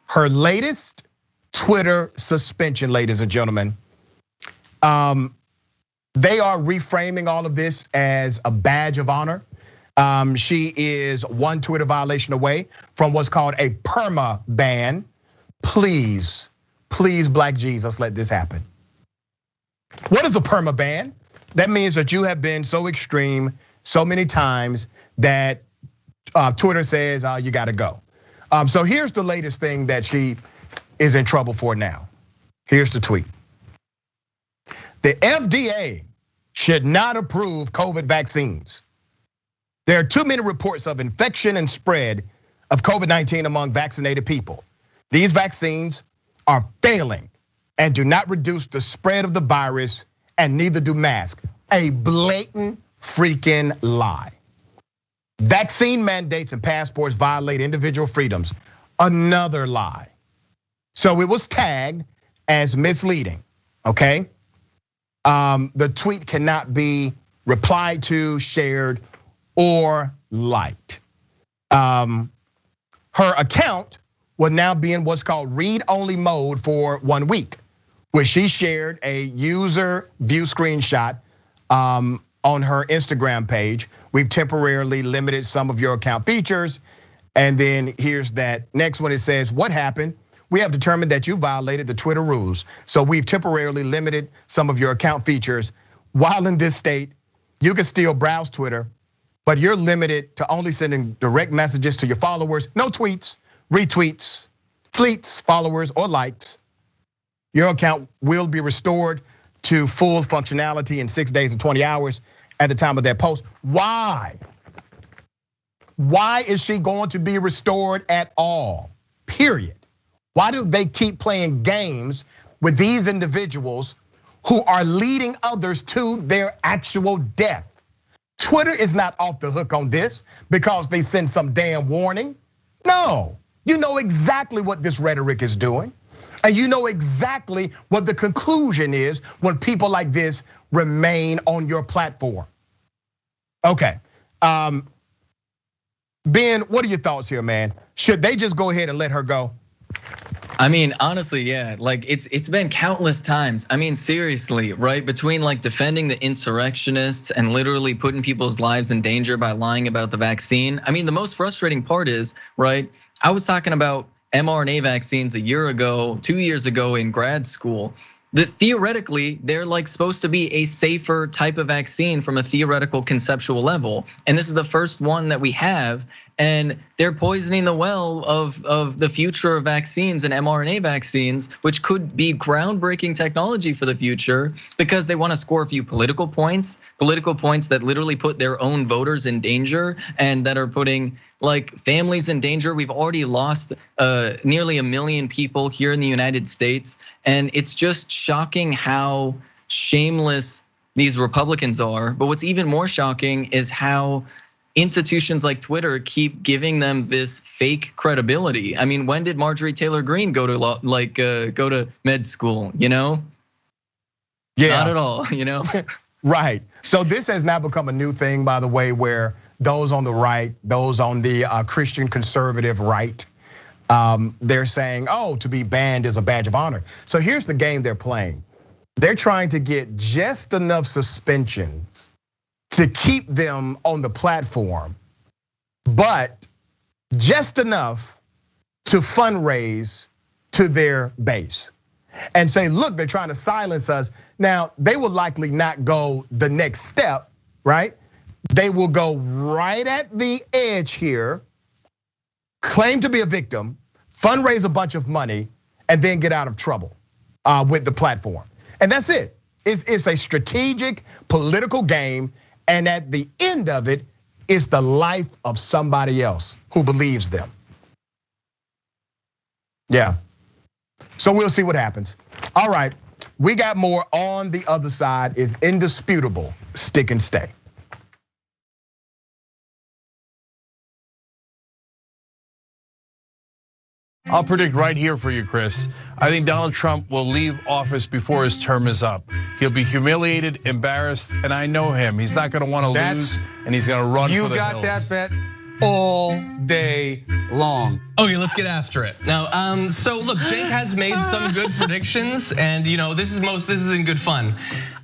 Her latest Twitter suspension, ladies and gentlemen. They are reframing all of this as a badge of honor. She is one Twitter violation away from what's called a perma ban. Please, Black Jesus, let this happen. What is a perma ban? That means that you have been so extreme so many times that Twitter says you gotta go. So here's the latest thing that she is in trouble for now. Here's the tweet. The FDA should not approve COVID vaccines. There are too many reports of infection and spread of COVID-19 among vaccinated people. These vaccines are failing and do not reduce the spread of the virus, and neither do masks. A blatant freaking lie. Vaccine mandates and passports violate individual freedoms. Another lie. So it was tagged as misleading, okay? The tweet cannot be replied to, shared, or liked. Her account will now be in what's called read-only mode for 1 week, where she shared a user view screenshot on her Instagram page. We've temporarily limited some of your account features. And then here's that next one. It says, what happened? We have determined that you violated the Twitter rules. So we've temporarily limited some of your account features. While in this state, you can still browse Twitter, but you're limited to only sending direct messages to your followers. No tweets, retweets, fleets, followers, or likes. Your account will be restored to full functionality in 6 days and 20 hours at the time of that post. Why? Why is she going to be restored at all? Period. Why do they keep playing games with these individuals who are leading others to their actual death? Twitter is not off the hook on this because they send some damn warning. No, you know exactly what this rhetoric is doing. And you know exactly what the conclusion is when people like this remain on your platform. Okay, Ben, what are your thoughts here, man? Should they just go ahead and let her go? I mean, honestly, yeah, like it's been countless times. I mean, seriously, right? Between like defending the insurrectionists and literally putting people's lives in danger by lying about the vaccine. I mean, the most frustrating part is, right? I was talking about mRNA vaccines a year ago, 2 years ago in grad school. That theoretically, they're like supposed to be a safer type of vaccine from a theoretical conceptual level. And this is the first one that we have. And they're poisoning the well of the future of vaccines and mRNA vaccines, which could be groundbreaking technology for the future because they want to score a few political points that literally put their own voters in danger and that are putting like families in danger. We've already lost nearly 1 million people here in the United States. And it's just shocking how shameless these Republicans are. But what's even more shocking is how institutions like Twitter keep giving them this fake credibility. I mean, when did Marjorie Taylor Greene go to med school, you know? Yeah. Not at all, you know? Right, so this has now become a new thing, by the way, where those on the right, those on the Christian conservative right, they're saying, to be banned is a badge of honor. So here's the game they're playing. They're trying to get just enough suspensions to keep them on the platform, but just enough to fundraise to their base and say, look, they're trying to silence us. Now, they will likely not go the next step, right? They will go right at the edge here, claim to be a victim, fundraise a bunch of money, and then get out of trouble with the platform. And that's it. It's a strategic political game. And at the end of it is the life of somebody else who believes them. Yeah. So we'll see what happens. All right, we got more on the other side. Is indisputable. Stick and stay. I'll predict right here for you, Chris. I think Donald Trump will leave office before his term is up. He'll be humiliated, embarrassed, and I know him. He's not going to want to lose, and he's going to run for the hills. You got that bet all day long. Okay, let's get after it. Now, so look, Jake has made some good predictions, and this is in good fun.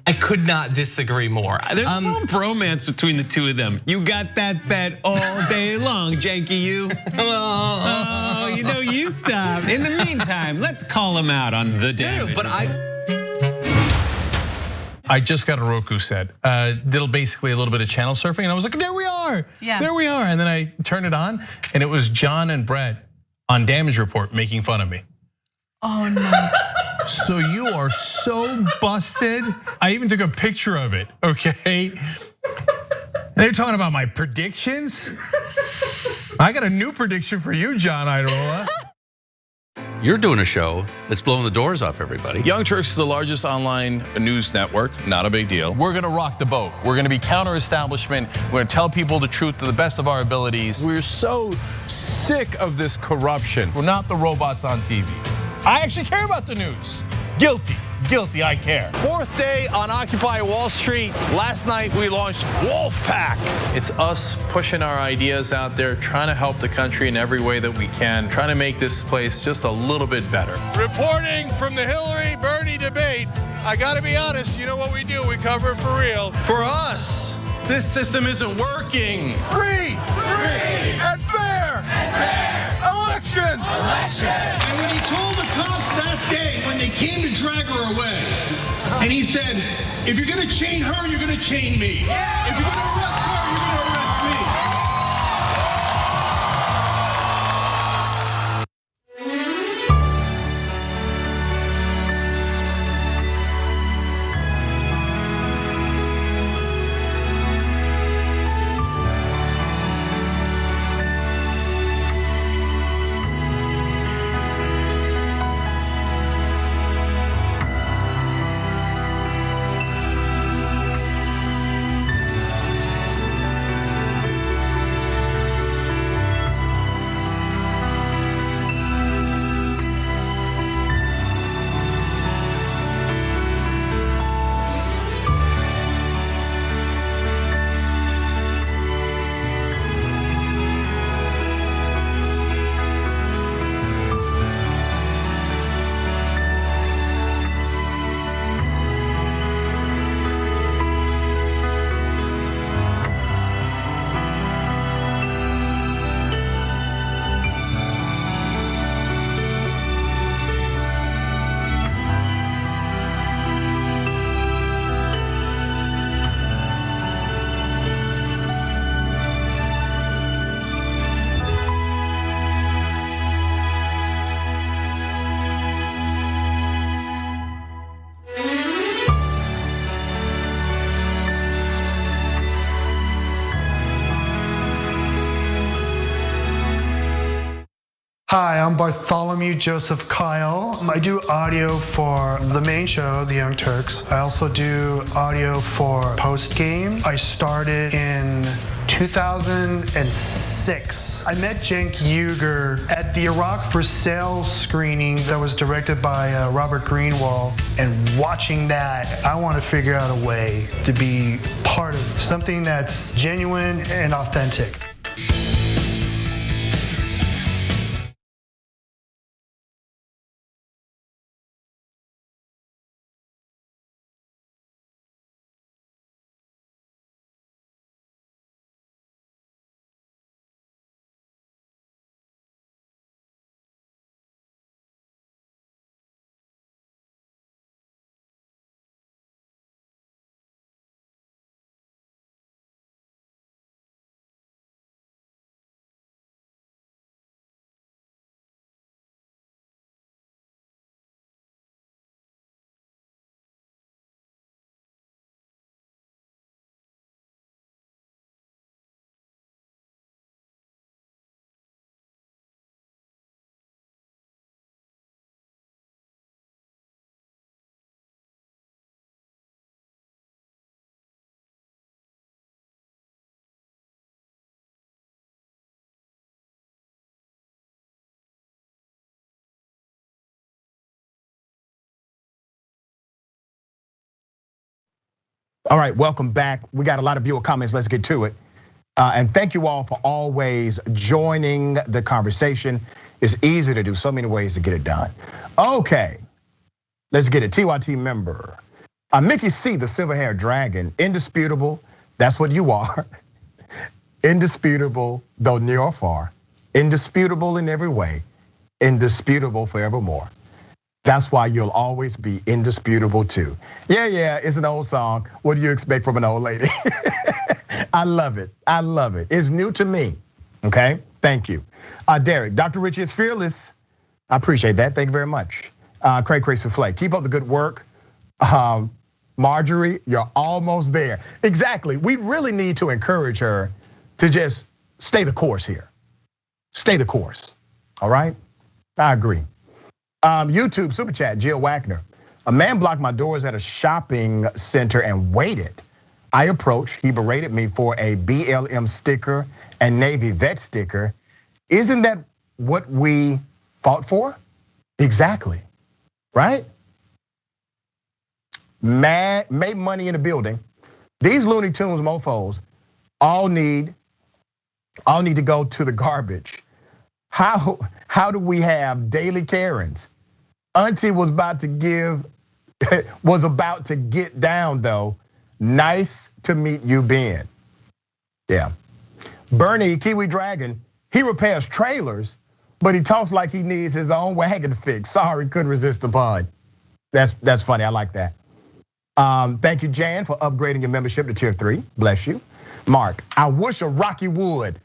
I could not disagree more. There's no bromance between the two of them. You got that bet all day long, Janky, you. Oh, you stop. In the meantime, let's call him out on the damage. No, but I just got a Roku set. Did basically a little bit of channel surfing, and I was like, there we are. Yeah. There we are. And then I turned it on, and it was John and Brett on Damage Report making fun of me. Oh no. So you are so busted. I even took a picture of it, okay? They're talking about my predictions. I got a new prediction for you, John Iadarola. You're doing a show that's blowing the doors off everybody. Young Turks is the largest online news network, not a big deal. We're gonna rock the boat. We're gonna be counter-establishment. We're gonna tell people the truth to the best of our abilities. We're so sick of this corruption. We're not the robots on TV. I actually care about the news. Guilty, I care. Fourth day on Occupy Wall Street. Last night we launched Wolfpack. It's us pushing our ideas out there, trying to help the country in every way that we can, trying to make this place just a little bit better. Reporting from the Hillary-Bernie debate, I gotta be honest, you know what we do, we cover it for real. For us, this system isn't working. Free and fair elections. And when he told the cops that day, when they came to drag her away, and he said, if you're gonna chain her, you're gonna chain me. If you're gonna arrest her, you're gonna arrest me. Hi, I'm Bartholomew Joseph Kyle. I do audio for the main show, The Young Turks. I also do audio for Post Game. I started in 2006. I met Cenk Uygur at the Iraq for Sale screening that was directed by Robert Greenwald. And watching that, I want to figure out a way to be part of something that's genuine and authentic. All right, welcome back. We got a lot of viewer comments. Let's get to it. And thank you all for always joining the conversation. It's easy to do, so many ways to get it done. Okay, let's get it. TYT member. Mickey C, the silver-haired dragon, indisputable. That's what you are. Indisputable, though near or far. Indisputable in every way. Indisputable forevermore. That's why you'll always be indisputable too. Yeah, it's an old song. What do you expect from an old lady? I love it. I love it. It's new to me. Okay, thank you. Derek, Dr. Richie is fearless. I appreciate that. Thank you very much. Cray Souffle, keep up the good work. Marjorie, you're almost there. Exactly. We really need to encourage her to just stay the course here. Stay the course. All right? I agree. YouTube super chat, Jill Wagner. A man blocked my doors at a shopping center and waited. I approached, he berated me for a BLM sticker and Navy vet sticker. Isn't that what we fought for? Exactly, right? Made money in the building. These Looney Tunes mofos all need to go to the garbage. How do we have daily Karens? Auntie was about to get down though. Nice to meet you, Ben. Yeah. Bernie, Kiwi Dragon, he repairs trailers, but he talks like he needs his own wagon to fix. Sorry, couldn't resist the pun. That's funny, I like that. Thank you, Jan, for upgrading your membership to tier 3. Bless you. Mark, I wish a Rocky would.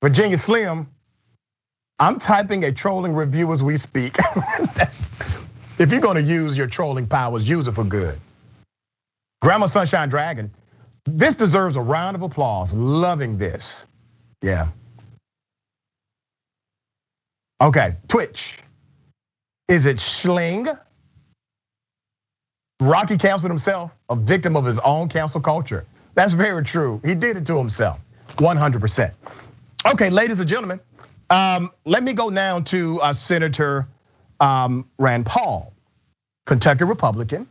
Virginia Slim, I'm typing a trolling review as we speak. If you're gonna use your trolling powers, use it for good. Grandma Sunshine Dragon, this deserves a round of applause. Loving this. Yeah. Okay, Twitch. Is it Schling? Rocky counseled himself a victim of his own cancel culture. That's very true. He did it to himself, 100%. Okay, ladies and gentlemen, let me go now to Senator Rand Paul, Kentucky Republican.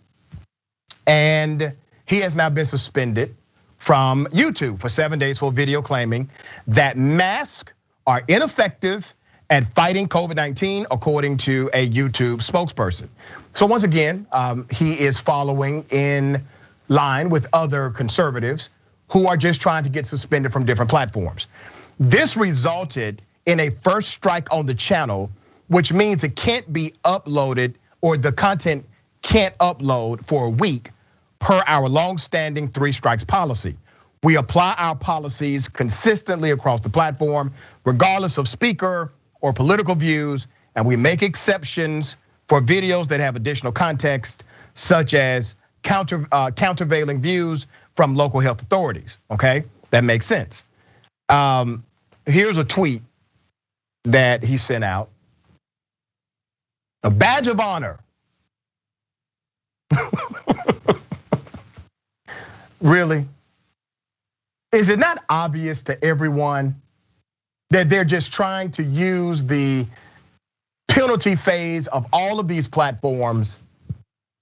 And he has now been suspended from YouTube for 7 days for a video claiming that masks are ineffective at fighting COVID-19, according to a YouTube spokesperson. So once again, he is following in line with other conservatives who are just trying to get suspended from different platforms. This resulted in a first strike on the channel, which means it can't be uploaded, or the content can't upload for a week per our long-standing 3 strikes policy. We apply our policies consistently across the platform, regardless of speaker or political views, and we make exceptions for videos that have additional context, such as countervailing views from local health authorities, okay? That makes sense. Here's a tweet that he sent out. A badge of honor. Really? Is it not obvious to everyone that they're just trying to use the penalty phase of all of these platforms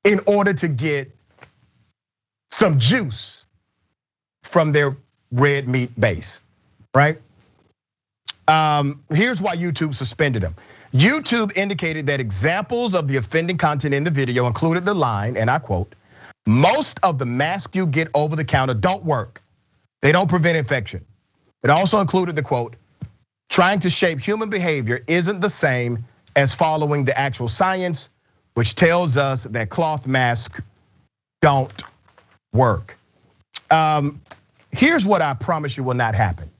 in order to get some juice from their red meat base, right? Here's why YouTube suspended him. YouTube indicated that examples of the offending content in the video included the line, and I quote, "Most of the masks you get over the counter don't work. They don't prevent infection." It also included the quote, "Trying to shape human behavior isn't the same as following the actual science, which tells us that cloth masks don't work." Here's what I promise you will not happen.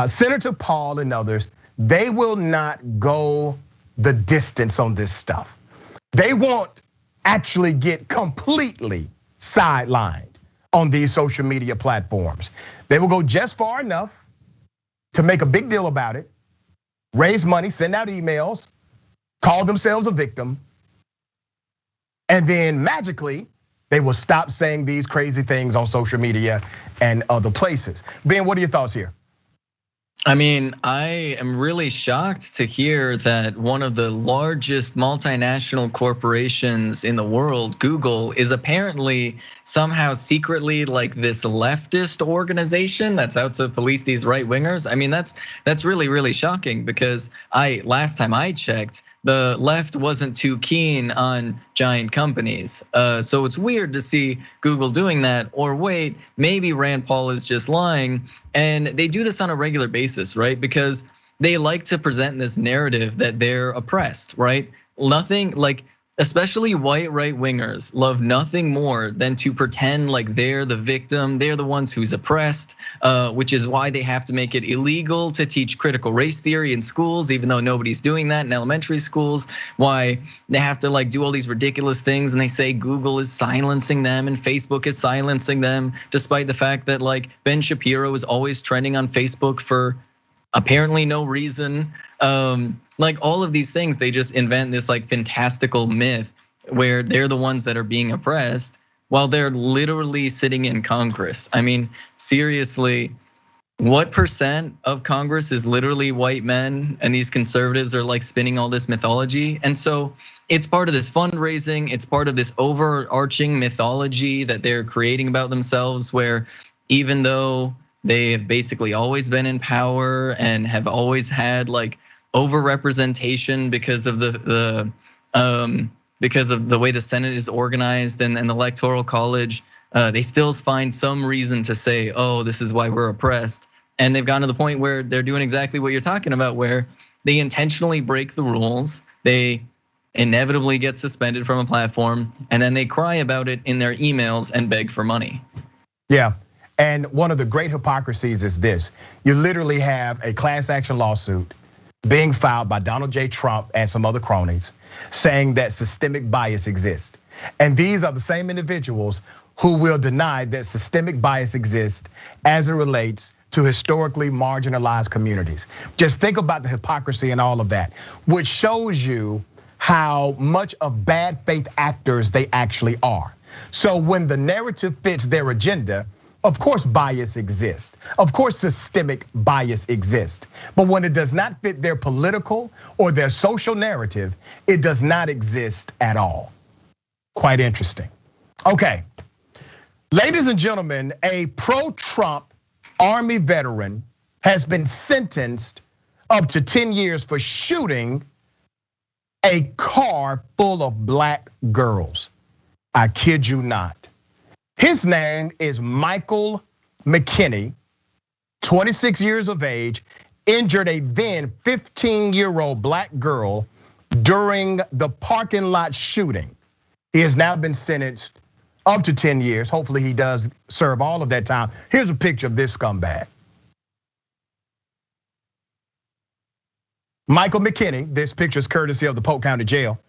Senator Paul and others, they will not go the distance on this stuff. They won't actually get completely sidelined on these social media platforms. They will go just far enough to make a big deal about it, raise money, send out emails, call themselves a victim, and then magically they will stop saying these crazy things on social media and other places. Ben, what are your thoughts here? I mean, I am really shocked to hear that one of the largest multinational corporations in the world, Google, is apparently somehow secretly like this leftist organization that's out to police these right wingers. I mean, that's really, really shocking because last time I checked, the left wasn't too keen on giant companies. So it's weird to see Google doing that, or wait, maybe Rand Paul is just lying. And they do this on a regular basis, right? Because they like to present this narrative that they're oppressed, right? Nothing like, especially white right wingers love nothing more than to pretend like they're the victim, they're the ones who's oppressed, which is why they have to make it illegal to teach critical race theory in schools, even though nobody's doing that in elementary schools. Why they have to like do all these ridiculous things, and they say Google is silencing them and Facebook is silencing them, despite the fact that like Ben Shapiro is always trending on Facebook for apparently no reason. Like all of these things, they just invent this like fantastical myth where they're the ones that are being oppressed while they're literally sitting in Congress. I mean, seriously, what percent of Congress is literally white men, and these conservatives are like spinning all this mythology? And so it's part of this fundraising, it's part of this overarching mythology that they're creating about themselves, where even though they have basically always been in power and have always had like overrepresentation because of the way the Senate is organized and the Electoral College, they still find some reason to say, oh, this is why we're oppressed. And they've gotten to the point where they're doing exactly what you're talking about, where they intentionally break the rules, they inevitably get suspended from a platform, and then they cry about it in their emails and beg for money. Yeah. And one of the great hypocrisies is this: you literally have a class action lawsuit being filed by Donald J. Trump and some other cronies saying that systemic bias exists. And these are the same individuals who will deny that systemic bias exists as it relates to historically marginalized communities. Just think about the hypocrisy and all of that, which shows you how much of bad faith actors they actually are. So when the narrative fits their agenda, of course bias exists. Of course systemic bias exists. But when it does not fit their political or their social narrative, it does not exist at all. Quite interesting. Okay, ladies and gentlemen, a pro-Trump Army veteran has been sentenced up to 10 years for shooting a car full of black girls. I kid you not. His name is Michael McKinney, 26 years of age, injured a then 15-year-old black girl during the parking lot shooting. He has now been sentenced up to 10 years. Hopefully he does serve all of that time. Here's a picture of this scumbag. Michael McKinney, this picture is courtesy of the Polk County Jail.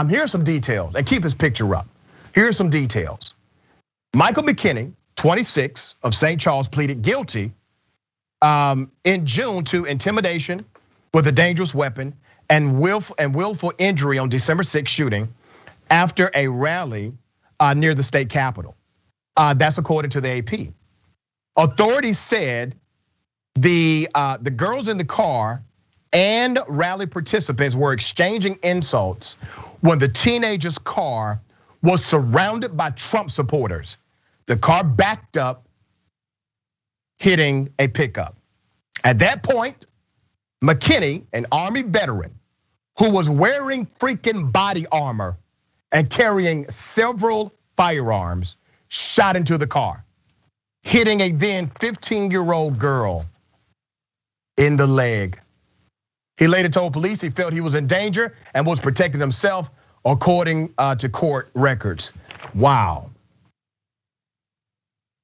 Here's some details, and keep his picture up. Here's some details. Michael McKinney, 26, of St. Charles, pleaded guilty in June to intimidation with a dangerous weapon and willful injury on December 6th shooting after a rally near the state capitol. That's according to the AP. Authorities said the girls in the car and rally participants were exchanging insults when the teenager's car was surrounded by Trump supporters. The car backed up, hitting a pickup. At that point, McKinney, an Army veteran who was wearing freaking body armor and carrying several firearms, shot into the car, hitting a then 15-year-old girl in the leg. He later told police he felt he was in danger and was protecting himself, according to court records. Wow.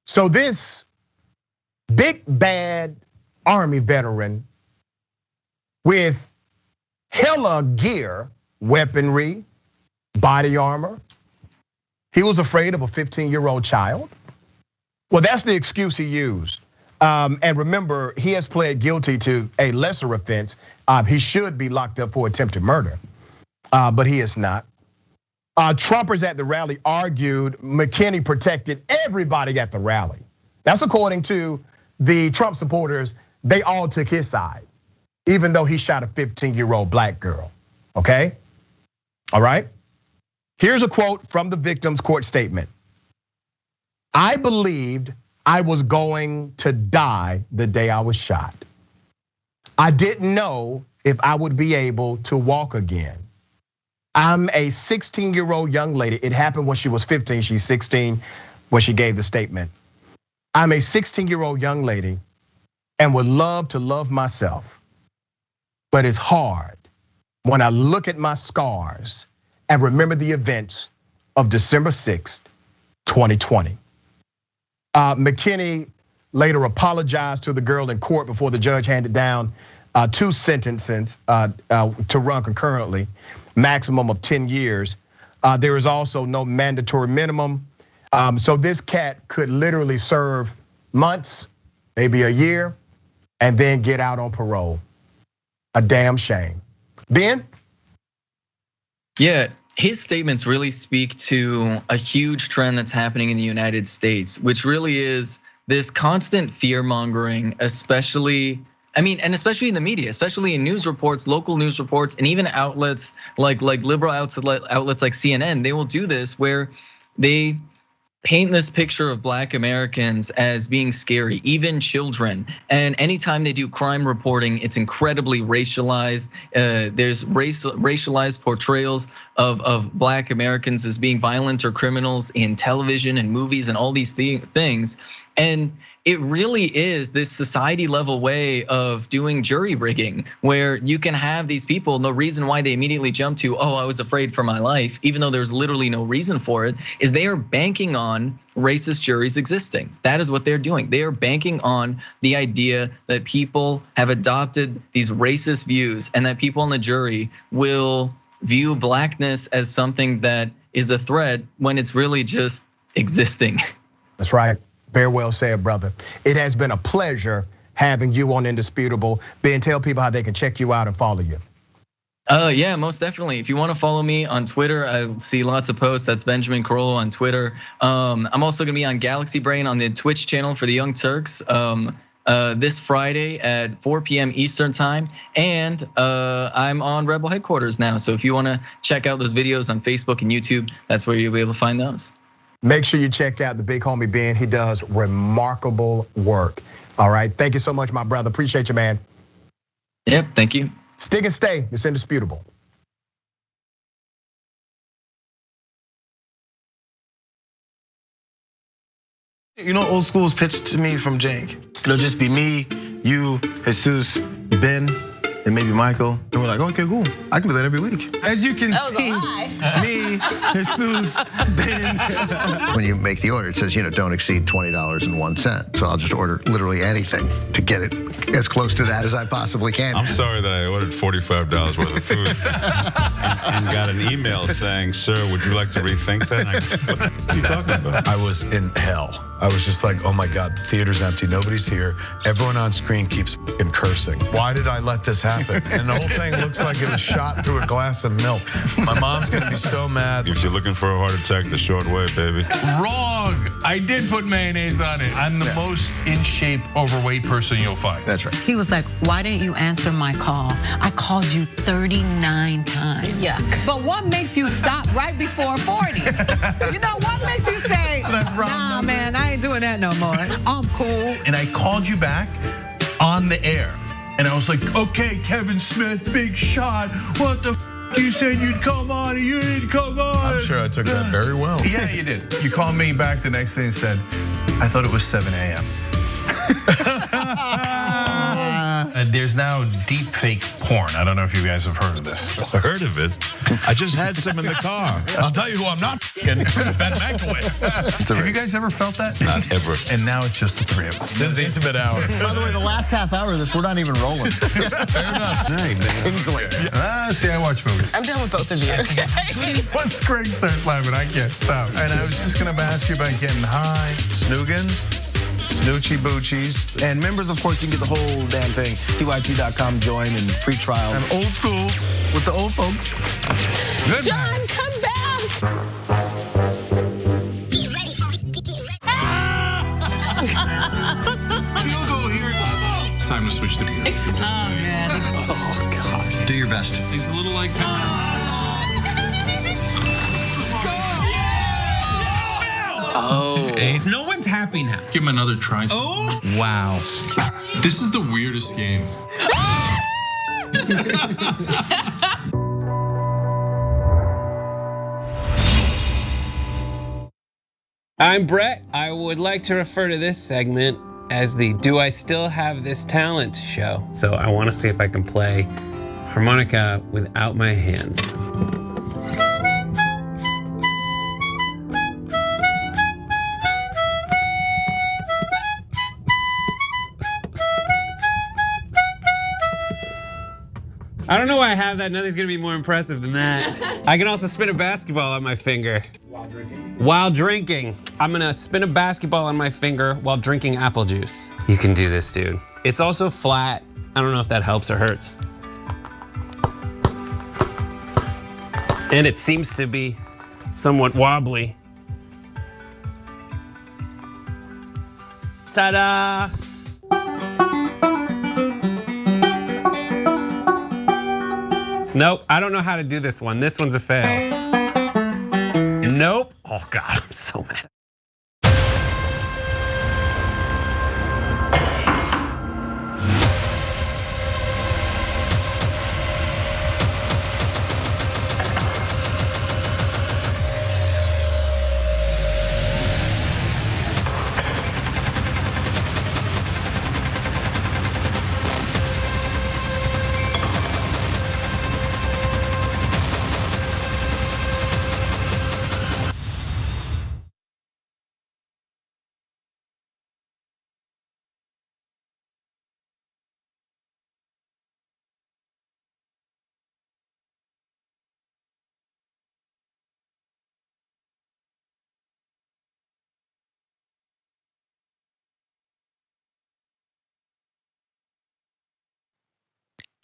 So this big bad Army veteran with hella gear, weaponry, body armor, he was afraid of a 15-year-old child. Well, that's the excuse he used. And remember, he has pled guilty to a lesser offense. He should be locked up for attempted murder, but he is not. Trumpers at the rally argued McKinney protected everybody at the rally. That's according to the Trump supporters they all took his side, even though he shot a 15-year-old black girl, okay? All right? Here's a quote from the victim's court statement. I believed I was going to die the day I was shot. I didn't know if I would be able to walk again. I'm a 16-year-old young lady. It happened when she was 15, she's 16 when she gave the statement. I'm a 16-year-old young lady and would love to love myself. But it's hard when I look at my scars and remember the events of December 6th, 2020. McKinney later apologized to the girl in court before the judge handed down 2 sentences to run concurrently, maximum of 10 years. There is also no mandatory minimum. So this cat could literally serve months, maybe a year, and then get out on parole. A damn shame. Ben? Yeah, his statements really speak to a huge trend that's happening in the United States, which really is this constant fear mongering, especially in the media, especially in news reports, local news reports, and even outlets like liberal outlets like CNN. They will do this where they paint this picture of black Americans as being scary, even children. And anytime they do crime reporting, it's incredibly racialized. There's racialized portrayals of black Americans as being violent or criminals in television and movies and all these things. And it really is this society level way of doing jury rigging where you can have these people, the reason why they immediately jump to, oh, I was afraid for my life, even though there's literally no reason for it, is they are banking on racist juries existing. That is what they're doing. They are banking on the idea that people have adopted these racist views and that people on the jury will view blackness as something that is a threat when it's really just existing. That's right. Very well said, brother. It has been a pleasure having you on Indisputable. Ben, tell people how they can check you out and follow you. Yeah, most definitely. If you want to follow me on Twitter, I see lots of posts. That's Benjamin Carollo on Twitter. I'm also gonna be on Galaxy Brain on the Twitch channel for the Young Turks this Friday at 4 p.m. Eastern time. And I'm on Rebel Headquarters now. So if you wanna check out those videos on Facebook and YouTube, that's where you'll be able to find those. Make sure you check out the big homie Ben. He does remarkable work. All right, thank you so much, my brother. Appreciate you, man. Yep, thank you. Stick and stay, it's Indisputable. You know, old school's pitched to me from Jake. It'll just be me, you, Jesus, Ben, and maybe Michael. And we're like, okay, cool. I can do that every week. As you can see, me, Jesus, Ben. When you make the order, it says, don't exceed $20.01. So I'll just order literally anything to get it as close to that as I possibly can. I'm sorry that I ordered $45 worth of food and got an email saying, sir, would you like to rethink that? What are you talking about? I was in hell. I was just like, oh my God, the theater's empty, nobody's here. Everyone on screen keeps fucking cursing. Why did I let this happen? And the whole thing looks like it was shot through a glass of milk. My mom's gonna be so mad. If you're looking for a heart attack, the short way, baby. Wrong. I did put mayonnaise on it. I'm the most in shape, overweight person you'll find. That's right. He was like, why didn't you answer my call? I called you 39 times. Yuck. But what makes you stop right before 40? You know, what makes you say, nah, man, I ain't doing that no more. I'm cool. And I called you back on the air. And I was like, okay, Kevin Smith, big shot. What the you said you'd come on and you didn't come on. I'm sure I took that very well. Yeah, you did. You called me back the next day and said, I thought it was 7 a.m. There's now deep fake porn. I don't know if you guys have heard of this. I heard of it. I just had some in the car. I'll tell you who I'm not Ben Mankiewicz. Have you guys ever felt that? Not ever. And now it's just the three of us. This is the intimate hour. By the way, the last half hour of this, we're not even rolling. Fair enough. Easily. See, I watch movies. I'm done with both of you. Once Craig starts laughing, I can't stop. And I was just gonna ask you about getting high, snoogans, snoochie boochies. And members, of course, you can get the whole damn thing. TYT.com, join and free trial. I'm old school with the old folks. Good. John, come back. Field goal here. It's time to switch to beer. Oh, man. Oh, God. Do your best. He's a little like. Oh. No one's happy now. Give him another try. Oh. Wow. This is the weirdest game. I'm Brett. I would like to refer to this segment as the Do I Still Have This Talent show. So I want to see if I can play harmonica without my hands. I don't know why I have that. Nothing's gonna be more impressive than that. I can also spin a basketball on my finger. While drinking. I'm gonna spin a basketball on my finger while drinking apple juice. You can do this, dude. It's also flat. I don't know if that helps or hurts. And it seems to be somewhat wobbly. Ta-da! Nope, I don't know how to do this one. This one's a fail. Nope. Oh God, I'm so mad.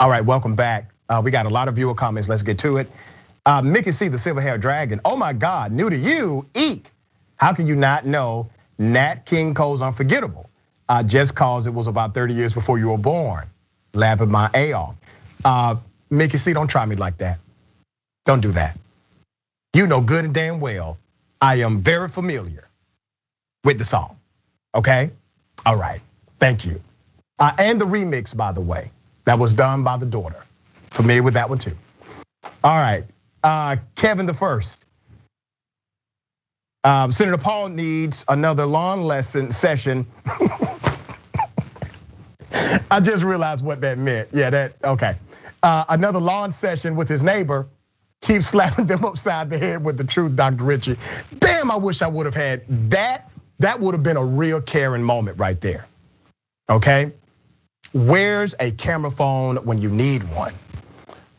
All right, welcome back. We got a lot of viewer comments. Let's get to it. Mickey C, the silver-haired dragon. Oh my God, new to you, eek. How can you not know Nat King Cole's Unforgettable? Just cause it was about 30 years before you were born. Laughing my A off. Mickey C, don't try me like that. Don't do that. You know good and damn well, I am very familiar with the song, okay? All right, thank you. And the remix, by the way. That was done by the daughter. Familiar with that one too. All right, Kevin the First. Senator Paul needs another lawn lesson session. I just realized what that meant. Yeah, okay. Another lawn session with his neighbor. Keep slapping them upside the head with the truth, Dr. Richie. Damn, I wish I would have had that. That would have been a real caring moment right there, okay? Where's a camera phone when you need one?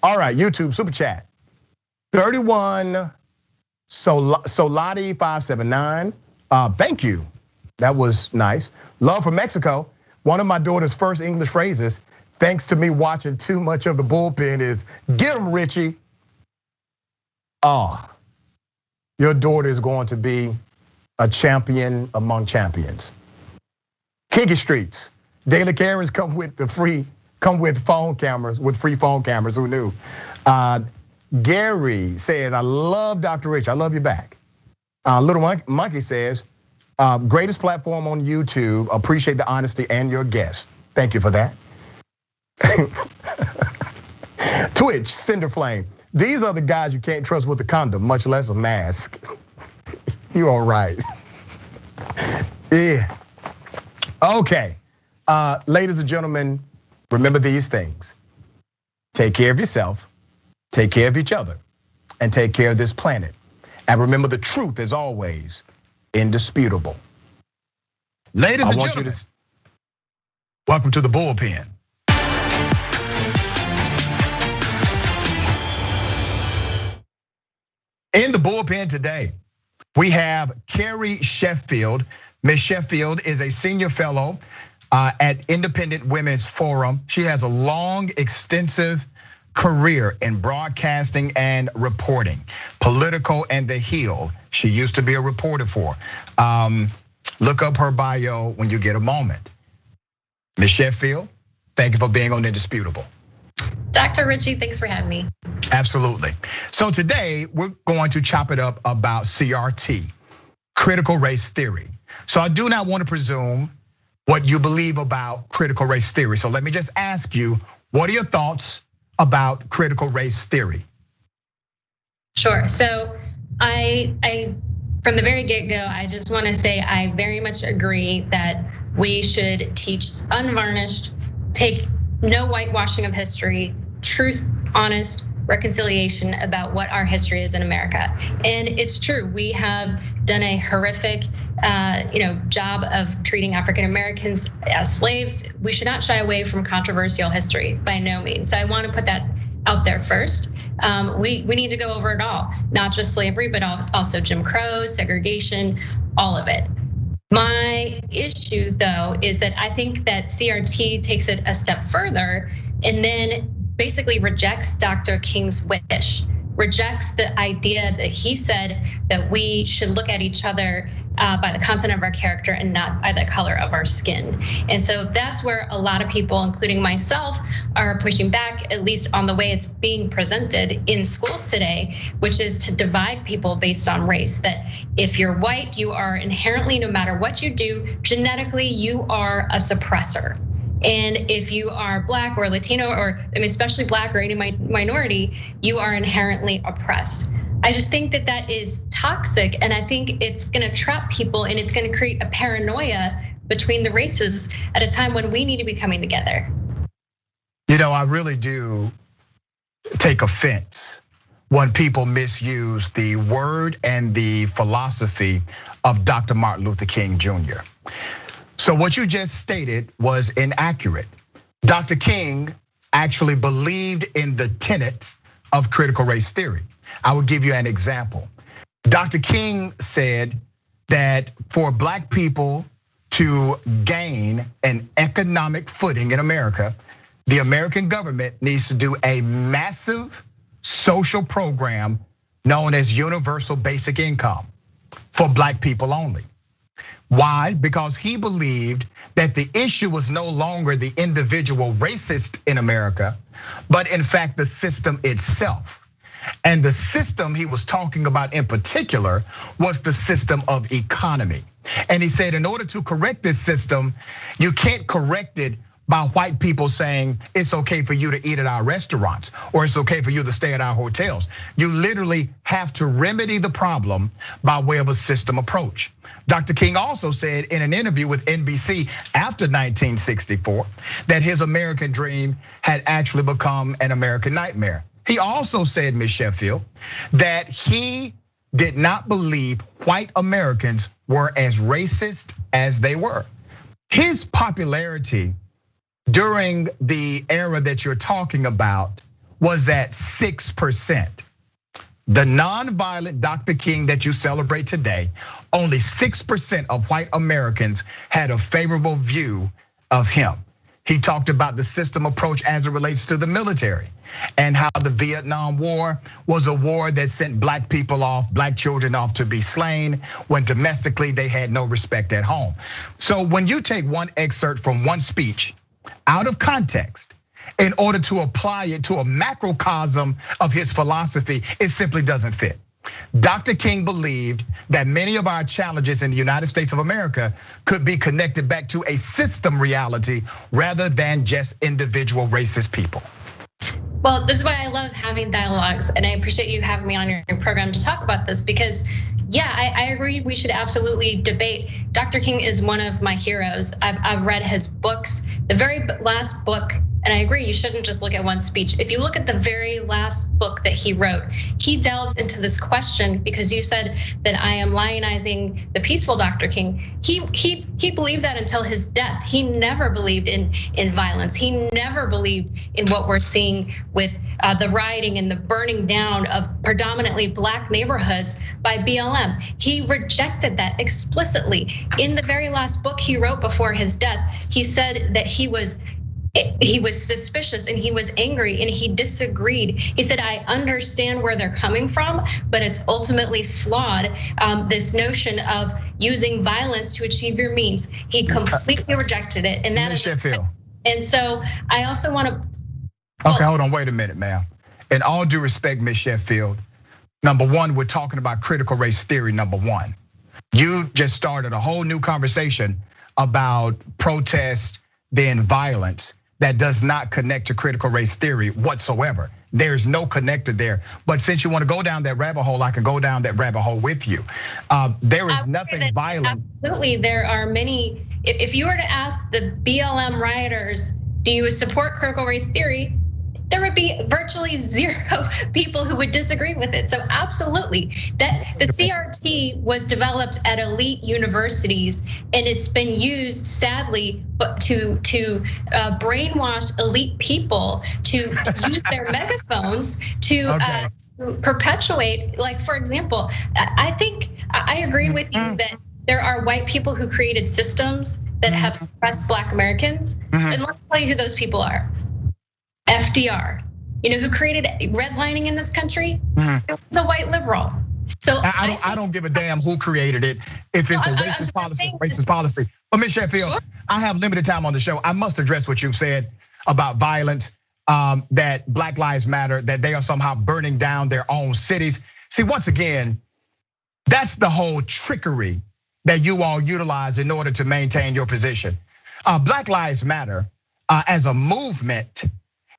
All right, YouTube super chat. 31 Solati 579. Thank you. That was nice. Love from Mexico. One of my daughter's first English phrases, thanks to me watching too much of the bullpen, is get him, Richie. Oh, your daughter is going to be a champion among champions. Kinky Streets. Daily Karens come with phone cameras, with free phone cameras, who knew? Gary says, I love Dr. Rich, I love you back. Little Monkey says, greatest platform on YouTube, appreciate the honesty and your guest. Thank you for that. Twitch, Cinder Flame. These are the guys you can't trust with a condom, much less a mask. You all right. Yeah, okay. Ladies and gentlemen, remember these things. Take care of yourself, take care of each other, and take care of this planet. And remember, the truth is always indisputable. Ladies and gentlemen, welcome to the bullpen. In the bullpen today, we have Carrie Sheffield. Ms. Sheffield is a senior fellow at Independent Women's Forum. She has a long, extensive career in broadcasting and reporting, Political and The Hill. She used to be a reporter for. Look up her bio when you get a moment. Ms. Sheffield, Thank you for being on Indisputable. Dr. Ritchie, thanks for having me. Absolutely. So today we're going to chop it up about CRT, critical race theory. So I do not want to presume what you believe about critical race theory. So let me just ask you, what are your thoughts about critical race theory? Sure. So I from the very get-go, I just want to say I very much agree that we should teach unvarnished, take no whitewashing of history, truth, honest reconciliation about what our history is in America. And it's true, we have done a horrific job of treating African Americans as slaves. We should not shy away from controversial history, by no means. So I want to put that out there first. We need to go over it all, not just slavery, but also Jim Crow, segregation, all of it. My issue, though, is that I think that CRT takes it a step further and then basically rejects Dr. King's wish, rejects the idea that he said that we should look at each other by the content of our character and not by the color of our skin. And so that's where a lot of people, including myself, are pushing back, at least on the way it's being presented in schools today, which is to divide people based on race. That if you're white, you are inherently, no matter what you do, genetically, you are a suppressor. And if you are Black or Latino, or especially Black or any minority, you are inherently oppressed. I just think that that is toxic, and I think it's gonna trap people and it's gonna create a paranoia between the races at a time when we need to be coming together. You know, I really do take offense when people misuse the word and the philosophy of Dr. Martin Luther King Jr. So what you just stated was inaccurate. Dr. King actually believed in the tenets of critical race theory. I will give you an example. Dr. King said that for Black people to gain an economic footing in America, the American government needs to do a massive social program known as universal basic income for Black people only. Why? Because he believed that the issue was no longer the individual racist in America, but in fact the system itself. And the system he was talking about in particular was the system of economy. And he said in order to correct this system, you can't correct it by white people saying it's okay for you to eat at our restaurants or it's okay for you to stay at our hotels. You literally have to remedy the problem by way of a system approach. Dr. King also said in an interview with NBC after 1964 that his American dream had actually become an American nightmare. He also said, Ms. Sheffield, that he did not believe white Americans were as racist as they were. His popularity during the era that you're talking about was at 6%. The nonviolent Dr. King that you celebrate today, only 6% of white Americans had a favorable view of him. He talked about the system approach as it relates to the military and how the Vietnam War was a war that sent Black people off, Black children off to be slain, when domestically they had no respect at home. So when you take one excerpt from one speech out of context in order to apply it to a macrocosm of his philosophy, it simply doesn't fit. Dr. King believed that many of our challenges in the United States of America could be connected back to a system reality rather than just individual racist people. Well, this is why I love having dialogues, and I appreciate you having me on your program to talk about this because, yeah, I agree we should absolutely debate. Dr. King is one of my heroes. I've read his books. The very last book, and I agree, you shouldn't just look at one speech. If you look at the very last book that he wrote, he delved into this question because you said that I am lionizing the peaceful Dr. King. He believed that until his death. He never believed in violence. He never believed in what we're seeing with the rioting and the burning down of predominantly Black neighborhoods by BLM. He rejected that explicitly. In the very last book he wrote before his death, he said that he was suspicious and he was angry and he disagreed. He said, I understand where they're coming from, but it's ultimately flawed. This notion of using violence to achieve your means. He completely rejected it. And that Ms. is Sheffield, And so I also want to. Okay, hold on, wait a minute, ma'am. In all due respect, Ms. Sheffield, number one, we're talking about critical race theory, number one. You just started a whole new conversation about protest, then violence that does not connect to critical race theory whatsoever. There's no connector there. But since you want to go down that rabbit hole, I can go down that rabbit hole with you. There is nothing violent. Absolutely, there are many. If you were to ask the BLM rioters, do you support critical race theory? There would be virtually zero people who would disagree with it. So absolutely, that the CRT was developed at elite universities, and it's been used, sadly, but to brainwash elite people to use their megaphones to perpetuate. Like, for example, I think I agree with you that there are white people who created systems that have suppressed Black Americans, and let me tell you who those people are. FDR, who created redlining in this country? It was a white liberal. So I don't give a damn who created it. If it's a racist policy, it's racist policy. But Ms. Sheffield, I have limited time on the show. I must address what you've said about violence, that Black Lives Matter, that they are somehow burning down their own cities. See, once again, that's the whole trickery that you all utilize in order to maintain your position. Black Lives Matter as a movement,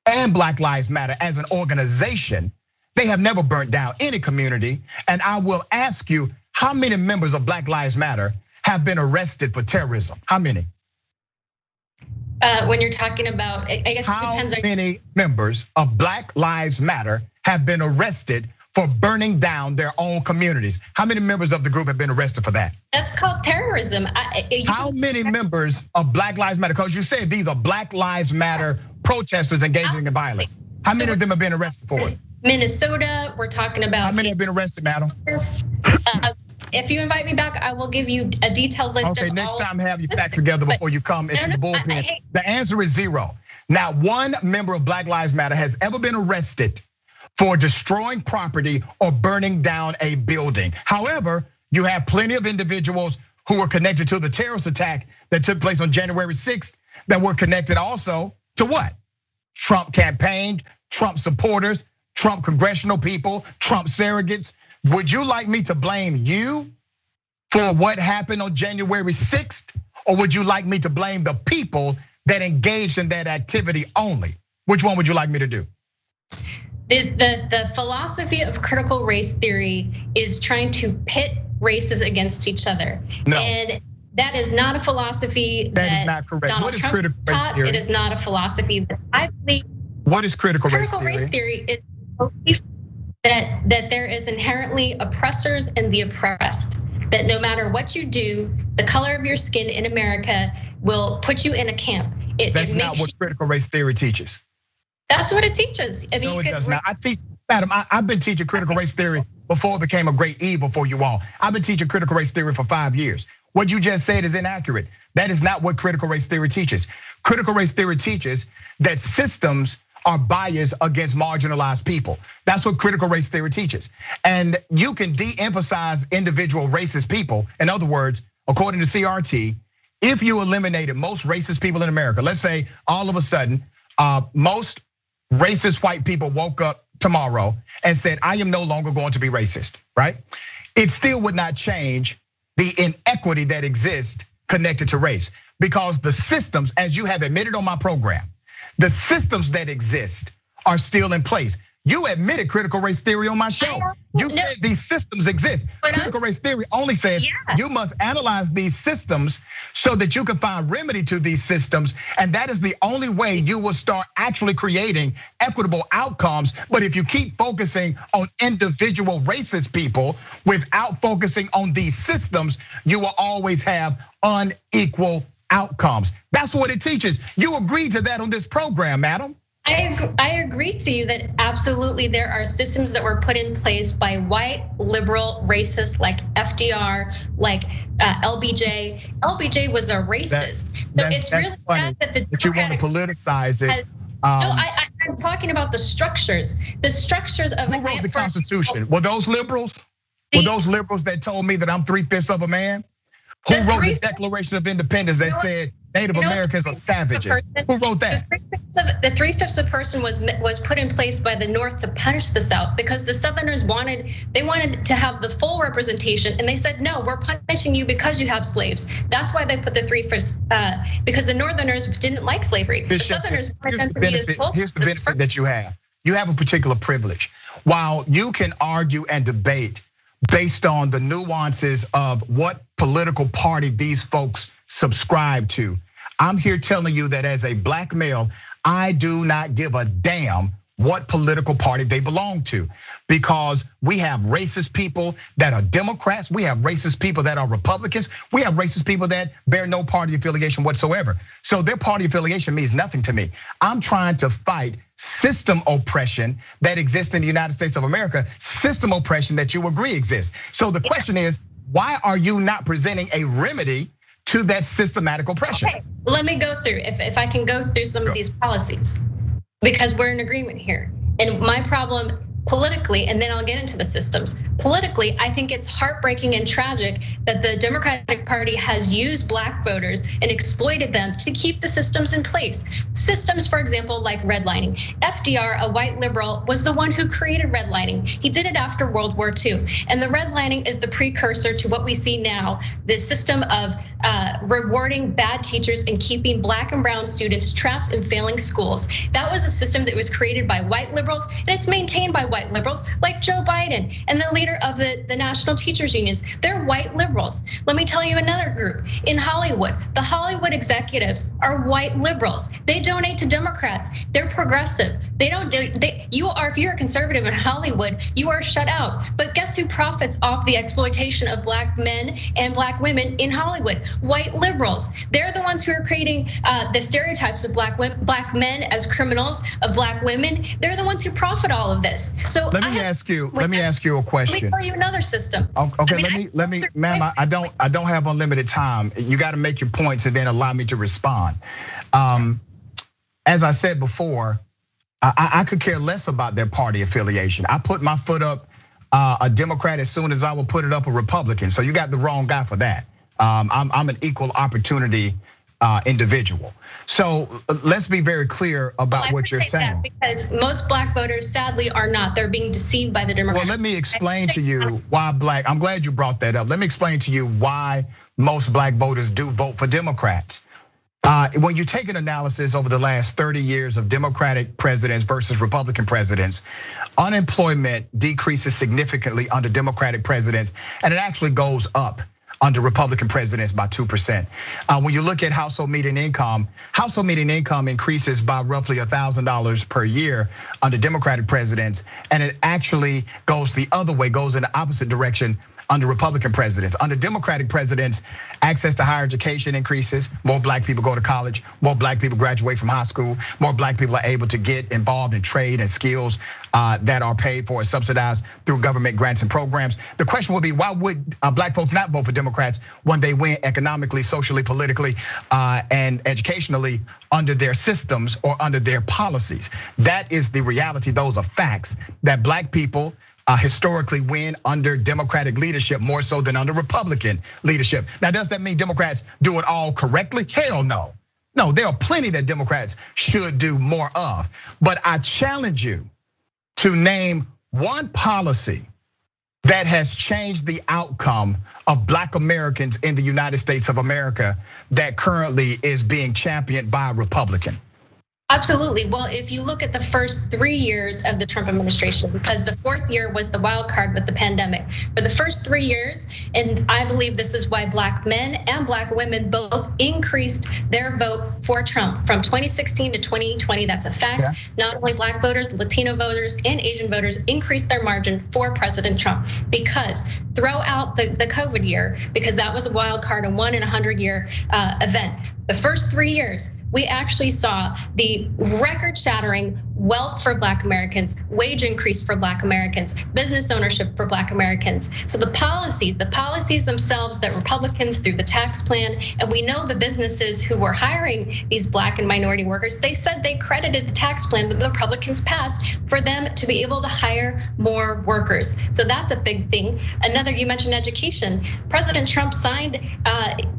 and Black Lives Matter as an organization, they have never burnt down any community. And I will ask you, how many members of Black Lives Matter have been arrested for terrorism? How many? When you're talking about, I guess it depends. How many members of Black Lives Matter have been arrested for burning down their own communities? How many members of the group have been arrested for that? That's called terrorism. How many members of Black Lives Matter, because you said these are Black Lives Matter protesters engaging in violence. How many of them have been arrested for it? Minnesota, we're talking about. How many have been arrested, madam? If you invite me back, I will give you a detailed list. Okay, next time have your facts together before you come into the bullpen. The answer is zero. Not one member of Black Lives Matter has ever been arrested for destroying property or burning down a building. However, you have plenty of individuals who were connected to the terrorist attack that took place on January 6th that were connected also to what? Trump campaign, Trump supporters, Trump congressional people, Trump surrogates. Would you like me to blame you for what happened on January 6th? Or would you like me to blame the people that engaged in that activity only? Which one would you like me to do? The philosophy of critical race theory is trying to pit races against each other. No. And that is not a philosophy that is not correct. Donald What is Trump critical race taught. theory? It is not a philosophy that I believe. What is critical race theory? Critical race theory is a belief that there is inherently oppressors and the oppressed. That no matter what you do, the color of your skin in America will put you in a camp. That's not what critical race theory teaches. That's what it teaches. I mean, no, it does not. I teach, madam, I've been teaching critical race theory before it became a great evil for you all. I've been teaching critical race theory for 5 years. What you just said is inaccurate. That is not what critical race theory teaches. Critical race theory teaches that systems are biased against marginalized people. That's what critical race theory teaches. And you can de-emphasize individual racist people. In other words, according to CRT, if you eliminated most racist people in America, let's say all of a sudden, most racist white people woke up tomorrow and said, I am no longer going to be racist, right? It still would not change the inequity that exists connected to race, because the systems, as you have admitted on my program, the systems that exist are still in place. You admitted critical race theory on my show. You said these systems exist. Critical race theory only says you must analyze these systems so that you can find remedy to these systems. And that is the only way you will start actually creating equitable outcomes. But if you keep focusing on individual racist people without focusing on these systems, you will always have unequal outcomes. That's what it teaches. You agreed to that on this program, madam. I agree to you that absolutely there are systems that were put in place by white liberal racists like FDR, like LBJ. LBJ was a racist. So it's really sad that you want to politicize it. No, I'm talking about the structures. The structures of. Who wrote the Constitution? Were those liberals? Were those liberals that told me that I'm 3/5 of a man? Who wrote the Declaration of Independence that said Native Americans are savages. Who wrote that? The 3/5 of a person was put in place by the North to punish the South because the Southerners wanted to have the full representation, and they said, no, we're punishing you because you have slaves. That's why they put the 3/5 because the Northerners didn't like slavery. The Southerners wanted them to be as full. Here's the benefit that you have. You have a particular privilege. While you can argue and debate based on the nuances of what political party these folks subscribe to, I'm here telling you that as a black male, I do not give a damn what political party they belong to, because we have racist people that are Democrats, we have racist people that are Republicans, we have racist people that bear no party affiliation whatsoever. So their party affiliation means nothing to me. I'm trying to fight system oppression that exists in the United States of America, system oppression that you agree exists. So the question is, why are you not presenting a remedy to that systematic oppression? Okay, let me go through, if I can go through some of these policies, because we're in agreement here. And my problem politically, and then I'll get into the systems. Politically, I think it's heartbreaking and tragic that the Democratic Party has used black voters and exploited them to keep the systems in place. Systems, for example, like redlining. FDR, a white liberal, was the one who created redlining. He did it after World War II. And the redlining is the precursor to what we see now, the system of rewarding bad teachers and keeping black and brown students trapped in failing schools. That was a system that was created by white liberals, and it's maintained by white liberals like Joe Biden and the leader of the National Teachers Unions. They're white liberals. Let me tell you another group in Hollywood. The Hollywood executives are white liberals. They donate to Democrats. They're progressive. They don't do. If you're a conservative in Hollywood, you are shut out. But guess who profits off the exploitation of black men and black women in Hollywood? White liberals. They're the ones who are creating the stereotypes of black men as criminals, of black women. They're the ones who profit all of this. So let me ask you a question. Let me tell you another system. Okay, let me, ma'am. I don't have unlimited time. You got to make your points and then allow me to respond. As I said before, I could care less about their party affiliation. I put my foot up a Democrat as soon as I will put it up a Republican. So you got the wrong guy for that. I'm an equal opportunity individual. So let's be very clear about what you're saying. Because most black voters, sadly, are not. They're being deceived by the Democrats. Well, let me explain to you why black. I'm glad you brought that up. Let me explain to you why most black voters do vote for Democrats. When you take an analysis over the last 30 years of Democratic presidents versus Republican presidents, unemployment decreases significantly under Democratic presidents, and it actually goes up under Republican presidents by 2%. When you look at household median income increases by roughly $1,000 per year under Democratic presidents, and it actually goes the other way, goes in the opposite direction under Republican presidents. Under Democratic presidents, access to higher education increases, more black people go to college, more black people graduate from high school, more black people are able to get involved in trade and skills that are paid for and subsidized through government grants and programs. The question would be, why would black folks not vote for Democrats when they win economically, socially, politically, and educationally under their systems or under their policies? That is the reality. Those are facts that black people historically win under Democratic leadership more so than under Republican leadership. Now, does that mean Democrats do it all correctly? Hell no. No, there are plenty that Democrats should do more of. But I challenge you to name one policy that has changed the outcome of black Americans in the United States of America that currently is being championed by a Republican. Absolutely. Well, if you look at the first 3 years of the Trump administration, because the fourth year was the wild card with the pandemic. For the first 3 years, and I believe this is why black men and black women both increased their vote for Trump from 2016 to 2020. That's a fact. Yeah. Not only black voters, Latino voters, and Asian voters increased their margin for President Trump. Because throw out the COVID year, because that was a wild card, a 1 in 100 year event. The first 3 years, we actually saw the record-shattering wealth for Black Americans, wage increase for Black Americans, business ownership for Black Americans. So the policies themselves that Republicans through the tax plan, and we know the businesses who were hiring these Black and minority workers, they said they credited the tax plan that the Republicans passed for them to be able to hire more workers. So that's a big thing. Another, you mentioned education. President Trump signed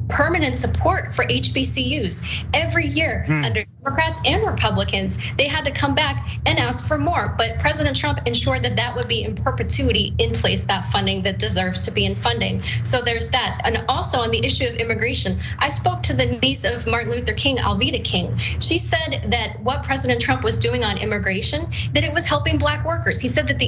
permanent support for HBCUs. Every year under Democrats and Republicans, they had to come back and ask for more. But President Trump ensured that that would be in perpetuity in place, that funding that deserves to be in funding. So there's that. And also on the issue of immigration, I spoke to the niece of Martin Luther King, Alveda King. She said that what President Trump was doing on immigration, that it was helping Black workers. He said that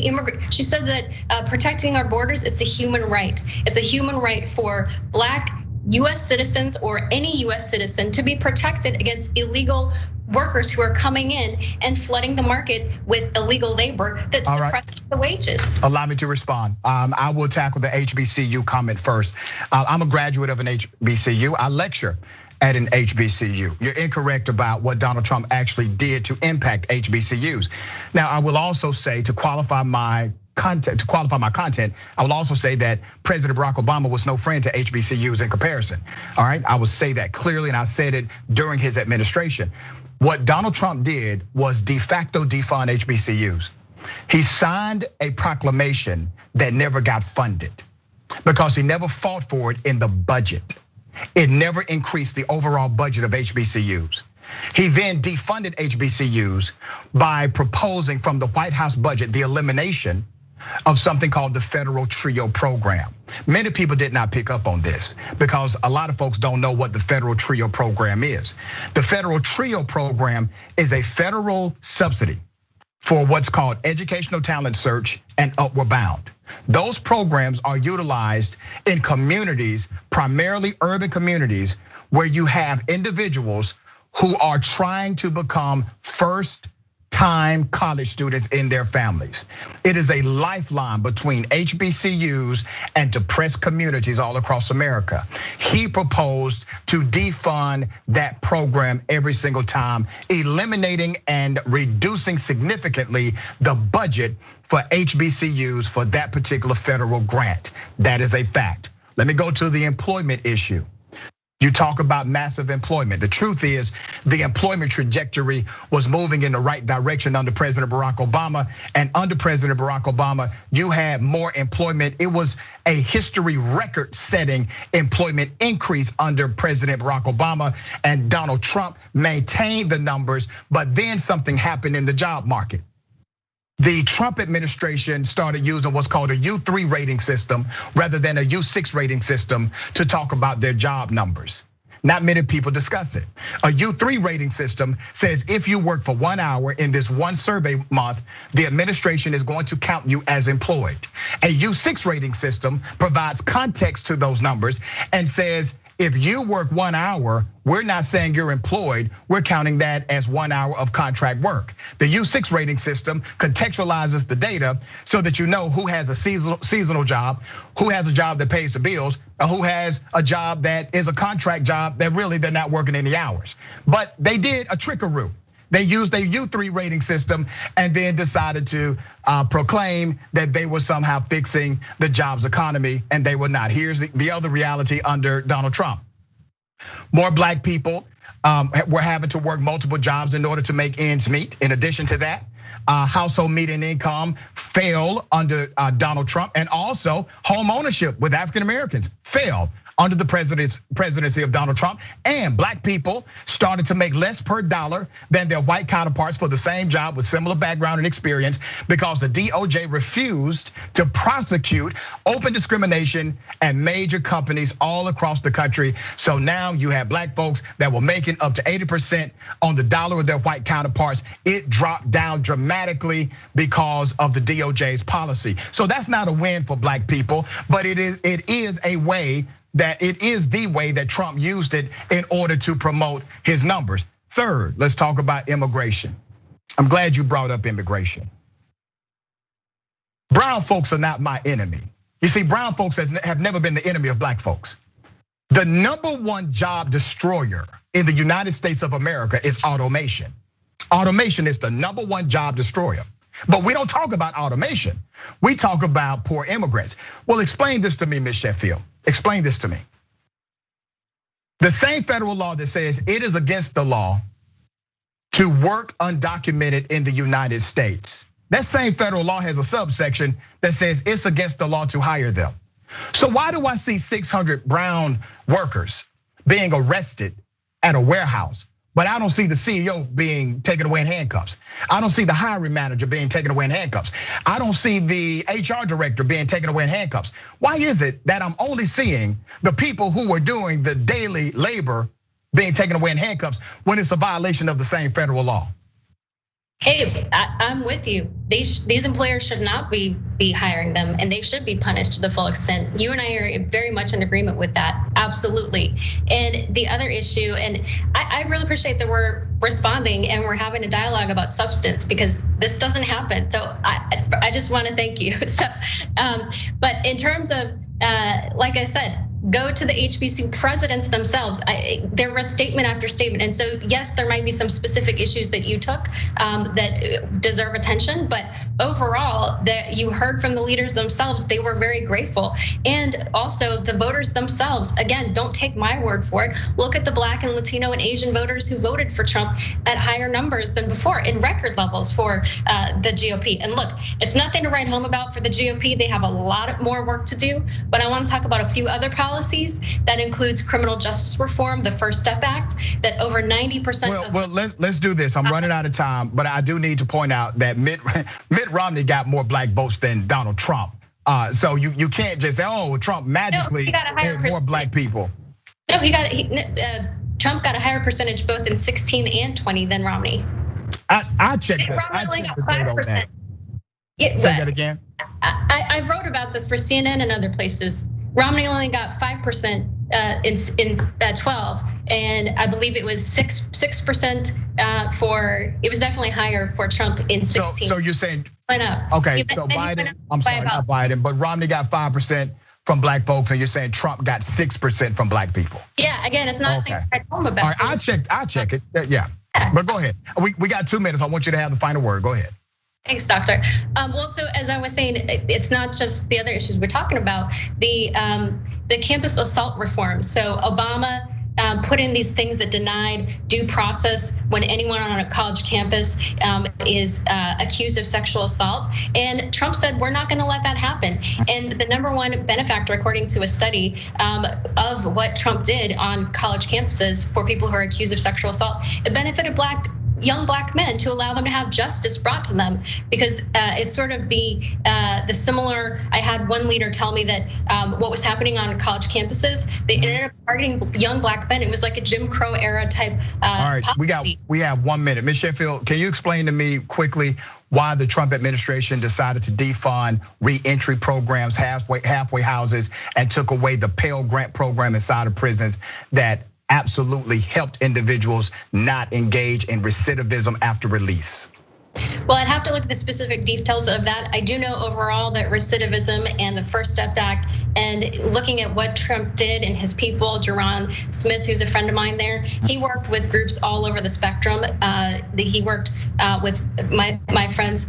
she said that protecting our borders, it's a human right. It's a human right for Black US citizens or any US citizen to be protected against illegal workers who are coming in and flooding the market with illegal labor that suppresses the wages. Allow me to respond. I will tackle the HBCU comment first. I'm a graduate of an HBCU. I lecture at an HBCU. You're incorrect about what Donald Trump actually did to impact HBCUs. Now, I will also say, to qualify my content, I will also say that President Barack Obama was no friend to HBCUs in comparison. All right, I will say that clearly, and I said it during his administration. What Donald Trump did was de facto defund HBCUs. He signed a proclamation that never got funded because he never fought for it in the budget. It never increased the overall budget of HBCUs. He then defunded HBCUs by proposing from the White House budget the elimination of something called the Federal TRIO program. Many people did not pick up on this because a lot of folks don't know what the Federal TRIO program is. The Federal TRIO program is a federal subsidy for what's called educational talent search and Upward Bound. Those programs are utilized in communities, primarily urban communities, where you have individuals who are trying to become first-time college students in their families. It is a lifeline between HBCUs and depressed communities all across America. He proposed to defund that program every single time, eliminating and reducing significantly the budget for HBCUs for that particular federal grant. That is a fact. Let me go to the employment issue. You talk about massive employment. The truth is the employment trajectory was moving in the right direction under President Barack Obama. And under President Barack Obama, you had more employment. It was a history record-setting employment increase under President Barack Obama, and Donald Trump maintained the numbers, but then something happened in the job market. The Trump administration started using what's called a U3 rating system rather than a U6 rating system to talk about their job numbers. Not many people discuss it. A U3 rating system says if you work for 1 hour in this one survey month, the administration is going to count you as employed. A U6 rating system provides context to those numbers and says, if you work 1 hour, we're not saying you're employed, we're counting that as 1 hour of contract work. The U6 rating system contextualizes the data so that you know who has a seasonal job, who has a job that pays the bills, or who has a job that is a contract job that really they're not working any hours. But they did a trickaroo. They used a U3 rating system and then decided to proclaim that they were somehow fixing the jobs economy, and they were not. Here's the other reality under Donald Trump. More Black people were having to work multiple jobs in order to make ends meet. In addition to that, household median income fell under Donald Trump, and also home ownership with African Americans fell under the presidency of Donald Trump. And Black people started to make less per dollar than their white counterparts for the same job with similar background and experience because the DOJ refused to prosecute open discrimination at major companies all across the country. So now you have Black folks that were making up to 80% on the dollar of their white counterparts. It dropped down dramatically because of the DOJ's policy. So that's not a win for Black people, but it is a way that it is the way that Trump used it in order to promote his numbers. Third, let's talk about immigration. I'm glad you brought up immigration. Brown folks are not my enemy. You see, brown folks have never been the enemy of Black folks. The number one job destroyer in the United States of America is automation. Automation is the #1 job destroyer. But we don't talk about automation. We talk about poor immigrants. Well, explain this to me, Ms. Sheffield. Explain this to me. The same federal law that says it is against the law to work undocumented in the United States. That same federal law has a subsection that says it's against the law to hire them. So why do I see 600 brown workers being arrested at a warehouse, but I don't see the CEO being taken away in handcuffs? I don't see the hiring manager being taken away in handcuffs. I don't see the HR director being taken away in handcuffs. Why is it that I'm only seeing the people who were doing the daily labor being taken away in handcuffs when it's a violation of the same federal law? Hey, I'm with you. These employers should not be hiring them, and they should be punished to the full extent. You and I are very much in agreement with that, absolutely. And the other issue, and I really appreciate that we're responding and we're having a dialogue about substance, because this doesn't happen. So I just want to thank you. So, but in terms of, like I said, go to the HBCU presidents themselves. There was statement after statement. And so yes, there might be some specific issues that you took that deserve attention, but overall that you heard from the leaders themselves, they were very grateful. And also the voters themselves, again, don't take my word for it. Look at the Black and Latino and Asian voters who voted for Trump at higher numbers than before, in record levels for the GOP. And look, it's nothing to write home about for the GOP. They have a lot more work to do, but I want to talk about a few other policies. That includes criminal justice reform, the First Step Act, that over 90% Well, let's do this. I'm running out of time, but I do need to point out that Mitt Romney got more black votes than Donald Trump. So you can't just say, oh, Trump magically had more black people. No, Trump got a higher percentage both in 16 and 20 than Romney. I checked that. I checked the data on that. Yeah, say that again. I wrote about this for CNN and other places. Romney only got 5% in 12, and I believe it was 6% for. It was definitely higher for Trump in 16. So you're saying went up. Okay, so Biden. I'm sorry, not Biden, but Romney got 5% from black folks, and you're saying Trump got 6% from black people. Yeah, again, it's not things to write home about. All right, I check it. Yeah, but go ahead. We got 2 minutes. I want you to have the final word. Go ahead. Thanks, Doctor. Well, so as I was saying, it's not just the other issues we're talking about, the campus assault reform. So Obama put in these things that denied due process when anyone on a college campus is accused of sexual assault. And Trump said, we're not gonna let that happen. And the #1 benefactor, according to a study of what Trump did on college campuses for people who are accused of sexual assault, it benefited young black men to allow them to have justice brought to them, because it's sort of the similar. I had one leader tell me that what was happening on college campuses, they ended up targeting young black men. It was like a Jim Crow era type. All right, policy. we have 1 minute. Ms. Sheffield, can you explain to me quickly why the Trump administration decided to defund re-entry programs, halfway houses, and took away the Pell Grant program inside of prisons that absolutely helped individuals not engage in recidivism after release? Well, I'd have to look at the specific details of that. I do know overall that recidivism and the First Step Act, and looking at what Trump did and his people, Jerron Smith, who's a friend of mine there, he worked with groups all over the spectrum. He worked with my friends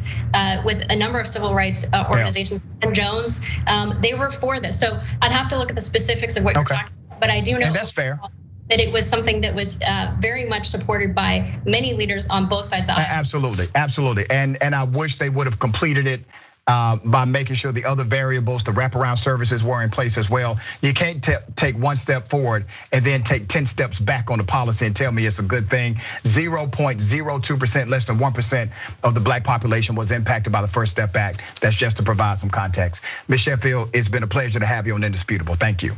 with a number of civil rights organizations, and Jones. They were for this. So I'd have to look at the specifics of what you're talking about, but I do know. And that's fair. That it was something that was very much supported by many leaders on both sides of the aisle. Absolutely. And I wish they would have completed it by making sure the other variables, the wraparound services were in place as well. You can't take 1 step forward and then take 10 steps back on the policy and tell me it's a good thing. 0.02%, less than 1% of the black population was impacted by the First Step Act. That's just to provide some context. Ms. Sheffield, it's been a pleasure to have you on Indisputable. Thank you.